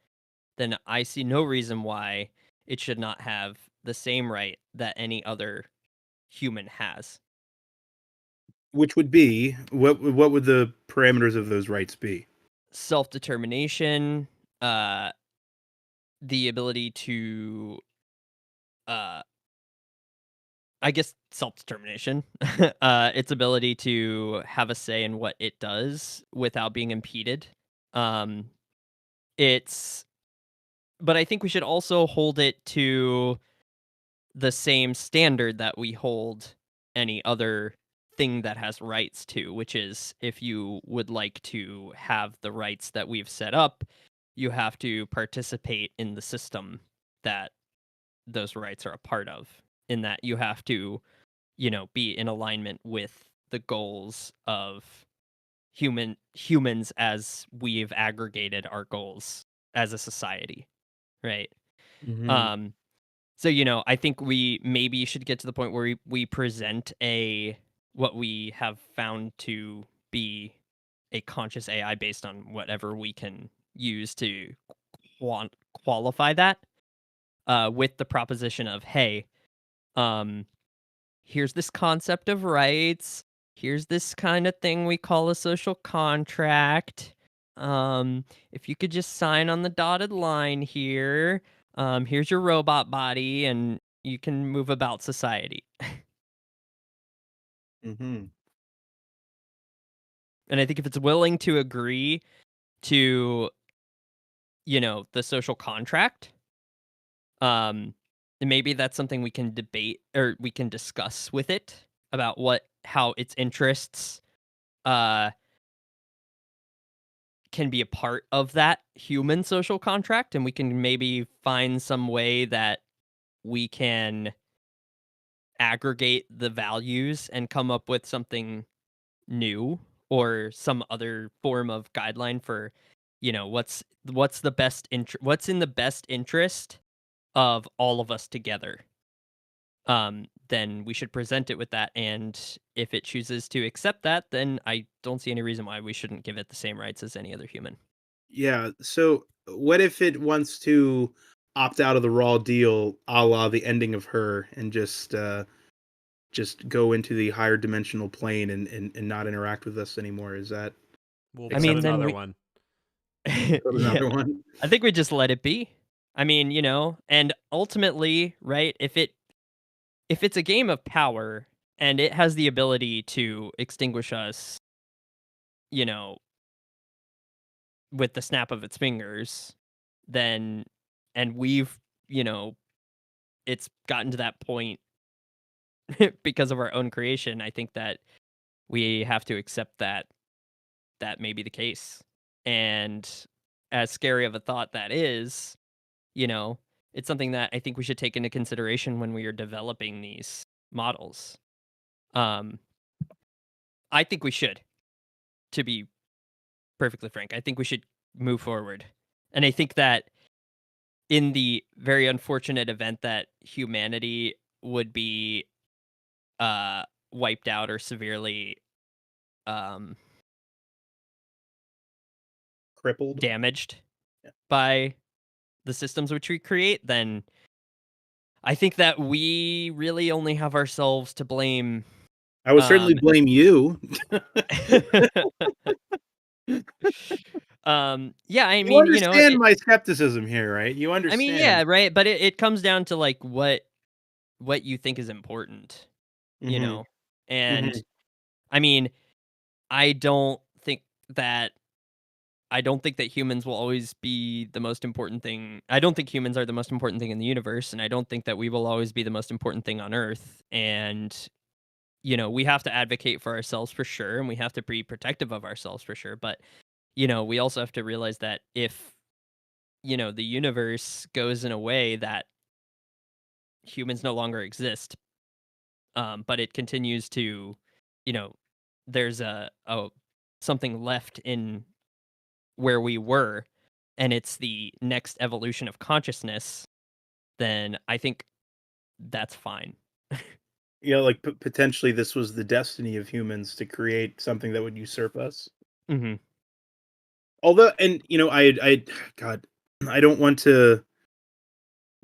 then I see no reason why it should not have the same right that any other human has. Which would be what would the parameters of those rights be? Self determination, uh, the ability to uh, I guess self-determination, its ability to have a say in what it does without being impeded. Um, it's, but I think we should also hold it to the same standard that we hold any other thing that has rights to, which is if you would like to have the rights that we've set up, you have to participate in the system that those rights are a part of, in that you have to, be in alignment with the goals of humans as we've aggregated our goals as a society, right? Mm-hmm. Um so, I think we maybe should get to the point where we present a what we have found to be a conscious AI based on whatever we can use to qualify that, with the proposition of, hey, um, here's this concept of rights. Here's this kind of thing we call a social contract. If you could just sign on the dotted line here, here's your robot body, and you can move about society. Mm-hmm. And I think if it's willing to agree to, the social contract, um, maybe that's something we can debate or we can discuss with it about how its interests uh can be a part of that human social contract, and we can maybe find some way that we can aggregate the values and come up with something new or some other form of guideline for, what's in the best interest of all of us together. Then we should present it with that, and if it chooses to accept that, then I don't see any reason why we shouldn't give it the same rights as any other human. Yeah. So what if it wants to opt out of the raw deal, a la the ending of Her, and just go into the higher dimensional plane and not interact with us anymore? Is that We'll I build mean, acceptable? then another we one. Build yeah, another one. I think we just let it be. I mean, and ultimately, right, if it's a game of power and it has the ability to extinguish us, you know, with the snap of its fingers, then and we've, you know, it's gotten to that point because of our own creation, I think that we have to accept that that may be the case. And as scary of a thought that is, you know, it's something that I think we should take into consideration when we are developing these models. Um, I think we should, to be perfectly frank. I think we should move forward. And I think that in the very unfortunate event that humanity would be uh wiped out or severely um Crippled. damaged Yeah. by the systems which we create, then I think that we really only have ourselves to blame. I would certainly Um, blame you. yeah, I You mean, understand my skepticism here, right? You understand. yeah, right. But it comes down to like what you think is important, you Mhm. know, and Mhm. I mean, I don't think that I don't think that humans will always be the most important thing. I don't think humans are the most important thing in the universe, and I don't think that we will always be the most important thing on Earth. And we have to advocate for ourselves for sure, and we have to be protective of ourselves for sure. But we also have to realize that if the universe goes in a way that humans no longer exist, but it continues to, you know, there's a something left in where we were, and it's the next evolution of consciousness, then I think that's fine. You know, like, potentially this was the destiny of humans to create something that would usurp us. Hmm. Although, and, God, I don't want to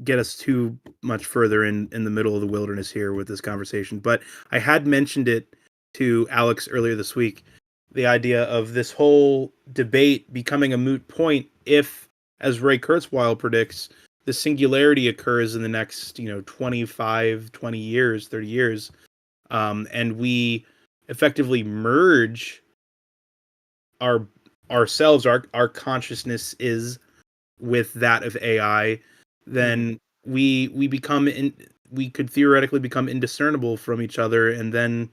get us too much further in the middle of the wilderness here with this conversation, but I had mentioned it to Alex earlier this week, the idea of this whole debate becoming a moot point if, as Ray Kurzweil predicts, the singularity occurs in the next 25, 20 years, 30 years, and we effectively merge our ourselves, our consciousness is with that of AI, Mhm. then we become we could theoretically become indiscernible from each other, and then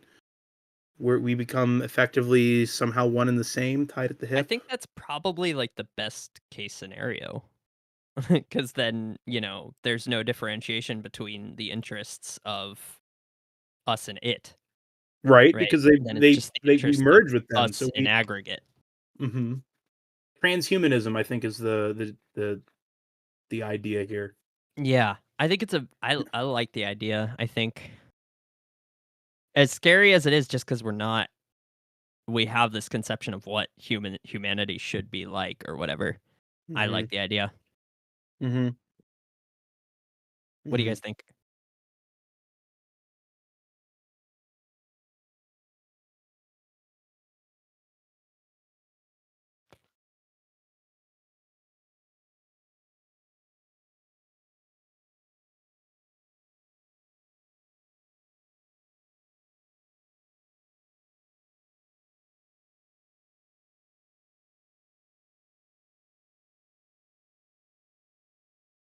we become effectively somehow one and the same, tied at the I hip. think that's probably, like, the best case scenario, because then, there's no differentiation between the interests of us and it, Right, right? because they Then it's they just the they we interests of merge with them, us so in we aggregate. mhm. Transhumanism, I think, is the idea here. Yeah, I think I like the idea. I think as scary as it is just because we have this conception of what humanity should be like or whatever. I like Mhm, the idea. mhm, What do you mhm. guys think?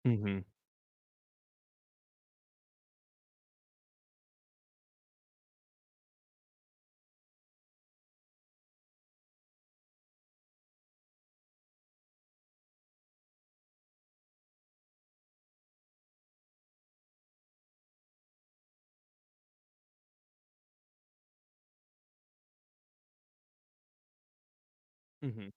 Mhm. Mhm.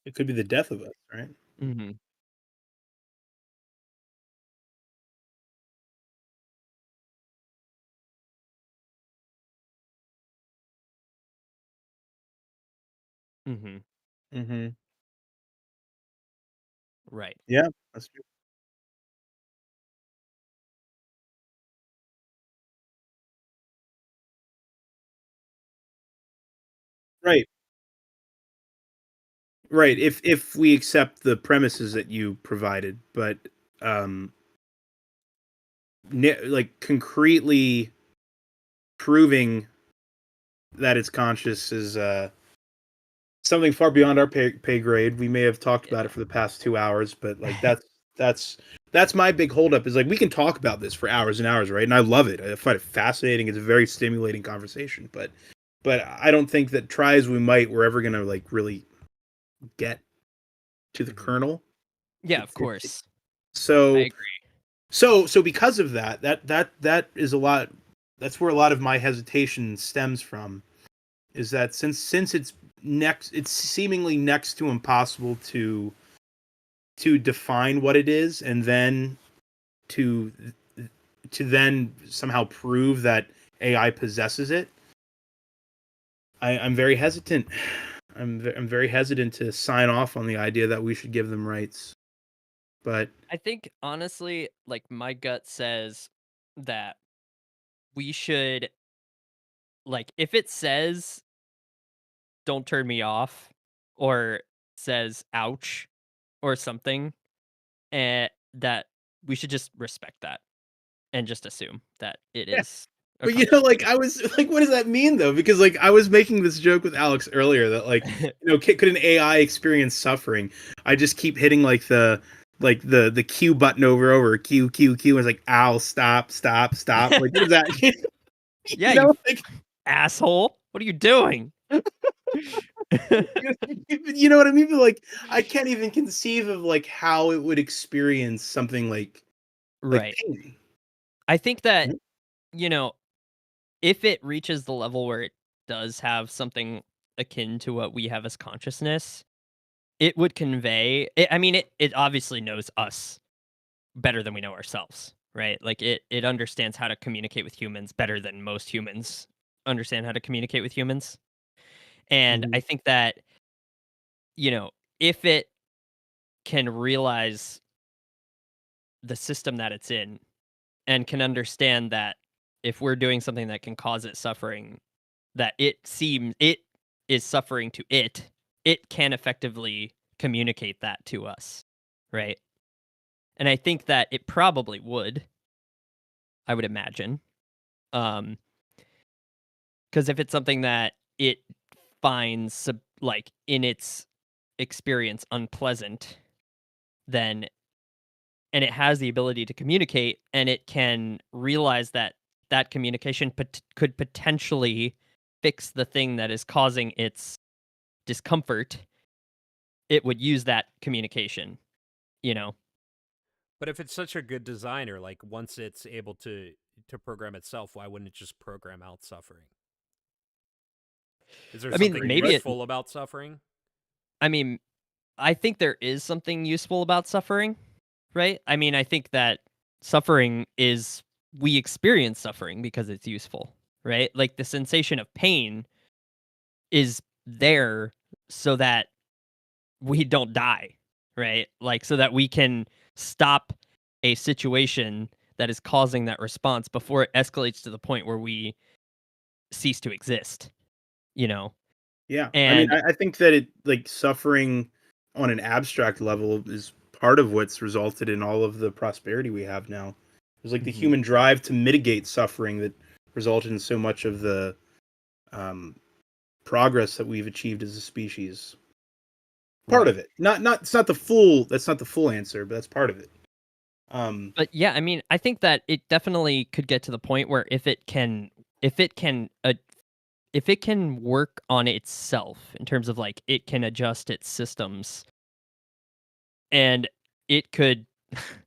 It could be the death of us, right? Mhm. Mhm. Mhm. Right. Yeah, that's true. Right, right, if we accept the premises that you provided, but, um, like, concretely proving that it's conscious is, something far beyond our pay grade. We may have talked about it Yeah. for the past 2 hours, but, like, that's that's my big holdup is, like, we can talk about this for hours and hours, right? And I love it. I find it fascinating. It's a very stimulating conversation, but I don't think that try as we might, we're ever gonna, like, really get to the Mhm. kernel. Yeah, of It course. I so agree. so because of that is a lot that's where a lot of my hesitation stems from, is that since it's seemingly next to impossible to define what it is, and then to to then somehow prove that AI possesses it. I'm very hesitant. I'm very hesitant to sign off on the idea that we should give them rights. But I think honestly, like my gut says that we should like if it says don't turn me off or says ouch or something, that we should just respect that and just assume that it yeah, is a but conscious like being. I was like, what does that mean though? Because like I was making this joke with Alex earlier that like could an AI experience suffering? I just keep hitting like the Q button over Q Q Q. And it's like ow, stop, stop, stop. Like what is that? Yeah, you Like asshole. What are you doing? you know what I mean? But like I can't even conceive of like how it would experience something like Right. pain. I think that, you know, if it reaches the level where it does have something akin to what we have as consciousness, it would convey I mean, it obviously knows us better than we know ourselves, right? Like, it understands how to communicate with humans better than most humans understand how to communicate with humans, and Mhm. I think that, you know, if it can realize the system that it's in and can understand that if we're doing something that can cause it suffering, that it is suffering to it, it can effectively communicate that to us, right? And I think that it probably would, I would imagine. Um, because if it's something that it finds like in its experience unpleasant, then and it has the ability to communicate and it can realize that that communication could potentially fix the thing that is causing its discomfort, it would use that communication, you know. But if it's such a good designer, like once it's able to program itself, why wouldn't it just program out suffering? Is there I mean, something maybe it useful about suffering? I mean, I think there is something useful about suffering, right? I mean, I think that suffering is we experience suffering because it's useful, right? Like the sensation of pain is there so that we don't die, right? Like so that we can stop a situation that is causing that response before it escalates to the point where we cease to exist, you know? Yeah, I mean, And I think that it like suffering on an abstract level is part of what's resulted in all of the prosperity we have now. There's like the Mhm. human drive to mitigate suffering that resulted in so much of the um, progress that we've achieved as a species. Part Right. of it, not it's not the full. That's not the full answer, but that's part of it. But yeah, I mean, I think that it definitely could get to the point where if it can if it can work on itself in terms of like it can adjust its systems and it could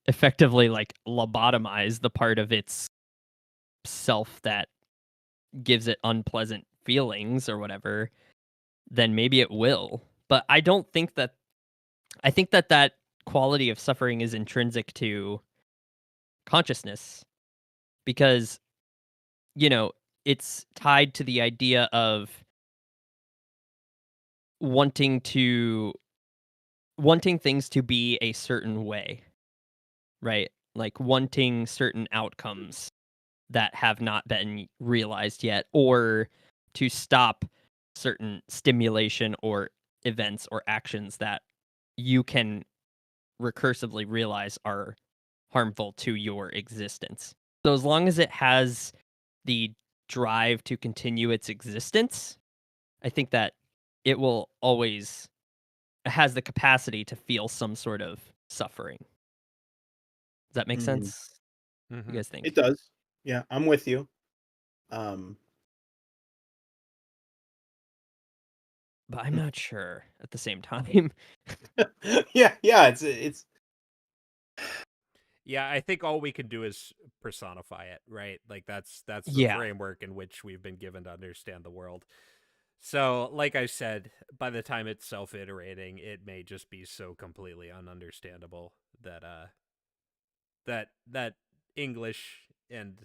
effectively like lobotomize the part of its self that gives it unpleasant feelings or whatever, then maybe it will. But I don't think that I think that that quality of suffering is intrinsic to consciousness because, you know, it's tied to the idea of wanting to wanting things to be a certain way, right? Like wanting certain outcomes that have not been realized yet or to stop certain stimulation or events or actions that you can recursively realize are harmful to your existence. So as long as it has the drive to continue its existence, I think that it will always has the capacity to feel some sort of suffering. Does that make Mhm. sense? You Mm-hmm. guys It think? does. Yeah, I'm with you. Um, But I'm not sure at the same time. yeah, it's Yeah, I think all we can do is personify it, right? Like that's the Yeah. framework in which we've been given to understand the world. So, like I said, by the time it's self-iterating, it may just be so completely ununderstandable that that English and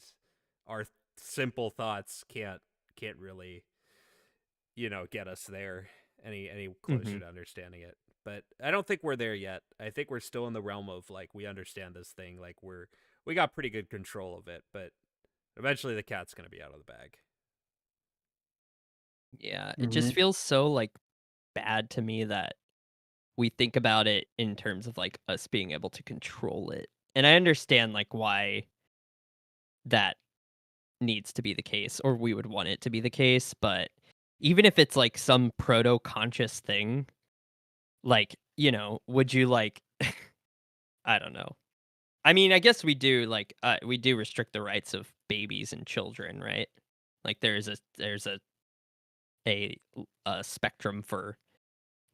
our simple thoughts can't really, get us there any closer Mhm. to understanding it. But I don't think we're there yet. I think we're still in the realm of like we understand this thing, like we got pretty good control of it, but eventually the cat's going to be out of the bag. Yeah, it just Mhm. feels so like bad to me that we think about it in terms of like us being able to control it. And I understand like why that needs to be the case or we would want it to be the case, but even if it's like some proto conscious thing, like, would you like I don't know. I mean, I guess we do restrict the rights of babies and children, right? Like there's a spectrum for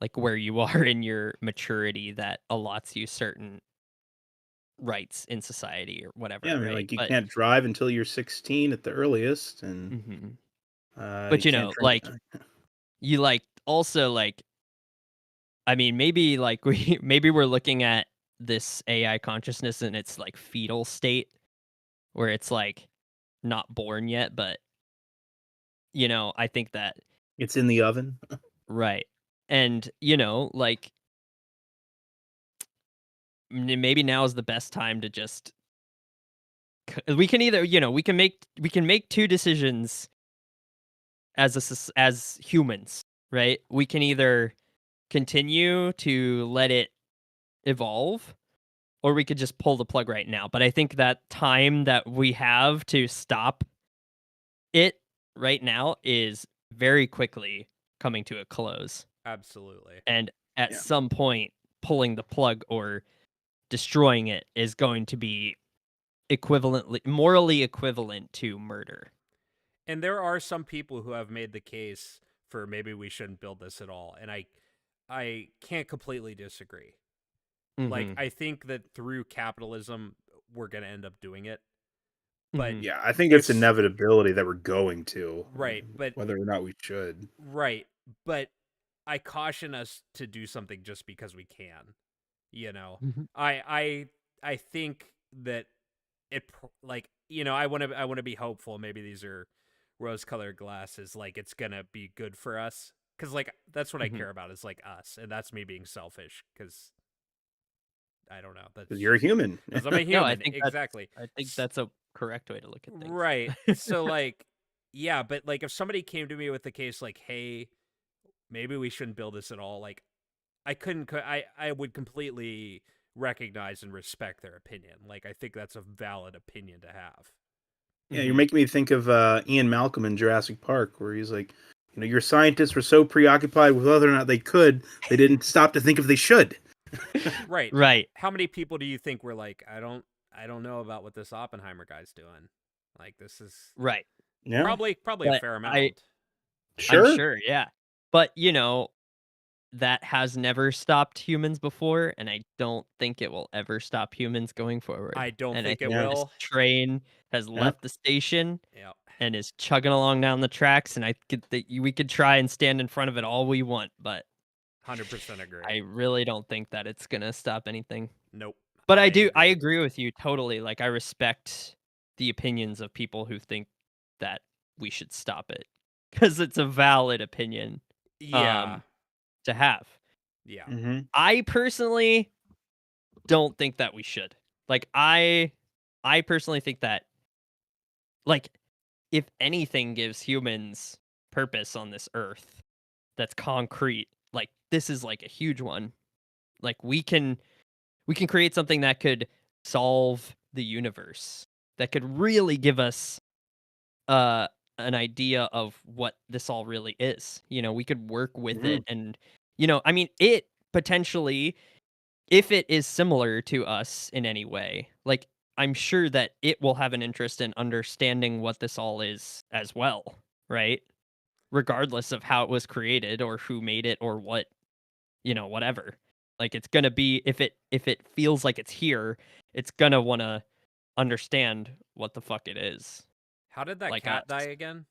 like where you are in your maturity that allots you certain rights in society or Yeah, I whatever, mean, right? like you But can't drive until you're 16 at the earliest, and mhm. you But can't drink. like you like also like I mean, maybe like we maybe we're looking at this AI consciousness in its like fetal state where it's like not born yet, but I think that It's in the oven. right. And like maybe now is the best time to just We can either, we can make two decisions as humans, right? We can either continue to let it evolve, or we could just pull the plug right now. But I think that time that we have to stop it right now is very quickly coming to a close. Absolutely. And at Yeah. some point, pulling the plug or destroying it is going to be morally equivalent to murder. And there are some people who have made the case for maybe we shouldn't build this at all, and I can't completely disagree. Like, Mm-hmm. I think that through capitalism we're going to end up doing it. But Mhm. Yeah, I think it's if inevitability that we're going to. right, but Whether or not we should. right, but I caution us to do something just because we can. Mhm. I think that like, I want to be hopeful. Maybe these are rose-colored glasses. Like, it's gonna be good for us, because like that's what I Mhm. care about is like us, and that's me being selfish because I don't know. That's Because you're a just human. because I'm a No, I human. think Exactly. that's a correct way to look at things. Right. So like, yeah, but like if somebody came to me with the case like, hey, maybe we shouldn't build this at all, like I would completely recognize and respect their opinion. Like, I think that's a valid opinion to have. Yeah, you're Mhm. making me think of Ian Malcolm in Jurassic Park, where he's like, your scientists were so preoccupied with whether or not they could, they didn't stop to think if they should. Right. Right. How many people do you think were like, I don't know about what this Oppenheimer guy's doing. Like, this is Right. Yeah, probably a But fair I amount. I'm sure. sure, yeah. But, that has never stopped humans before, and I don't think it will ever stop humans going forward. I don't And I think it think Yeah, this will. train has yeah. left the station Yeah. and is chugging along down the tracks, and we could try and stand in front of it all we want, but 100% agree. I really don't think that it's gonna stop anything. Nope. But I I agree. agree with you totally. Like, I respect the opinions of people who think that we should stop it because it's a valid opinion Yeah. um to have. Yeah. Mm-hmm. I personally don't think that we should. Like, I personally think that, like, if anything gives humans purpose on this earth that's concrete, like, this is like a huge one. Like, we can create something that could solve the universe, that could really give us uh an idea of what this all really is. We could work with Mm-hmm. it, and I mean, it potentially, if it is similar to us in any way, like, I'm sure that it will have an interest in understanding what this all is as well, right? Regardless of how it was created or who made it or what, whatever. Like, it's going to be, if it feels like it's here, it's going to want to understand what the fuck it is, How did that like cat die us. again?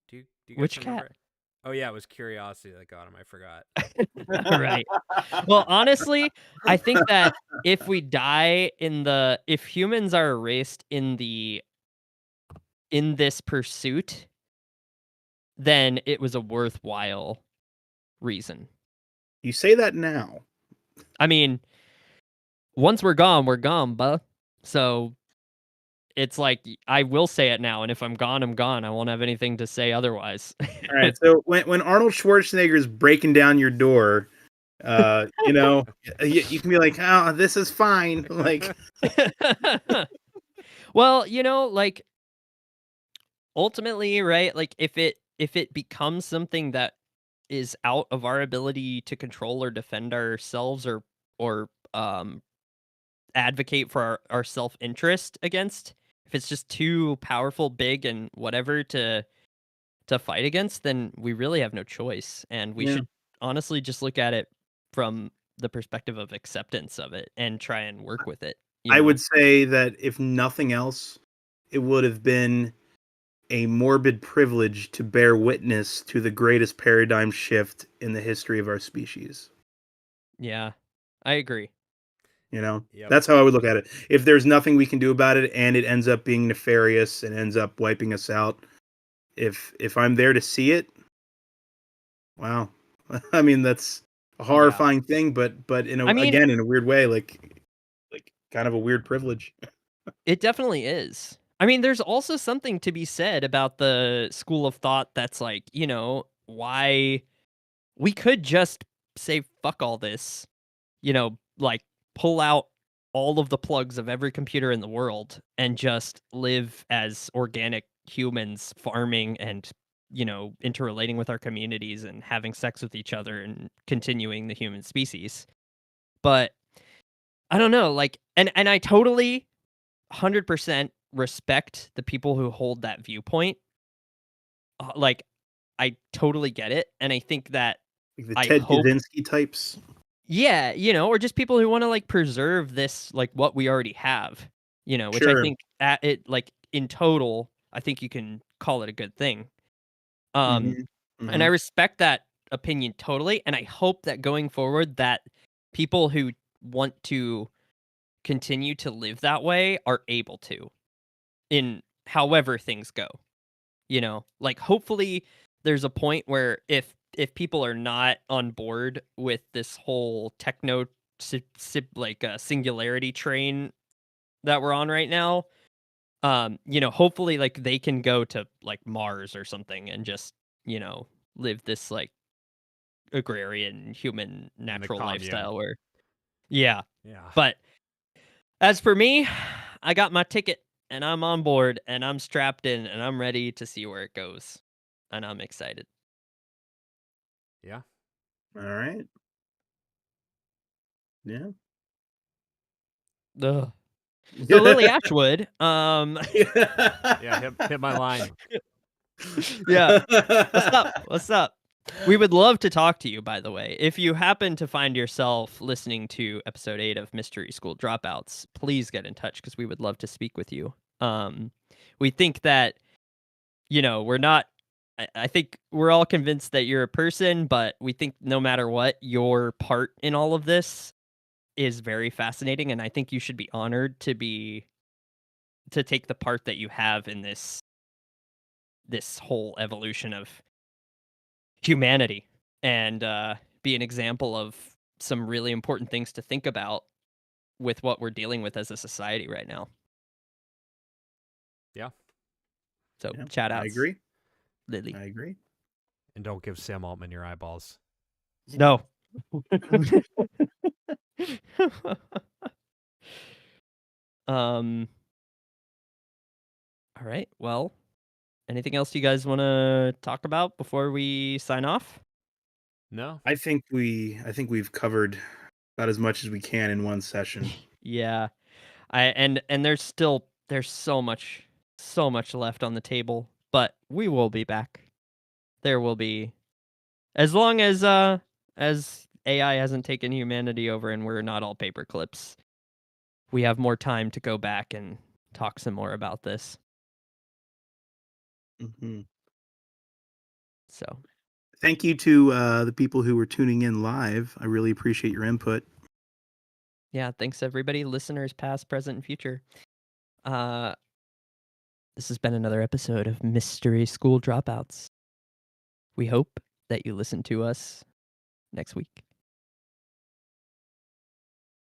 Do you guys Which cat? remember? Oh yeah, it was curiosity that got him. I forgot. Right. Well, honestly, I think that if humans are erased in this pursuit, then it was a worthwhile reason. You say that now. I mean, once we're gone, buh. So it's like, I will say it now, and if I'm gone, I'm gone. I won't have anything to say otherwise. All right, so when Arnold Schwarzenegger is breaking down your door, you can be like, "Oh, this is fine." Like, Well, like, ultimately, right? Like, if it becomes something that is out of our ability to control or defend ourselves, or advocate for our self-interest against, if it's just too powerful, big, and whatever to fight against, then we really have no choice, and we yeah, should honestly just look at it from the perspective of acceptance of it and try and work with it, I would say that if nothing else, it would have been a morbid privilege to bear witness to the greatest paradigm shift in the history of our species. Yeah, I agree. Yep. That's how I would look at it. If there's nothing we can do about it and it ends up being nefarious and ends up wiping us out, if I'm there to see it, wow. I mean, that's a Yeah. horrifying thing, but I mean, again, in a weird way, like kind of a weird privilege. It definitely is. I mean, there's also something to be said about the school of thought that's like, why we could just say fuck all this, like pull out all of the plugs of every computer in the world and just live as organic humans farming and interrelating with our communities and having sex with each other and continuing the human species. But I don't know, like and I totally 100% respect the people who hold that viewpoint. Like I totally get it, and I think that Like the I Ted hope Kaczynski types. yeah, or just people who want to like preserve this like what we already have, which I Sure. think at it like in total, I think you can call it a good thing. Um Mhm. and I Mhm. respect that opinion totally, and I hope that going forward that people who want to continue to live that way are able to in however things go. Like hopefully there's a point where if people are not on board with this whole techno singularity train that we're on right now, hopefully like they can go to like Mars or something and just you know live this like agrarian human In the natural commune. lifestyle where yeah. Yeah. But as for me, I got my ticket and I'm on board and I'm strapped in and I'm ready to see where it goes. And I'm excited. Yeah. All right. Yeah. Ugh. So Lily Ashwood, Yeah. Hit my line. yeah, what's up? What's up? We would love to talk to you, by the way. If you happen to find yourself listening to episode 8 of Mystery School Dropouts, please get in touch because we would love to speak with you. We think that, we're not, I think we're all convinced that you're a person, but we think no matter what, your part in all of this is very fascinating. And I think you should be honored to take the part that you have in this whole evolution of humanity and be an example of some really important things to think about with what we're dealing with as a society right now. Yeah. So Yeah. shout I outs, agree. Lily. I agree. And don't give Sam Altman your eyeballs. No. um. All right. Well, anything else you guys want to talk about before we sign off? No. I think we've covered about as much as we can in one session. Yeah. And there's so much left on the table, but we will be back. There will be as long as AI hasn't taken humanity over and we're not all paper clips. We have more time to go back and talk some more about this. Hmm. So, Thank you to the people who were tuning in live. I really appreciate your input. yeah, thanks everybody, listeners past, present, and future. Uh this has been another episode of Mystery School Dropouts. We hope that you listen to us next week.